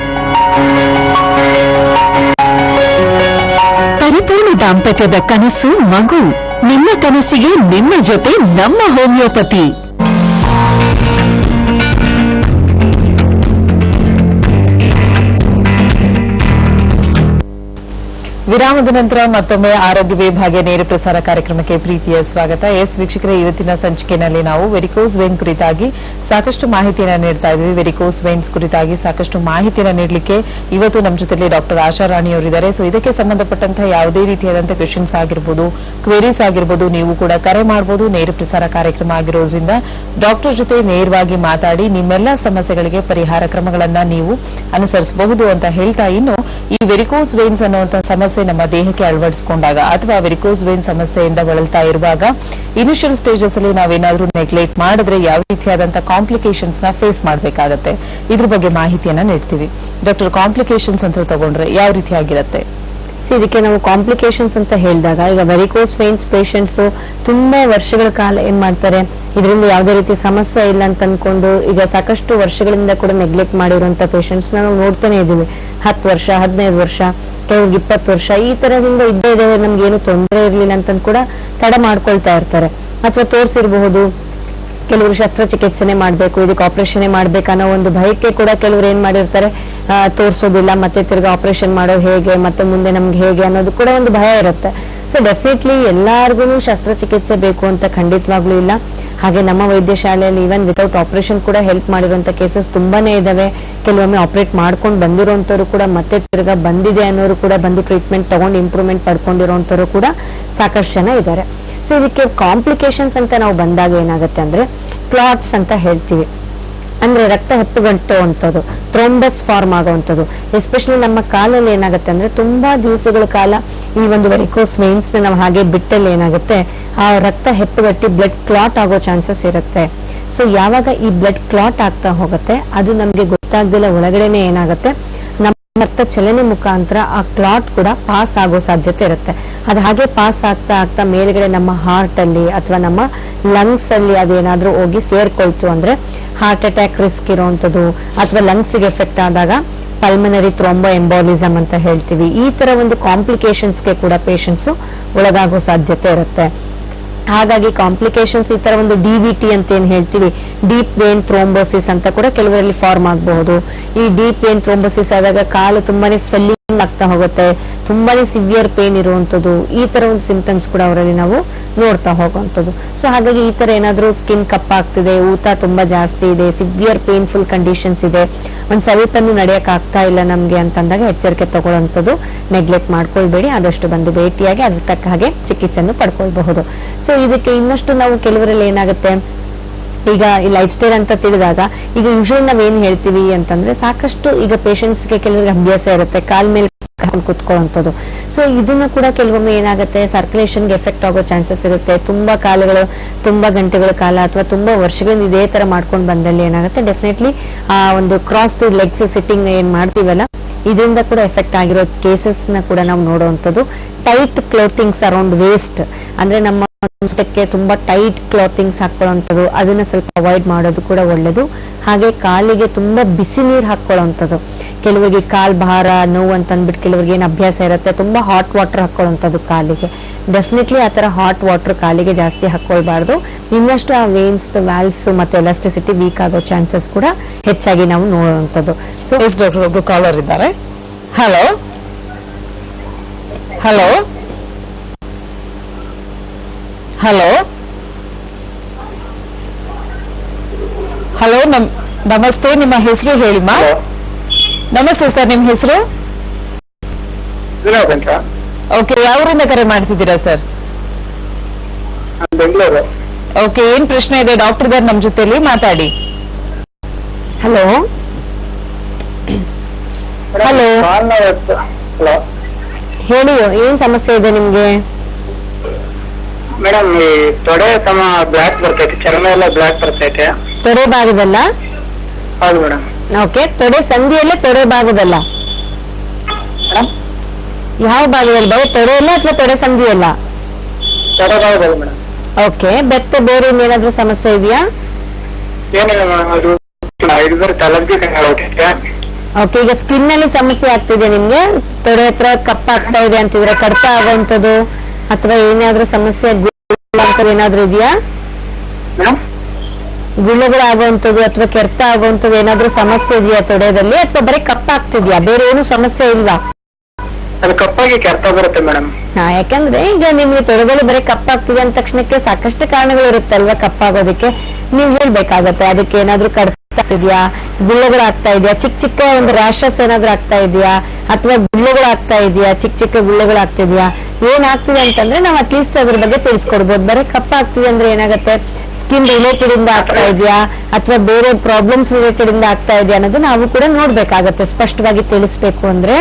ಪರಿಪೂರ್ಣ ದಾಂಪತ್ಯದ ಕನಸು ಮಗು. ನಿಮ್ಮ ಕನಸಿಗೆ ನಿಮ್ಮ ಜೊತೆ ನಮ್ಮ ಹೋಮಿಯೋಪತಿ. ವಿರಾಮದ ನಂತರ ಮತ್ತೊಮ್ಮೆ ಆರೋಗ್ಯ ವಿಭಾಗ ನೇರ ಪ್ರಸಾರ ಕಾರ್ಯಕ್ರಮಕ್ಕೆ ಪ್ರೀತಿಯ ಸ್ವಾಗತ. ಎಸ್ ವೀಕ್ಷಕರೇ, ಇವತ್ತಿನ ಸಂಚಿಕೆಯಲ್ಲಿ ನಾವು ವೆರಿಕೋಸ್ ವೇನ್ ಕುರಿತಾಗಿ ಸಾಕಷ್ಟು ಮಾಹಿತಿಯನ್ನು ನೀಡ್ತಾ ಇದ್ವಿ. ವೆರಿಕೋಸ್ ವೇನ್ಸ್ ಕುರಿತಾಗಿ ಸಾಕಷ್ಟು ಮಾಹಿತಿಯನ್ನು ನೀಡಲಿಕ್ಕೆ ಇವತ್ತು ನಮ್ಮ ಜೊತೆಲಿ ಡಾಕ್ಟರ್ ಆಶಾ ರಾಣಿ ಅವರಿದ್ದಾರೆ. ಸೊ ಇದಕ್ಕೆ ಸಂಬಂಧಪಟ್ಟಂತಹ ಯಾವುದೇ ರೀತಿಯಾದಂತಹ ಕ್ವೆಶನ್ಸ್ ಆಗಿರ್ಬೋದು, ಕ್ವೆರೀಸ್ ಆಗಿರ್ಬೋದು, ನೀವು ಕೂಡ ಕರೆ ಮಾಡಬಹುದು. ನೇರ ಪ್ರಸಾರ ಕಾರ್ಯಕ್ರಮ ಆಗಿರೋದ್ರಿಂದ ಡಾಕ್ಟರ್ ಜೊತೆ ನೇರವಾಗಿ ಮಾತಾಡಿ ನಿಮ್ಮೆಲ್ಲ ಸಮಸ್ಯೆಗಳಿಗೆ ಪರಿಹಾರ ಕ್ರಮಗಳನ್ನ ನೀವು ಅನುಸರಿಸಬಹುದು ಅಂತ ಹೇಳ್ತಾ, ಇನ್ನು ಈ ವೆರಿಕೋಸ್ ವೇನ್ಸ್ ಅನ್ನುವಂತಹ ಸಮಸ್ಯೆ ನಮ್ಮ ದೇಹಕ್ಕೆ ಅಳವಡಿಸಿಕೊಂಡಾಗ ಅಥವಾ ವೆರಿಕೋಸ್ ವೇನ್ ಸಮಸ್ಯೆಯಿಂದ ಬಳಲ್ತಾ ಇರುವಾಗ ಇನಿಷಿಯಲ್ ಸ್ಟೇಜಸ್ ಅಲ್ಲಿ ನಾವೇನಾದ್ರೂ ನೆಗ್ಲೆಕ್ಟ್ ಮಾಡಿದ್ರೆ ಯಾವ ರೀತಿಯಾದಂತಹ ಕಾಂಪ್ಲಿಕೇಶನ್ಸ್ ನ ಫೇಸ್ ಮಾಡಬೇಕಾಗತ್ತೆ, ಇದ್ರ ಬಗ್ಗೆ ಮಾಹಿತಿಯನ್ನ ನೀಡ್ತೀವಿ. ಡಾಕ್ಟರ್, ಕಾಂಪ್ಲಿಕೇಶನ್ಸ್ ಅಂತ ತಗೊಂಡ್ರೆ ಯಾವ ರೀತಿಯಾಗಿರುತ್ತೆ? ಇದಕ್ಕೆ ನಾವು ಕಾಂಪ್ಲಿಕೇಶನ್ಸ್ ಅಂತ ಹೇಳಿದಾಗ, ಈಗ ವೆರಿಕೋಸ್ ವೇನ್ಸ್ ಪೇಷಂಟ್ಸ್ ತುಂಬಾ ವರ್ಷಗಳ ಕಾಲ ಏನ್ ಮಾಡ್ತಾರೆ, ಇದರಿಂದ ಯಾವುದೇ ರೀತಿ ಸಮಸ್ಯೆ ಇಲ್ಲ ಅಂತ ಅನ್ಕೊಂಡು ಈಗ ಸಾಕಷ್ಟು ವರ್ಷಗಳಿಂದ ಕೂಡ ನೆಗ್ಲೆಕ್ಟ್ ಮಾಡಿರುವಂತ ಪೇಷಂಟ್ಸ್ ನಾವು ನೋಡ್ತಾನೆ ಇದೀವಿ. 10 ವರ್ಷ 15 ವರ್ಷ ಕೆಲವ್ರಿಗೆ 20 ವರ್ಷ ಈ ತರದಿಂದ ಇದ್ದೇ ಇದೆ, ನಮ್ಗೆ ಏನು ತೊಂದರೆ ಇರ್ಲಿಲ್ಲ ಅಂತ ಕೂಡ ತಡ ಮಾಡ್ಕೊಳ್ತಾ ಇರ್ತಾರೆ. ಅಥವಾ ತೋರಿಸಿರಬಹುದು, ಕೆಲವರು ಶಸ್ತ್ರಚಿಕಿತ್ಸೆನೆ ಮಾಡ್ಬೇಕು, ಇದಕ್ಕೆ ಆಪರೇಷನ್ ಮಾಡ್ಬೇಕು ಅನ್ನೋ ಒಂದು ಭಯಕ್ಕೆ ಕೂಡ ಕೆಲವರು ಏನ್ ಮಾಡಿರ್ತಾರೆ, ತೋರಿಸೋದಿಲ್ಲ, ಮತ್ತೆ ತಿರ್ಗಾ ಆಪರೇಷನ್ ಮಾಡೋದು ಹೇಗೆ, ಮತ್ತೆ ಮುಂದೆ ನಮ್ಗೆ ಹೇಗೆ ಅನ್ನೋದು ಕೂಡ ಒಂದು ಭಯ ಇರುತ್ತೆ. ಸೊ ಡೆಫಿನೆಟ್ಲಿ ಎಲ್ಲಾರ್ಗು ಶಸ್ತ್ರಚಿಕಿತ್ಸೆ ಬೇಕು ಅಂತ ಖಂಡಿತವಾಗ್ಲೂ ಇಲ್ಲ. ಹಾಗೆ ನಮ್ಮ ವೈದ್ಯಶಾಲೆಯಲ್ಲಿ ಈವನ್ ವಿತೌಟ್ ಆಪರೇಷನ್ ಕೂಡ ಹೆಲ್ಪ್ ಮಾಡಿರುವಂತ ಕೇಸಸ್ ತುಂಬಾನೇ ಇದಾವೆ. ಕೆಲವೊಮ್ಮೆ ಆಪರೇಟ್ ಮಾಡ್ಕೊಂಡು ಬಂದಿರೋಂಥವ್ರು ಕೂಡ ಮತ್ತೆ ತಿರ್ಗಾ ಬಂದಿದೆ ಅನ್ನೋರು ಕೂಡ ಬಂದು ಟ್ರೀಟ್ಮೆಂಟ್ ತಗೊಂಡು ಇಂಪ್ರೂವ್ಮೆಂಟ್ ಪಡ್ಕೊಂಡಿರೋಂಥವ್ರು ಕೂಡ ಸಾಕಷ್ಟು ಜನ ಇದ್ದಾರೆ. ಸೊ ಇದಕ್ಕೆ ಕಾಂಪ್ಲಿಕೇಶನ್ಸ್ ಅಂತ ನಾವು ಬಂದಾಗ ಏನಾಗುತ್ತೆ ಅಂದ್ರೆ ಕ್ಲಾಟ್ಸ್ ಅಂತ ಹೇಳ್ತೀವಿ, ಅಂದ್ರೆ ರಕ್ತ ಹೆಪ್ಪುಗಟ್ಟುವಂಥದ್ದು, ಥ್ರೋಂಬಸ್ ಫಾರ್ಮ್ ಆಗುವಂಥದ್ದು. ಎಸ್ಪೆಷಲಿ ನಮ್ಮ ಕಾಲಲ್ಲಿ ಏನಾಗುತ್ತೆ ಅಂದ್ರೆ ತುಂಬಾ ದಿವಸಗಳ ಕಾಲ ಈ ಒಂದು ವೆರಿಕೋಸ್ ವೇನ್ಸ್ ನಾವು ಹಾಗೆ ಬಿಟ್ಟಲ್ಲಿ ಏನಾಗುತ್ತೆ, ಆ ರಕ್ತ ಹೆಪ್ಪುಗಟ್ಟಿ ಬ್ಲಡ್ ಕ್ಲಾಟ್ ಆಗೋ ಚಾನ್ಸಸ್ ಇರುತ್ತೆ. ಸೊ ಯಾವಾಗ ಈ ಬ್ಲಡ್ ಕ್ಲಾಟ್ ಆಗ್ತಾ ಹೋಗುತ್ತೆ, ಅದು ನಮ್ಗೆ ಗೊತ್ತಾಗ್ದಿಲ್ಲ ಒಳಗಡೆನೆ ಏನಾಗುತ್ತೆ, ನಮ್ಮ ರಕ್ತ ಚಲನೆ ಮುಖಾಂತರ ಆ ಕ್ಲಾಟ್ ಕೂಡ ಪಾಸ್ ಆಗೋ ಸಾಧ್ಯತೆ ಇರುತ್ತೆ. ಅದು ಹಾಗೆ ಪಾಸ್ ಆಗ್ತಾ ಆಗ್ತಾ ಮೇಲ್ಗಡೆ ನಮ್ಮ ಹಾರ್ಟ್ ಅಲ್ಲಿ ಅಥವಾ ನಮ್ಮ ಲಂಗ್ಸ್ ಅಲ್ಲಿ ಅದೇನಾದ್ರೂ ಹೋಗಿ ಸೇರ್ಕೊಳ್ತು ಅಂದ್ರೆ ಹಾರ್ಟ್ ಅಟ್ಯಾಕ್ ರಿಸ್ಕ್ ಇರುವಂತದ್ದು, ಅಥವಾ ಲಂಗ್ಸ್ ಗೆ ಎಫೆಕ್ಟ್ ಆದಾಗ ಪಲ್ಮನರಿ ಥ್ರೋಂಬೋ ಎಂಬೋಲಿಸಮ್ ಅಂತ ಹೇಳ್ತೀವಿ. ಈ ತರ ಒಂದು ಕಾಂಪ್ಲಿಕೇಶನ್ಸ್ಗೆ ಕೂಡ ಪೇಷಂಟ್ಸ್ ಒಳಗಾಗೋ ಸಾಧ್ಯತೆ ಇರುತ್ತೆ. ಹಾಗಾಗಿ ಕಾಂಪ್ಲಿಕೇಶನ್ಸ್ ಈ ತರ ಒಂದು ಡಿವಿಟಿ ಅಂತ ಏನ್ ಹೇಳ್ತೀವಿ, ಡೀಪ್ ವೇನ್ ಥ್ರೋಂಬೋಸಿಸ್ ಅಂತ ಕೂಡ ಕೆಲವರಲ್ಲಿ ಫಾರ್ಮ್ ಆಗಬಹುದು. ಈ ಡೀಪ್ ವೇನ್ ಥ್ರೋಂಬೋಸಿಸ್ ಆದಾಗ ಕಾಲು ತುಂಬಾನೇ ಸ್ವೆಲ್ಲಿಂಗ್ ಆಗ್ತಾ ಹೋಗುತ್ತೆ, ತುಂಬಾನೇ ಸಿವಿಯರ್ ಪೇನ್ ಇರುವಂತದ್ದು, ಈ ತರ ಒಂದು ಸಿಂಪ್ಟಮ್ಸ್ ಕೂಡ ಅವರಲ್ಲಿ ನಾವು ನೋಡ್ತಾ ಹೋಗುವಂತದ್ದು. ಸೊ ಹಾಗಾಗಿ ಈ ತರ ಏನಾದ್ರೂ ಸ್ಕಿನ್ ಕಪ್ಪಾಗ್ತಿದೆ, ಊತ ತುಂಬಾ ಜಾಸ್ತಿ ಇದೆ, ಸಿವಿಯರ್ ಪೇನ್ಫುಲ್ ಕಂಡೀಷನ್ಸ್ ಇದೆ, ಒಂದ್ ಸ್ವಲ್ಪನೂ ನಡೆಯಕ್ ಆಗ್ತಾ ಇಲ್ಲ ನಮ್ಗೆ ಅಂತಂದಾಗ ಎಚ್ಚರಿಕೆ ತಗೊಳ್ಳೋಂಥದ್ದು, ನೆಗ್ಲೆಕ್ಟ್ ಮಾಡ್ಕೊಳ್ಬೇಡಿ, ಆದಷ್ಟು ಬಂದು ಭೇಟಿಯಾಗಿ ಅದ್ರ ತಕ್ಕ ಹಾಗೆ ಚಿಕಿತ್ಸೆಯನ್ನು ಪಡ್ಕೊಳ್ಬಹುದು. ಸೊ ಇದಕ್ಕೆ ಇನ್ನಷ್ಟು ನಾವು ಕೆಲವರಲ್ಲಿ ಏನಾಗುತ್ತೆ, ಈಗ ಈ ಲೈಫ್ ಸ್ಟೈಲ್ ಅಂತ ತಿಳಿದಾಗ ಈಗ ಯೂಶಲಿ ನಾವೇನ್ ಹೇಳ್ತೀವಿ ಅಂತಂದ್ರೆ ಸಾಕಷ್ಟು ಈಗ ಪೇಷಂಟ್ಸ್ಗೆ ಕೆಲವರಿಗೆ ಅಭ್ಯಾಸ ಇರುತ್ತೆ ಕಾಲ್ ಮೇಲೆ ಕುತ್ಕೊಳ್ಳುವಂಥದ್ದು. ಸೊ ಇದನ್ನು ಕೂಡ ಕೆಲವೊಮ್ಮೆ ಏನಾಗುತ್ತೆ, ಸರ್ಕ್ಯುಲೇಷನ್ಗೆ ಎಫೆಕ್ಟ್ ಆಗೋ ಚಾನ್ಸಸ್ ಇರುತ್ತೆ. ತುಂಬಾ ಕಾಲಗಳು, ತುಂಬಾ ಗಂಟೆಗಳ ಕಾಲ ಅಥವಾ ತುಂಬಾ ವರ್ಷಗಳಿಂದ ಇದೇ ತರ ಮಾಡ್ಕೊಂಡು ಬಂದಲ್ಲಿ ಏನಾಗುತ್ತೆ, ಡೆಫಿನೆಟ್ಲಿ ಆ ಒಂದು ಕ್ರಾಸ್ ಟು ಲೆಗ್ಸ್ ಸಿಟ್ಟಿಂಗ್ ಏನ್ ಮಾಡ್ತೀವಲ್ಲ, ಇದರಿಂದ ಕೂಡ ಎಫೆಕ್ಟ್ ಆಗಿರೋ ಕೇಸಸ್ ನ ಕೂಡ ನಾವು ನೋಡುವಂಥದ್ದು. ಟೈಟ್ ಕ್ಲೋತಿಂಗ್ಸ್ ಅರೌಂಡ್ ವೇಸ್ಟ್, ಅಂದ್ರೆ ನಮ್ಮ ಕ್ಕೆ ತುಂಬಾ ಟೈಟ್ ಕ್ಲಾತಿಂಗ್ಸ್ ಹಾಕೊಳ್ಳುವಂಥದ್ದು, ಅದನ್ನ ಸ್ವಲ್ಪ ಅವಾಯ್ಡ್ ಮಾಡೋದು ಕೂಡ ಒಳ್ಳೇದು. ಹಾಗೆ ಕಾಲಿಗೆ ತುಂಬಾ ಬಿಸಿ ನೀರು ಹಾಕೊಳ್ಳುವಂಥದ್ದು, ಕೆಲವರಿಗೆ ಕಾಲ್ ಭಾರ ನೋವು ಅಂತ ಅಂದ್ಬಿಟ್ಟು ಕೆಲವರಿಗೆ ಏನ್ ಅಭ್ಯಾಸ ಇರುತ್ತೆ, ತುಂಬಾ ಹಾಟ್ ವಾಟರ್ ಹಾಕೊಳ್ಳುವಂಥದ್ದು ಕಾಲಿಗೆ. ಡೆಫಿನೆಟ್ಲಿ ಆ ತರ ಹಾಟ್ ವಾಟರ್ ಕಾಲಿಗೆ ಜಾಸ್ತಿ ಹಾಕೊಳ್ಬಾರ್ದು. ಇನ್ನಷ್ಟು ಆ ವೇನ್ಸ್ ವ್ಯಾಲ್ಸ್ ಮತ್ತೆ ಎಲಾಸ್ಟಿಸಿಟಿ ವೀಕ್ ಆಗೋ ಚಾನ್ಸಸ್ ಕೂಡ ಹೆಚ್ಚಾಗಿ ನಾವು ನೋಡುವಂಥದ್ದು. ಸೊ ಎಸ್ ಡಾಕ್ಟರ್, ಒಬ್ರು ಕಾಲರ್ ಇದ್ದಾರೆ. ಹಲೋ ಹಲೋ ಹಲೋ ಹಲೋ ನಮಸ್ತೆ, ನಿಮ್ಮ ಹೆಸರು ಹೇಳಿಮ್ಮ. ನಮಸ್ತೆ ಸರ್, ನಿಮ್ಮ ಹೆಸರು? ಓಕೆ, ಯಾವೂರಿಂದ ಕರೆ ಮಾಡ್ತಿದ್ದೀರಾ ಸರ್? ಬೆಂಗಳೂರು. ಓಕೆ, ಏನ್ ಪ್ರಶ್ನೆ ಇದೆ? ಡಾಕ್ಟರ್ ಇದ್ದಾರೆ ನಮ್ ಜೊತೆಲಿ, ಮಾತಾಡಿ. ಹಲೋ ಹಲೋ ಹಲೋ, ಹೇಳಿ, ಏನ್ ಸಮಸ್ಯೆ ಇದೆ ನಿಮ್ಗೆ? ಮೇಡಮ್ ಈ ತೊಡೆ ತಮ್ಮ ಬ್ಲಾಕ್ ಬರ್ತೈತೆ, ಚರ್ಮ ಎಲ್ಲ ಬ್ಲಾಕ್ ಬರ್ತೈತೆ. ತೊಡೆ ಭಾಗದಲ್ಲ? ಹೌದು ಮೇಡಮ್. ಓಕೆ, ತೊಡೆ ಸಂಧಿಯಲ್ಲೇ ತೊಡೆ ಭಾಗದಲ್ಲ? ಯಾವ ಭಾಗದಲ್ಲಿ? ಬರೀ ತೊಡೆ ಇಲ್ಲ ಅಥವಾ ತೊಡೆ ಸಂಧಿಯಲ್ಲ? ತೊಡೆ ಭಾಗದಲ್ಲ ಮೇಡಮ್. ಓಕೆ, ಬೆತ್ತ ಬೇರೆ ಏನಾದ್ರೂ ಸಮಸ್ಯೆ ಇದೆಯಾ? ಏನಿಲ್ಲ ಮೇಡಮ್, ಅದು ಅಲರ್ಜಿ ಹೋಗ್ತೈತೆ. ಓಕೆ, ಈಗ ಸ್ಕಿನ್ ಅಲ್ಲಿ ಸಮಸ್ಯೆ ಆಗ್ತಿದೆ ನಿಮ್ಗೆ, ತೊಡೆ ಹತ್ರ ಕಪ್ಪಾಗ್ತಾ ಇದೆ ಅಂತಿದ್ರೆ, ಕಡ್ತ ಆಗುವಂಥದ್ದು ಅಥವಾ ಏನಾದ್ರೂ ಸಮಸ್ಯೆ ಏನಾದ್ರೂ ಇದೆಯಾ? ಗುಳ್ಳೆಗಳು ಆಗುವಂಥದ್ದು ಅಥವಾ ಕೆರೆತ ಆಗುವಂಥದ್ದು ಏನಾದ್ರೂ ಸಮಸ್ಯೆ ಇದೆಯಾ ತೊಡೆದಲ್ಲಿ, ಅಥವಾ ಬರೀ ಕಪ್ಪಾಗ್ತಿದ್ಯಾ, ಬೇರೆ ಏನು ಸಮಸ್ಯೆ ಇಲ್ವಾ? ಅದು ಕಪ್ಪಾಗಿ ಕೆರೆತ ಬರುತ್ತೆ ಮೇಡಮ್. ಯಾಕಂದ್ರೆ ಈಗ ನಿಮ್ಗೆ ತೊಡೆದಲ್ಲಿ ಬರೀ ಕಪ್ಪಾಗ್ತಿದೆ ಅಂದ ತಕ್ಷಣಕ್ಕೆ ಸಾಕಷ್ಟು ಕಾರಣಗಳು ಇರುತ್ತಲ್ವಾ ಕಪ್ಪಾಗೋದಕ್ಕೆ. ನೀವ್ ಹೇಳ್ಬೇಕಾಗತ್ತೆ ಅದಕ್ಕೆ ಏನಾದ್ರೂ ಕಡ್ತ ಆಗ್ತಿದ್ಯಾ, ಗುಳ್ಳೆಗಳು ಆಗ್ತಾ ಇದೆಯಾ, ಚಿಕ್ಕ ಚಿಕ್ಕ ಒಂದು ರ್ಯಾಷಸ್ ಏನಾದ್ರೂ ಆಗ್ತಾ ಇದೆಯಾ, ಅಥವಾ ಗುಳ್ಳೆಗಳು ಆಗ್ತಾ ಇದೆಯಾ, ಚಿಕ್ಕ ಚಿಕ್ಕ ಗುಳ್ಳೆಗಳು ಆಗ್ತಿದ್ಯಾ, ಏನಾಗ್ತಿದೆ ಅಂತಂದ್ರೆ ನಾವು ಅಟ್ಲೀಸ್ಟ್ ಅದ್ರ ಬಗ್ಗೆ ತಿಳಿಸ್ಕೊಡ್ಬೋದು. ಬರೀ ಕಪ್ಪಾಗ್ತಿದೆ ಅಂದ್ರೆ ಏನಾಗುತ್ತೆ, ಸ್ಕಿನ್ ರಿಲೇಟೆಡ್ ಇಂದ ಆಗ್ತಾ ಇದೆಯಾ ಅಥವಾ ಬೇರೆ ಪ್ರಾಬ್ಲಮ್ಸ್ ರಿಲೇಟೆಡ್ ಇಂದ ಆಗ್ತಾ ಇದೆಯಾ ಅನ್ನೋದು ನಾವು ಕೂಡ ನೋಡ್ಬೇಕಾಗತ್ತೆ, ಸ್ಪಷ್ಟವಾಗಿ ತಿಳಿಸ್ಬೇಕು ಅಂದ್ರೆ.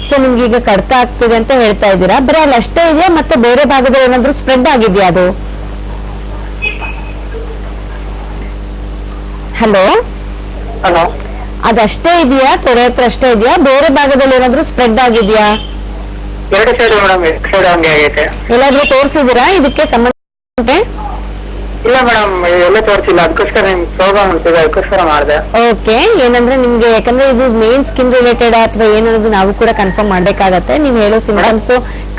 ಸೊ ನಿಮ್ಗೆ ಈಗ ಕಡ್ತ ಆಗ್ತಿದೆ ಅಂತ ಹೇಳ್ತಾ ಇದ್ದೀರಾ, ಬರೀ ಅಲ್ಲಿ ಅಷ್ಟೇ ಇದೆಯಾ ಮತ್ತೆ ಬೇರೆ ಭಾಗದಲ್ಲಿ ಏನಾದ್ರೂ ಸ್ಪ್ರೆಡ್ ಆಗಿದೆಯಾ ಅದು? ಹಲೋ, ಹಲೋ, ಅದಷ್ಟೇ ಇದೆಯಾ, ತೊಡೆ ಹತ್ರ ಅಷ್ಟೇ ಇದೆಯಾ, ಬೇರೆ ಭಾಗದಲ್ಲಿ ಏನಾದ್ರೂ ಸ್ಪ್ರೆಡ್ ಆಗಿದೆಯಾ? ಎರಡು ಸೈಡ್ ಮೇಡಮ್, ಎರಡು ಸೈಡ್ ಹಂಗೆ ಆಗೈತೆ. ಎಲ್ಲಾದ್ರೂ ತೋರಿಸಿದಿರಾ ಇದಕ್ಕೆ ಸಂಬಂಧ? ಇಲ್ಲ ಮೇಡಮ್, ಎಲ್ಲ ತೋರಿಸಿಲ್ಲ, ಅದಕ್ಕೋಸ್ಕರ ನಿಮ್ಗೆ ಪ್ರೋಗ್ರಾಮ್ ಮಾಡ್ತಿದ್ದೆ, ಅದಕ್ಕೋಸ್ಕರ ಮಾಡಿದೆ. ಓಕೆ, ಏನಂದ್ರೆ ನಿಮ್ಗೆ ಯಾಕಂದ್ರೆ ಇದು ಮೇನ್ ಸ್ಕಿನ್ ರಿಲೇಟೆಡ್ ಅಥವಾ ಏನನ್ನೋದು ನಾವು ಕೂಡ ಕನ್ಫರ್ಮ್ ಮಾಡ್ಬೇಕಾಗತ್ತೆ. ನೀವು ಹೇಳೋ ಸಿಂಪ್ಟಮ್ಸ್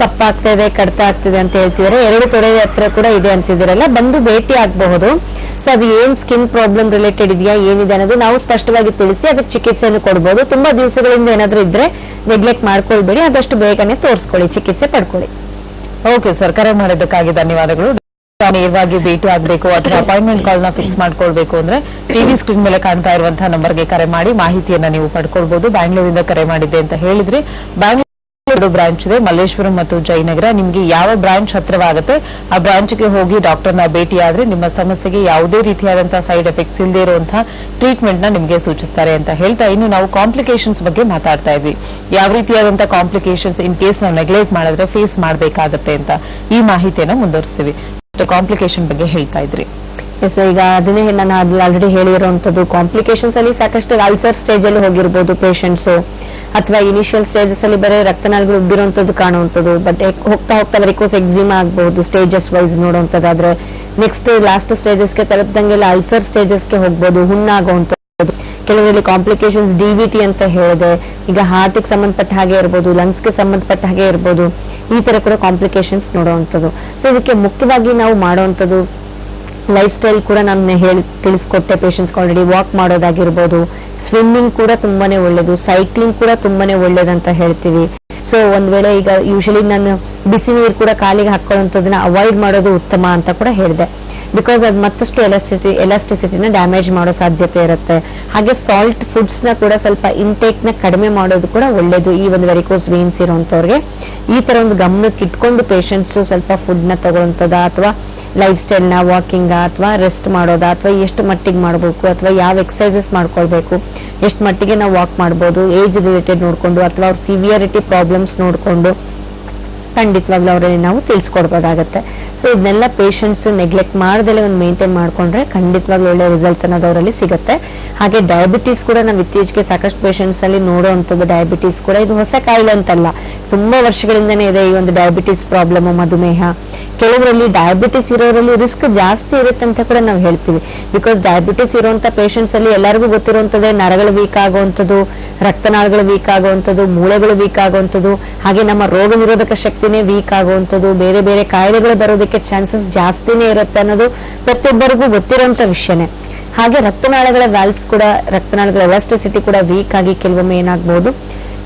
ಕಪ್ಪಾಗ್ತಾ ಇದೆ, ಕಡ್ತ ಆಗ್ತಿದೆ ಅಂತ ಹೇಳ್ತಿದ್ರೆ, 2 ತೊಡೆ ಹತ್ರ ಕೂಡ ಇದೆ ಅಂತಿದ್ದೀರಲ್ಲ, ಬಂದು ಭೇಟಿ ಆಗಬಹುದು. ಸೊ ಅದು ಏನ್ ಸ್ಕಿನ್ ಪ್ರಾಬ್ಲಮ್ ರಿಲೇಟೆಡ್ ಇದೆಯಾ ಏನಿದೆ ಅನ್ನೋದು ನಾವು ಸ್ಪಷ್ಟವಾಗಿ ತಿಳಿಸಿ ಅದಕ್ಕೆ ಚಿಕಿತ್ಸೆಯನ್ನು ಕೊಡಬಹುದು. ತುಂಬಾ ದಿವಸಗಳಿಂದ ಏನಾದ್ರೂ ಇದ್ರೆ ನೆಗ್ಲೆಕ್ಟ್ ಮಾಡ್ಕೊಳ್ಬೇಡಿ, ಆದಷ್ಟು ಬೇಗನೆ ತೋರಿಸ್ಕೊಳ್ಳಿ, ಚಿಕಿತ್ಸೆ ಪಡ್ಕೊಳ್ಳಿ. ಓಕೆ ಸರ್, ಕರೆ ಮಾಡಿದ್ದಕ್ಕಾಗಿ ಧನ್ಯವಾದಗಳು. ನೇರವಾಗಿ ಭೇಟಿ ಆಗಬೇಕು ಅಥವಾ ಅಪಾಯಿಂಟ್ಮೆಂಟ್ ಕಾಲ್ ನ ಫಿಕ್ಸ್ ಮಾಡ್ಕೊಳ್ಬೇಕು ಅಂದ್ರೆ ಟಿವಿ ಸ್ಕ್ರೀನ್ ಮೇಲೆ ಕಾಣ್ತಾ ಇರುವಂತಹ ನಂಬರ್ಗೆ ಕರೆ ಮಾಡಿ ಮಾಹಿತಿಯನ್ನ ನೀವು ಪಡ್ಕೊಳ್ಬಹುದು. ಬ್ಯಾಂಗ್ಳೂರಿಂದ ಕರೆ ಮಾಡಿದ್ದೆ ಅಂತ ಹೇಳಿದ್ರಿ. ಬ್ಯಾಂಗ್ಳೂರ್ 2 ಬ್ರಾಂಚ್ ಇದೆ, ಮಲ್ಲೇಶ್ವರಂ ಮತ್ತು ಜಯನಗರ. ನಿಮ್ಗೆ ಯಾವ ಬ್ರಾಂಚ್ ಹತ್ರವಾಗುತ್ತೆ ಆ ಬ್ರಾಂಚ್ಗೆ ಹೋಗಿ ಡಾಕ್ಟರ್ನ ಭೇಟಿ ಆದ್ರೆ ನಿಮ್ಮ ಸಮಸ್ಯೆಗೆ ಯಾವುದೇ ರೀತಿಯಾದಂತಹ ಸೈಡ್ ಎಫೆಕ್ಟ್ಸ್ ಇಲ್ಲದೆ ಇರುವಂತಹ ಟ್ರೀಟ್ಮೆಂಟ್ ನ ನಿಮಗೆ ಸೂಚಿಸ್ತಾರೆ ಅಂತ ಹೇಳ್ತಾ, ಇನ್ನು ನಾವು ಕಾಂಪ್ಲಿಕೇಶನ್ಸ್ ಬಗ್ಗೆ ಮಾತಾಡ್ತಾ ಇದ್ವಿ. ಯಾವ ರೀತಿಯಾದಂತಹ ಕಾಂಪ್ಲಿಕೇಶನ್ಸ್ ಇನ್ ಕೇಸ್ ನಾವು ನೆಗ್ಲೆಕ್ಟ್ ಮಾಡಿದ್ರೆ ಫೇಸ್ ಮಾಡಬೇಕಾಗತ್ತೆ ಅಂತ ಈ ಮಾಹಿತಿಯನ್ನ ಮುಂದುವರಿಸ್ತೀವಿ. ಕಾಂಪ್ಲಿಕೇಶನ್ ಬಗ್ಗೆ ಹೇಳ್ತಾ ಇದ್ರಿ. ಎಸ್, ಈಗ ಅದನ್ನೇ ನಾನು ಆಲ್ರೆಡಿ ಹೇಳಿರುವಂತದ್ದು. ಕಾಂಪ್ಲಿಕೇಶನ್ಸ್ ಅಲ್ಲಿ ಸಾಕಷ್ಟು ಅಲ್ಸರ್ ಸ್ಟೇಜ್ ಅಲ್ಲಿ ಹೋಗಿರ್ಬೋದು ಪೇಷಂಟ್ಸ್, ಅಥವಾ ಇನಿಷಿಯಲ್ ಸ್ಟೇಜಸ್ ಅಲ್ಲಿ ಬರೀ ರಕ್ತನಾಳಗಳು ಉಬ್ಬಿರುವಂತದ್ದು ಕಾಣುವಂಥದ್ದು. ಬಟ್ ಹೋಗ್ತಾ ಹೋಗ್ತಾ ವೆರಿಕೋಸ್ ಎಕ್ಸಿಮಾ ಆಗಬಹುದು ಸ್ಟೇಜಸ್ ವೈಸ್ ನೋಡುವಂತದ್ದಾದ್ರೆ. ನೆಕ್ಸ್ಟ್ ಲಾಸ್ಟ್ ಸ್ಟೇಜಸ್ಗೆ ತಲುಪದಂಗೆಲ್ಲ ಅಲ್ಸರ್ ಸ್ಟೇಜಸ್ಗೆ ಹೋಗ್ಬೋದು, ಹುಣ್ಣಾಗುವಂಥದ್ದು. ಕೆಲವರಲ್ಲಿ ಕಾಂಪ್ಲಿಕೇಶನ್ಸ್ ಡಿವಿಟಿ ಅಂತ ಹೇಳಿದೆ, ಈಗ ಹಾರ್ಟ್ಗೆ ಸಂಬಂಧಪಟ್ಟ ಹಾಗೆ ಇರ್ಬೋದು, ಲಂಗ್ಸ್ಗೆ ಸಂಬಂಧಪಟ್ಟ ಹಾಗೆ ಇರ್ಬೋದು, ಈ ತರ ಕೂಡ ಕಾಂಪ್ಲಿಕೇಶನ್ಸ್ ನೋಡುವಂಥದ್ದು. ಸೊ ಇದಕ್ಕೆ ಮುಖ್ಯವಾಗಿ ನಾವು ಮಾಡುವಂಥದ್ದು ಲೈಫ್ ಸ್ಟೈಲ್ ಕೂಡ ನಾನು ತಿಳಿಸ್ಕೊಟ್ಟೆ ಪೇಷಂಟ್ಸ್ ಆಲ್ರೆಡಿ. ವಾಕ್ ಮಾಡೋದಾಗಿರ್ಬೋದು, ಸ್ವಿಮ್ಮಿಂಗ್ ಕೂಡ ತುಂಬಾನೇ ಒಳ್ಳೇದು, ಸೈಕ್ಲಿಂಗ್ ಕೂಡ ತುಂಬಾನೇ ಒಳ್ಳೇದಂತ ಹೇಳ್ತೀವಿ. ಸೊ ಒಂದ್ ವೇಳೆ ಈಗ ಯೂಶಲಿ ನಾನು ಬಿಸಿ ನೀರು ಕೂಡ ಕಾಲಿಗೆ ಹಾಕೊಳ್ಳುವಂಥದ್ದನ್ನ ಅವಾಯ್ಡ್ ಮಾಡೋದು ಉತ್ತಮ ಅಂತ ಕೂಡ ಹೇಳಿದೆ. ಬಿಕಾಸ್ ಅದು ಮತ್ತಷ್ಟು ಎಲಾಸ್ಟಿಸಿಟಿನ ಡ್ಯಾಮೇಜ್ ಮಾಡೋ ಸಾಧ್ಯತೆ ಇರುತ್ತೆ. ಹಾಗೆ ಸಾಲ್ಟ್ ಫುಡ್ಸ್ ನ ಕೂಡ ಸ್ವಲ್ಪ ಇಂಟೇಕ್ ನ ಕಡಿಮೆ ಮಾಡೋದು ಕೂಡ ಒಳ್ಳೇದು. ಈ ಒಂದು ವೆರಿಕೋಸ್ ವೇನ್ಸ್ ಇರುವಂತವ್ರಿಗೆ ಈ ತರ ಒಂದು ಗಮನಕ್ಕೆ ಇಟ್ಕೊಂಡು ಪೇಷಂಟ್ಸ್ ಸ್ವಲ್ಪ ಫುಡ್ ನ ತಗೊಳ್ಳೋದ, ಅಥವಾ ಲೈಫ್ ಸ್ಟೈಲ್ ನ ವಾಕಿಂಗ್ ಅಥವಾ ರೆಸ್ಟ್ ಮಾಡೋದಾ, ಅಥವಾ ಎಷ್ಟು ಮಟ್ಟಿಗೆ ಮಾಡಬೇಕು, ಅಥವಾ ಯಾವ ಎಕ್ಸರ್ಸೈಸಸ್ ಮಾಡ್ಕೊಳ್ಬೇಕು, ಎಷ್ಟು ಮಟ್ಟಿಗೆ ನಾವು ವಾಕ್ ಮಾಡಬಹುದು, ಏಜ್ ರಿಲೇಟೆಡ್ ನೋಡ್ಕೊಂಡು, ಅಥವಾ ಅವ್ರ ಸಿವಿಯರಿಟಿ ಪ್ರಾಬ್ಲಮ್ಸ್ ನೋಡ್ಕೊಂಡು ಖಂಡಿತವಾಗ್ಲೂ ಅವರಲ್ಲಿ ನಾವು ತಿಳಿಸ್ಕೊಡ್ಬೋದಾಗತ್ತೆ. ಸೊ ಇದನ್ನೆಲ್ಲ ಪೇಷಂಟ್ಸ್ ನೆಗ್ಲೆಕ್ಟ್ ಮಾಡದಲ್ಲೇ ಒಂದು ಮೇಂಟೈನ್ ಮಾಡ್ಕೊಂಡ್ರೆ ಖಂಡಿತವಾಗ್ಲೂ ಒಳ್ಳೆ ರಿಸಲ್ಟ್ಸ್ ಅನ್ನೋದು ಅವರಲ್ಲಿ ಸಿಗುತ್ತೆ. ಹಾಗೆ ಡಯಾಬಿಟೀಸ್ ಕೂಡ ನಾವು ಇತ್ತೀಚೆಗೆ ಸಾಕಷ್ಟು ಪೇಷಂಟ್ಸ್ ಅಲ್ಲಿ ನೋಡುವಂಥದ್ದು. ಡಯಾಬಿಟೀಸ್ ಕೂಡ ಇದು ಹೊಸ ಕಾಯಿಲೆ ಅಂತಲ್ಲ, ತುಂಬಾ ವರ್ಷಗಳಿಂದನೇ ಇದೆ ಈ ಒಂದು ಡಯಾಬಿಟೀಸ್ ಪ್ರಾಬ್ಲಮ್, ಮಧುಮೇಹ. ಕೆಲವರಲ್ಲಿ ಡಯಾಬಿಟಿಸ್ ಇರೋರಲ್ಲಿ ರಿಸ್ಕ್ ಜಾಸ್ತಿ ಇರುತ್ತೆ ಅಂತ ಕೂಡ ನಾವು ಹೇಳ್ತೀವಿ. ಬಿಕಾಸ್ ಡಯಾಬಿಟಿಸ್ ಇರುವಂತ ಪೇಷಂಟ್ಸ್ ಅಲ್ಲಿ ಎಲ್ಲರಿಗೂ ಗೊತ್ತಿರುವಂತದ್ದೇ ನರಗಳು ವೀಕ್ ಆಗುವಂಥದ್ದು, ರಕ್ತನಾಳಗಳು ವೀಕ್ ಆಗುವಂಥದ್ದು, ಮೂಳೆಗಳು ವೀಕ್ ಆಗುವಂಥದ್ದು, ಹಾಗೆ ನಮ್ಮ ರೋಗ ನಿರೋಧಕ ಶಕ್ತಿನೇ ವೀಕ್ ಆಗುವಂಥದ್ದು, ಬೇರೆ ಬೇರೆ ಕಾಯಿಲೆಗಳು ಬರೋದಕ್ಕೆ ಚಾನ್ಸಸ್ ಜಾಸ್ತಿನೇ ಇರುತ್ತೆ ಅನ್ನೋದು ಪ್ರತಿಯೊಬ್ಬರಿಗೂ ಗೊತ್ತಿರುವಂತ ವಿಷಯನೇ. ಹಾಗೆ ರಕ್ತನಾಳಗಳ ವ್ಯಾಲ್ವ್ಸ್ ಕೂಡ, ರಕ್ತನಾಳಗಳ ಎಲಾಸ್ಟಿಸಿಟಿ ಕೂಡ ವೀಕ್ ಆಗಿ ಕೆಲವೊಮ್ಮೆ ಏನಾಗಬಹುದು,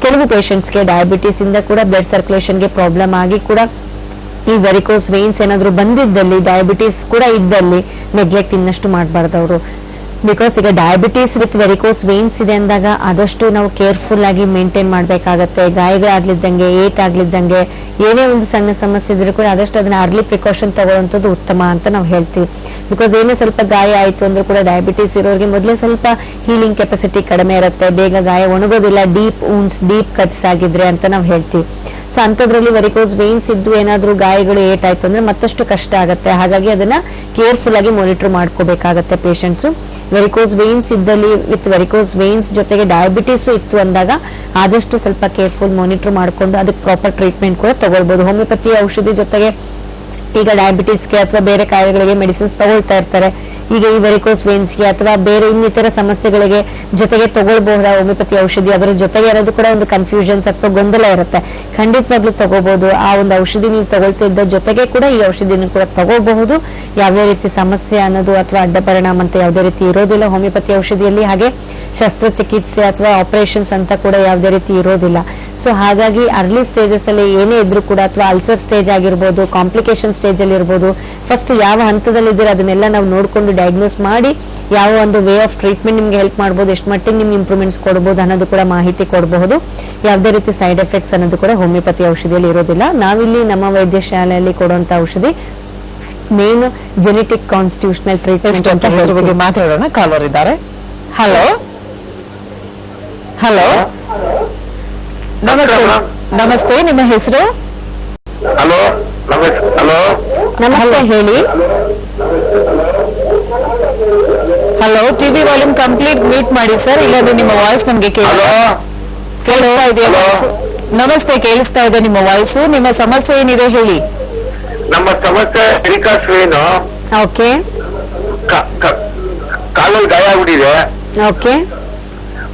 ಕೆಲವು ಪೇಷಂಟ್ಸ್ಗೆ ಡಯಾಬಿಟಿಸ್ ಇಂದ ಕೂಡ ಬ್ಲಡ್ ಸರ್ಕ್ಯುಲೇಷನ್ಗೆ ಪ್ರಾಬ್ಲಮ್ ಆಗಿ ಕೂಡ ಈ ವೆರಿಕೋಸ್ ವೇನ್ಸ್ ಏನಾದ್ರು ಬಂದಿದ್ದಲ್ಲಿ, ಡಯಾಬಿಟಿಸ್ ಕೂಡ ಇದ್ದಲ್ಲಿ ನೆಗ್ಲೆಕ್ಟ್ ಇನ್ನಷ್ಟು ಮಾಡಬಾರ್ದು ಅವರು. ಬಿಕಾಸ್ ಈಗ ಡಯಾಬಿಟಿಸ್ ವಿತ್ ವೆರಿಕೋಸ್ ವೇನ್ಸ್ ಇದೆ ಅಂದಾಗ ಆದಷ್ಟು ನಾವು ಕೇರ್ಫುಲ್ ಆಗಿ ಮೇಂಟೈನ್ ಮಾಡ್ಬೇಕಾಗತ್ತೆ. ಗಾಯಗಳಾಗ್ಲಿದ್ದಂಗೆ, ಏಟ್ ಆಗ್ಲಿದ್ದಂಗೆ, ಏನೇ ಒಂದು ಸಣ್ಣ ಸಮಸ್ಯೆ ಇದ್ರೂ ಕೂಡ ಆದಷ್ಟು ಅದನ್ನ ಅರ್ಲಿ ಪ್ರಿಕಾಷನ್ ತಗೊಳ್ಳುವಂಥದ್ದು ಉತ್ತಮ ಅಂತ ನಾವು ಹೇಳ್ತೀವಿ. ಬಿಕಾಸ್ ಏನೇ ಸ್ವಲ್ಪ ಗಾಯ ಆಯ್ತು ಅಂದ್ರೂ ಕೂಡ ಡಯಾಬಿಟಿಸ್ ಇರೋರಿಗೆ ಮೊದಲೇ ಸ್ವಲ್ಪ ಹೀಲಿಂಗ್ ಕೆಪಾಸಿಟಿ ಕಡಿಮೆ ಇರುತ್ತೆ, ಬೇಗ ಗಾಯ ಒಣಗೋದಿಲ್ಲ, ಡೀಪ್ ವುಂಡ್ಸ್, ಡೀಪ್ ಕಟ್ಸ್ ಆಗಿದ್ರೆ ಅಂತ ನಾವು ಹೇಳ್ತೀವಿ. ಸೊ ಅಂತದ್ರಲ್ಲಿ ವೆರಿಕೋಸ್ ವೇನ್ಸ್ ಇದ್ದು ಏನಾದ್ರೂ ಗಾಯಗಳು ಏಟಾಯ್ತು ಅಂದ್ರೆ ಮತ್ತಷ್ಟು ಕಷ್ಟ ಆಗುತ್ತೆ. ಹಾಗಾಗಿ ಅದನ್ನ ಕೇರ್ಫುಲ್ ಆಗಿ ಮಾನಿಟರ್ ಮಾಡ್ಕೋಬೇಕಾಗತ್ತೆ ಪೇಷಂಟ್ಸ್. ವೆರಿಕೋಸ್ ವೇನ್ಸ್ ಇದ್ದಲ್ಲಿ ವಿತ್ ವೆರಿಕೋಸ್ ವೇನ್ಸ್ ಜೊತೆಗೆ ಡಯಾಬಿಟಿಸ್ ಇತ್ತು ಅಂದಾಗ ಆದಷ್ಟು ಸ್ವಲ್ಪ ಕೇರ್ಫುಲ್ ಮಾನಿಟರ್ ಮಾಡ್ಕೊಂಡು ಅದಕ್ಕೆ ಪ್ರಾಪರ್ ಟ್ರೀಟ್ಮೆಂಟ್ ಕೂಡ ತಗೊಳ್ಬಹುದು. ಹೋಮಿಯೋಪತಿ ಔಷಧಿ ಜೊತೆಗೆ ಈಗ ಡಯಾಬಿಟಿಸ್ಗೆ ಅಥವಾ ಬೇರೆ ಕಾಯಿಲೆಗಳಿಗೆ ಮೆಡಿಸಿನ್ಸ್ ತಗೊಳ್ತಾ ಇರ್ತಾರೆ. ಈಗ ಈ ವೆರಿಕೋಸ್ ವೇನ್ಸ್ಗೆ ಅಥವಾ ಬೇರೆ ಇನ್ನಿತರ ಸಮಸ್ಯೆಗಳಿಗೆ ಜೊತೆಗೆ ತಗೊಳ್ಬಹುದಾ ಹೋಮಿಯೋಪತಿ ಔಷಧಿ, ಅದರ ಜೊತೆಗೆ ಇರೋದು ಕೂಡ ಒಂದು ಕನ್ಫ್ಯೂಷನ್ಸ್ ಅಥವಾ ಗೊಂದಲ ಇರುತ್ತೆ. ಖಂಡಿತವಾಗ್ಲೂ ತಗೋಬಹುದು. ಆ ಒಂದು ಔಷಧಿ ನೀವು ತಗೊಳ್ತಿದ್ದ ಜೊತೆಗೆ ಕೂಡ ಈ ಔಷಧಿನ ಕೂಡ ತಗೋಬಹುದು. ಯಾವುದೇ ರೀತಿ ಸಮಸ್ಯೆ ಅನ್ನೋದು ಅಥವಾ ಅಡ್ಡ ಪರಿಣಾಮ ಅಂತ ಯಾವುದೇ ರೀತಿ ಇರೋದಿಲ್ಲ ಹೋಮಿಯೋಪತಿ ಔಷಧಿಯಲ್ಲಿ. ಹಾಗೆ ಶಸ್ತ್ರಚಿಕಿತ್ಸೆ ಅಥವಾ ಆಪರೇಷನ್ಸ್ ಅಂತ ಕೂಡ ಯಾವುದೇ ರೀತಿ ಇರೋದಿಲ್ಲ. ಸೊ ಹಾಗಾಗಿ ಅರ್ಲಿ ಸ್ಟೇಜಸ್ ಅಲ್ಲಿ ಏನೇ ಇದ್ರೂ ಕೂಡ, ಅಥವಾ ಅಲ್ಸರ್ ಸ್ಟೇಜ್ ಆಗಿರ್ಬೋದು, ಕಾಂಪ್ಲಿಕೇಶನ್ ಸ್ಟೇಜ್ ಅಲ್ಲಿ ಇರ್ಬೋದು, ಫಸ್ಟ್ ಯಾವ ಹಂತದಲ್ಲಿ ಇದ್ದೀರಾ ಅದನ್ನೆಲ್ಲ ನಾವು ನೋಡ್ಕೊಂಡು ಡಯಾಗ್ನೋಸ್ ಮಾಡಿ ಯಾವ ಒಂದು ವೇ ಆಫ್ ಟ್ರೀಟ್ಮೆಂಟ್ ನಿಮ್ಗೆ ಹೆಲ್ಪ್ ಮಾಡಬಹುದು, ಎಷ್ಟು ಮಟ್ಟಿಗೆ ನಿಮ್ಗೆ ಇಂಪ್ರೂವ್ಮೆಂಟ್ಸ್ ಕೊಡಬಹುದು ಅನ್ನೋದು ಕೂಡ ಮಾಹಿತಿ ಕೊಡಬಹುದು. ಯಾವುದೇ ರೀತಿ ಸೈಡ್ ಎಫೆಕ್ಟ್ಸ್ ಅನ್ನೋದು ಕೂಡ ಹೋಮಿಯೋಪತಿ ಔಷಧಿಯಲ್ಲಿ ಇರೋದಿಲ್ಲ. ನಾವಿಲ್ಲಿ ನಮ್ಮ ವೈದ್ಯಶಾಲೆಯಲ್ಲಿ ಕೊಡುವಂತ ಔಷಧಿ ಮೇನ್ ಜೆನೆಟಿಕ್ ಕಾನ್ಸ್ಟಿಟ್ಯೂಷನಲ್ ಟ್ರೀಟ್ಮೆಂಟ್ ಅಂತ ಬಗ್ಗೆ ಮಾತಾಡೋಣ. ಕಾಲರ್ ಇದ್ದಾರೆ. ಹಲೋ ಹಲೋ, ನಮಸ್ತೆ. ನಮಸ್ತೆ, ನಿಮ್ಮ ಹೆಸರು? ಹಲೋ, ಹಲೋ, ನಮಸ್ತೆ, ಹೇಳಿ. Hello, TV volume complete mute ಮಾಡಿ ಸರ್, ಇಲ್ಲಾಂದ್ರೆ ನಿಮ್ಮ ವಾಯ್ಸ್ ನಮ್ಗೆ ಕೇಳಿಸ್ತಾ ಇದೆಯಾ? ನಮಸ್ತೆ, ಕೇಳಿಸ್ತಾ ಇದೆ ನಿಮ್ಮ ವಾಯ್ಸು. ನಿಮ್ಮ ಸಮಸ್ಯೆ ಏನಿದೆ ಹೇಳಿ. ನಮ್ಮ ಸಮಸ್ಯೆ ವೆರಿಕೋಸ್ ವೇನ್. ಓಕೆ, ಕಾಲಲ್ಲಿ ಗಾಯ ಆಗ್ಬಿಟ್ಟಿದೆ, ಓಕೆ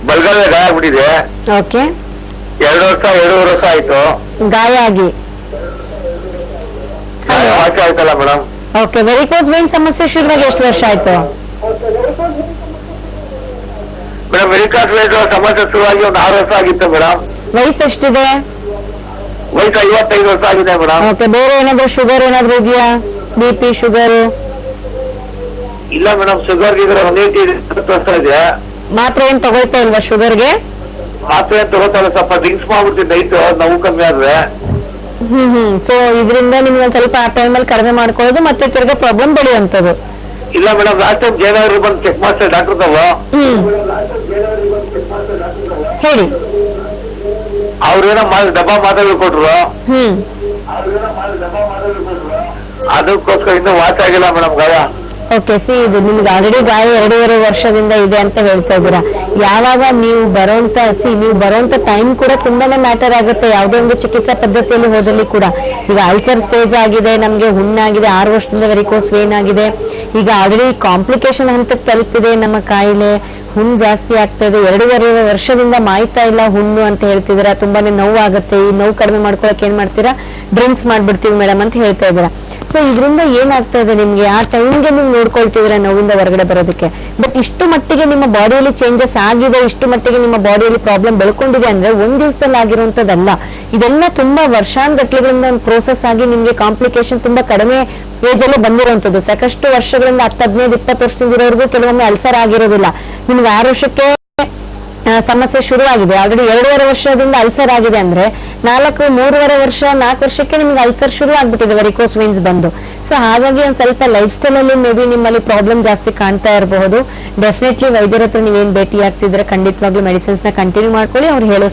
ಬಲ್ಗಾಲ ಗಾಯ ಆಗ್ಬಿಟ್ಟಿದೆ. ಓಕೆ 2 ವರ್ಷ ಆಯ್ತು ಗಾಯ ಆಗಿ. ವಾಸಿ ಆಯ್ತಲ್ಲ ಮೇಡಮ್. ಓಕೆ, ವೆರಿಕೋಸ್ ವೇನ್ ಸಮಸ್ಯೆ ಶುರುವಾಗಿ ಎಷ್ಟು ವರ್ಷ ಆಯ್ತು? ಮೇಡಮ್ ವೆರಿಕಾಸ್ ವೇನ್ ಸಮಸ್ಯೆ ಶುರುವಾಗಿ ಒಂದು 6 ವರ್ಷ ಆಗಿತ್ತು ಮೇಡಮ್. ವಯಸ್ಸು ಎಷ್ಟಿದೆ? ವಯಸ್ಸು 55 ವರ್ಷ ಆಗಿದೆ ಮೇಡಮ್. ಓಕೆ, ಬೇರೆ ಏನಾದ್ರು ಶುಗರ್ ಏನಾದ್ರು ಇದೆಯಾ? BP sugar? ಇಲ್ಲ ಮೇಡಮ್, ಶುಗರ್ ಇದ್ರೆ 180 ವರ್ಷ ಇದೆ. ಮಾತ್ರ ಏನ್ ತಗೊಳ್ತಾ ಇಲ್ವಾ ಶುಗರ್ಗೆ? ಮಾತ್ರ ಏನ್ ತಗೋತಾರ, ಸ್ವಲ್ಪ ಡ್ರಿಂಕ್ಸ್ ಮಾಡ್ಬಿಡ್ತೀನಿ ನೈಟ್ ನೋವು ಕಮ್ಮಿ ಆದ್ರೆ. ಸೊ ಇದರಿಂದ ನಿಮ್ಗೆ ಒಂದ್ ಸ್ವಲ್ಪ ಆ ಟೈಮಲ್ಲಿ ಕಡಿಮೆ ಮಾಡ್ಕೊಳ್ಳೋದು ಮತ್ತೆ ತಿರ್ಗಾ ಪ್ರಾಬ್ಲಮ್ ಬೆಳೆಯುವಂಥದ್ದು. ಇಲ್ಲ ಮೇಡಮ್, ಲಾಸ್ಟ್ ಟೈಮ್ ಜಯನಗರ ಬಂದು ಚೆಕ್ ಮಾಡ್ತಾರೆ ಡಾಕ್ಟರ್ ತಾವು. ಹೇಳಿ. ಅವ್ರೇನೋ ಡಬ್ಬಾ ಮಾತ್ರೆಗಳು ಕೊಟ್ರು, ಅದಕ್ಕೋಸ್ಕರ ಇನ್ನೂ ವಾಚ್ ಆಗಿಲ್ಲ ಮೇಡಮ್ ಗಾಯ. ಓಕೆ, ಇದು ನಿಮ್ಗೆ ಆಲ್ರೆಡಿ ಗಾಯ 2.5 ವರ್ಷದಿಂದ ಇದೆ ಅಂತ ಹೇಳ್ತಾ ಇದ್ದೀರಾ. ಯಾವಾಗ ನೀವು ಬರೋಂತ ಟೈಮ್ ಕೂಡ ತುಂಬಾನೇ ಮ್ಯಾಟರ್ ಆಗುತ್ತೆ ಯಾವುದೇ ಒಂದು ಚಿಕಿತ್ಸಾ ಪದ್ಧತಿಯಲ್ಲಿ ಹೋದಲ್ಲಿ ಕೂಡ. ಈಗ ಅಲ್ಸರ್ ಸ್ಟೇಜ್ ಆಗಿದೆ, ನಮ್ಗೆ ಹುಣ್ಣಾಗಿದೆ, 6 ವರ್ಷದಿಂದ ವೆರಿಕೋಸ್ ವೇನ್ ಆಗಿದೆ, ಈಗ ಆಲ್ರೆಡಿ ಕಾಂಪ್ಲಿಕೇಶನ್ ಹಂತಕ್ಕೆ ತಲುಪಿದೆ ನಮ್ಮ ಕಾಯಿಲೆ, ಹುಣ್ಣು ಜಾಸ್ತಿ ಆಗ್ತಾ ಇದೆ, 2.5 ವರ್ಷದಿಂದ ಮಾಯ್ತಾ ಇಲ್ಲ ಹುಣ್ಣು ಅಂತ ಹೇಳ್ತಿದ್ದೀರಾ, ತುಂಬಾನೇ ನೋವು ಆಗುತ್ತೆ. ಈ ನೋವು ಕಡಿಮೆ ಮಾಡ್ಕೊಳಕ್ ಏನ್ ಮಾಡ್ತೀರಾ? ಡ್ರಿಂಕ್ಸ್ ಮಾಡ್ಬಿಡ್ತೀವಿ ಮೇಡಮ್ ಅಂತ ಹೇಳ್ತಾ ಇದ್ದೀರಾ. ಸೊ ಇದರಿಂದ ಏನಾಗ್ತಾ ಇದೆ ನಿಮ್ಗೆ? ಆ ಟೈಮ್ಗೆ ನೀವು ನೋಡ್ಕೊಳ್ತಿದ್ದೀರಾ ನೋವಿಂದ ಹೊರಗಡೆ ಬರೋದಕ್ಕೆ. ಬಟ್ ಇಷ್ಟು ಮಟ್ಟಿಗೆ ನಿಮ್ಮ ಬಾಡಿಯಲ್ಲಿ ಚೇಂಜಸ್ ಆಗಿದೆ, ಇಷ್ಟು ಮಟ್ಟಿಗೆ ನಿಮ್ಮ ಬಾಡಿಯಲ್ಲಿ ಪ್ರಾಬ್ಲಮ್ ಬೆಳ್ಕೊಂಡಿದೆ ಅಂದ್ರೆ ಒಂದ್ ದಿವಸದಲ್ಲಿ ಆಗಿರುವಂತದ್ದಲ್ಲ. ಇದೆಲ್ಲ ತುಂಬಾ ವರ್ಷಾನುಗಟ್ಲೆಗಳಿಂದ ಒಂದು ಪ್ರೋಸೆಸ್ ಆಗಿ ನಿಮ್ಗೆ ಕಾಂಪ್ಲಿಕೇಶನ್ ತುಂಬಾ ಕಡಿಮೆ ಏಜ್ ಅಲ್ಲೇ ಬಂದಿರುವಂತದ್ದು. ಸಾಕಷ್ಟು ವರ್ಷಗಳಿಂದ 10, 15, 20 ವರ್ಷದಿಂದ ಇರೋರ್ಗೂ ಕೆಲವೊಮ್ಮೆ ಅಲ್ಸರ್ ಆಗಿರೋದಿಲ್ಲ. ನಿಮ್ಗೆ 6 ವರ್ಷಕ್ಕೆ ಸಮಸ್ಯೆ ಶುರುವಾಗಿದೆ, ಆಲ್ರೆಡಿ 2.5 ವರ್ಷದಿಂದ ಅಲ್ಸರ್ ಆಗಿದೆ ಅಂದ್ರೆ 3.5 ವರ್ಷ 4 ವರ್ಷಕ್ಕೆ ನಿಮ್ಗೆ ಅಲ್ಸರ್ ಶುರು ಆಗ್ಬಿಟ್ಟಿದೆ ವೆರಿಕೋಸ್ ವೇನ್ಸ್ ಬಂದು. ಸೊ ಹಾಗಾಗಿ ಒಂದ್ ಸ್ವಲ್ಪ ಲೈಫ್ ಸ್ಟೈಲ್ ಅಲ್ಲಿ ಮೇ ಬಿ ನಿಮ್ಮಲ್ಲಿ ಪ್ರಾಬ್ಲಮ್ ಜಾಸ್ತಿ ಕಾಣ್ತಾ ಇರಬಹುದು. ಡೆಫಿನೆಟ್ಲಿ ವೈದ್ಯರ ಹತ್ರ ನೀವೇನ್ ಭೇಟಿ ಆಗ್ತಿದ್ರೆ ಖಂಡಿತವಾಗ್ಲೂ ಮೆಡಿಸಿನ್ಸ್ ನ ಕಂಟಿನ್ಯೂ ಮಾಡ್ಕೊಳ್ಳಿ. ಅವ್ರು ಹೇಳೋ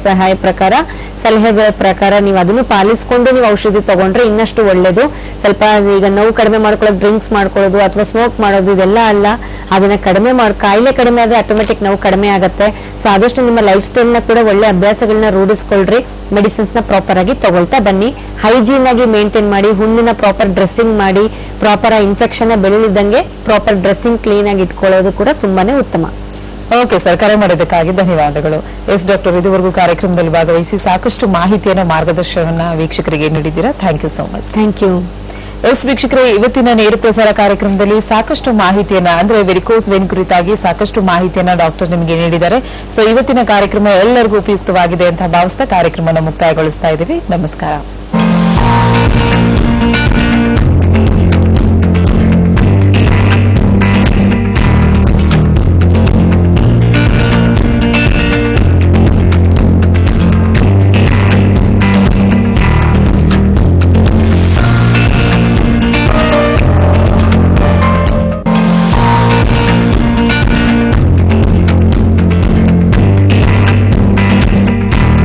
ಸಲಹೆಗಳ ಪ್ರಕಾರ ನೀವು ಅದನ್ನು ಪಾಲಿಸಿಕೊಂಡು ನೀವು ಔಷಧಿ ತಗೊಂಡ್ರೆ ಇನ್ನಷ್ಟು ಒಳ್ಳೇದು. ಸ್ವಲ್ಪ ಈಗ ನೋವು ಕಡಿಮೆ ಮಾಡ್ಕೊಳ್ಳೋದು ಡ್ರಿಂಕ್ಸ್ ಮಾಡ್ಕೊಳ್ಳೋದು ಅಥವಾ ಸ್ಮೋಕ್ ಮಾಡೋದು ಇದೆಲ್ಲ ಅಲ್ಲ, ಅದನ್ನ ಕಾಯಿಲೆ ಕಡಿಮೆ ಆದ್ರೆ ಆಟೋಮೆಟಿಕ್ ನೋವು ಕಡಿಮೆ ಆಗುತ್ತೆ. ಸೊ ಆದಷ್ಟು ನಿಮ್ಮ ಲೈಫ್ ಸ್ಟೈಲ್ ನ ಕೂಡ ಒಳ್ಳೆ ಅಭ್ಯಾಸಗಳನ್ನ ರೂಢಿಸ್ಕೊಳ್ರಿ, ಮೆಡಿಸಿನ್ಸ್ ನ ಪ್ರಾಪರ್ ಆಗಿ ತಗೊಳ್ತಾ ಬನ್ನಿ, ಹೈಜೀನ್ ಆಗಿ ಮೇಂಟೈನ್ ಮಾಡಿ, ಹುಣ್ಣಿನ ಪ್ರಾಪರ್ ಡ್ರೆಸ್ಸಿಂಗ್ ಮಾಡಿ, ಪ್ರಾಪರ್ ಇನ್ಫೆಕ್ಷನ್ ಬೆಳೆದಿದ್ದಂಗೆ ಪ್ರಾಪರ್ ಡ್ರೆಸ್ಸಿಂಗ್ ಕ್ಲೀನ್ ಆಗಿ ಇಟ್ಕೊಳ್ಳೋದು ಕೂಡ ತುಂಬಾನೇ ಉತ್ತಮ. ಓಕೆ ಸರ್, ಕರೆ ಮಾಡಿದ್ದಕ್ಕಾಗಿ ಧನ್ಯವಾದಗಳು. ಎಸ್ ಡಾಕ್ಟರ್, ಇದುವರೆಗೂ ಕಾರ್ಯಕ್ರಮದಲ್ಲಿ ಭಾಗವಹಿಸಿ ಸಾಕಷ್ಟು ಮಾಹಿತಿಯನ್ನು ಮಾರ್ಗದರ್ಶನವನ್ನ ವೀಕ್ಷಕರಿಗೆ ನೀಡಿದ್ದೀರಾ. Thank you so much. Thank you. Yes ವೀಕ್ಷಕರೇ, ಇವತ್ತಿನ ನೇರ ಪ್ರಸಾರ ಕಾರ್ಯಕ್ರಮದಲ್ಲಿ ಸಾಕಷ್ಟು ಮಾಹಿತಿಯನ್ನ ಅಂದ್ರೆ ವೆರಿಕೋಸ್ ವೇನ್ ಕುರಿತಾಗಿ ಸಾಕಷ್ಟು ಮಾಹಿತಿಯನ್ನ ಡಾಕ್ಟರ್ ನಿಮಗೆ ನೀಡಿದ್ದಾರೆ. ಸೊ ಇವತ್ತಿನ ಕಾರ್ಯಕ್ರಮ ಎಲ್ಲರಿಗೂ ಉಪಯುಕ್ತವಾಗಿದೆ ಅಂತ ಭಾವಿಸ್ತಾ ಕಾರ್ಯಕ್ರಮವನ್ನು ಮುಕ್ತಾಯಗೊಳಿಸ್ತಾ ಇದ್ದೀವಿ. ನಮಸ್ಕಾರ.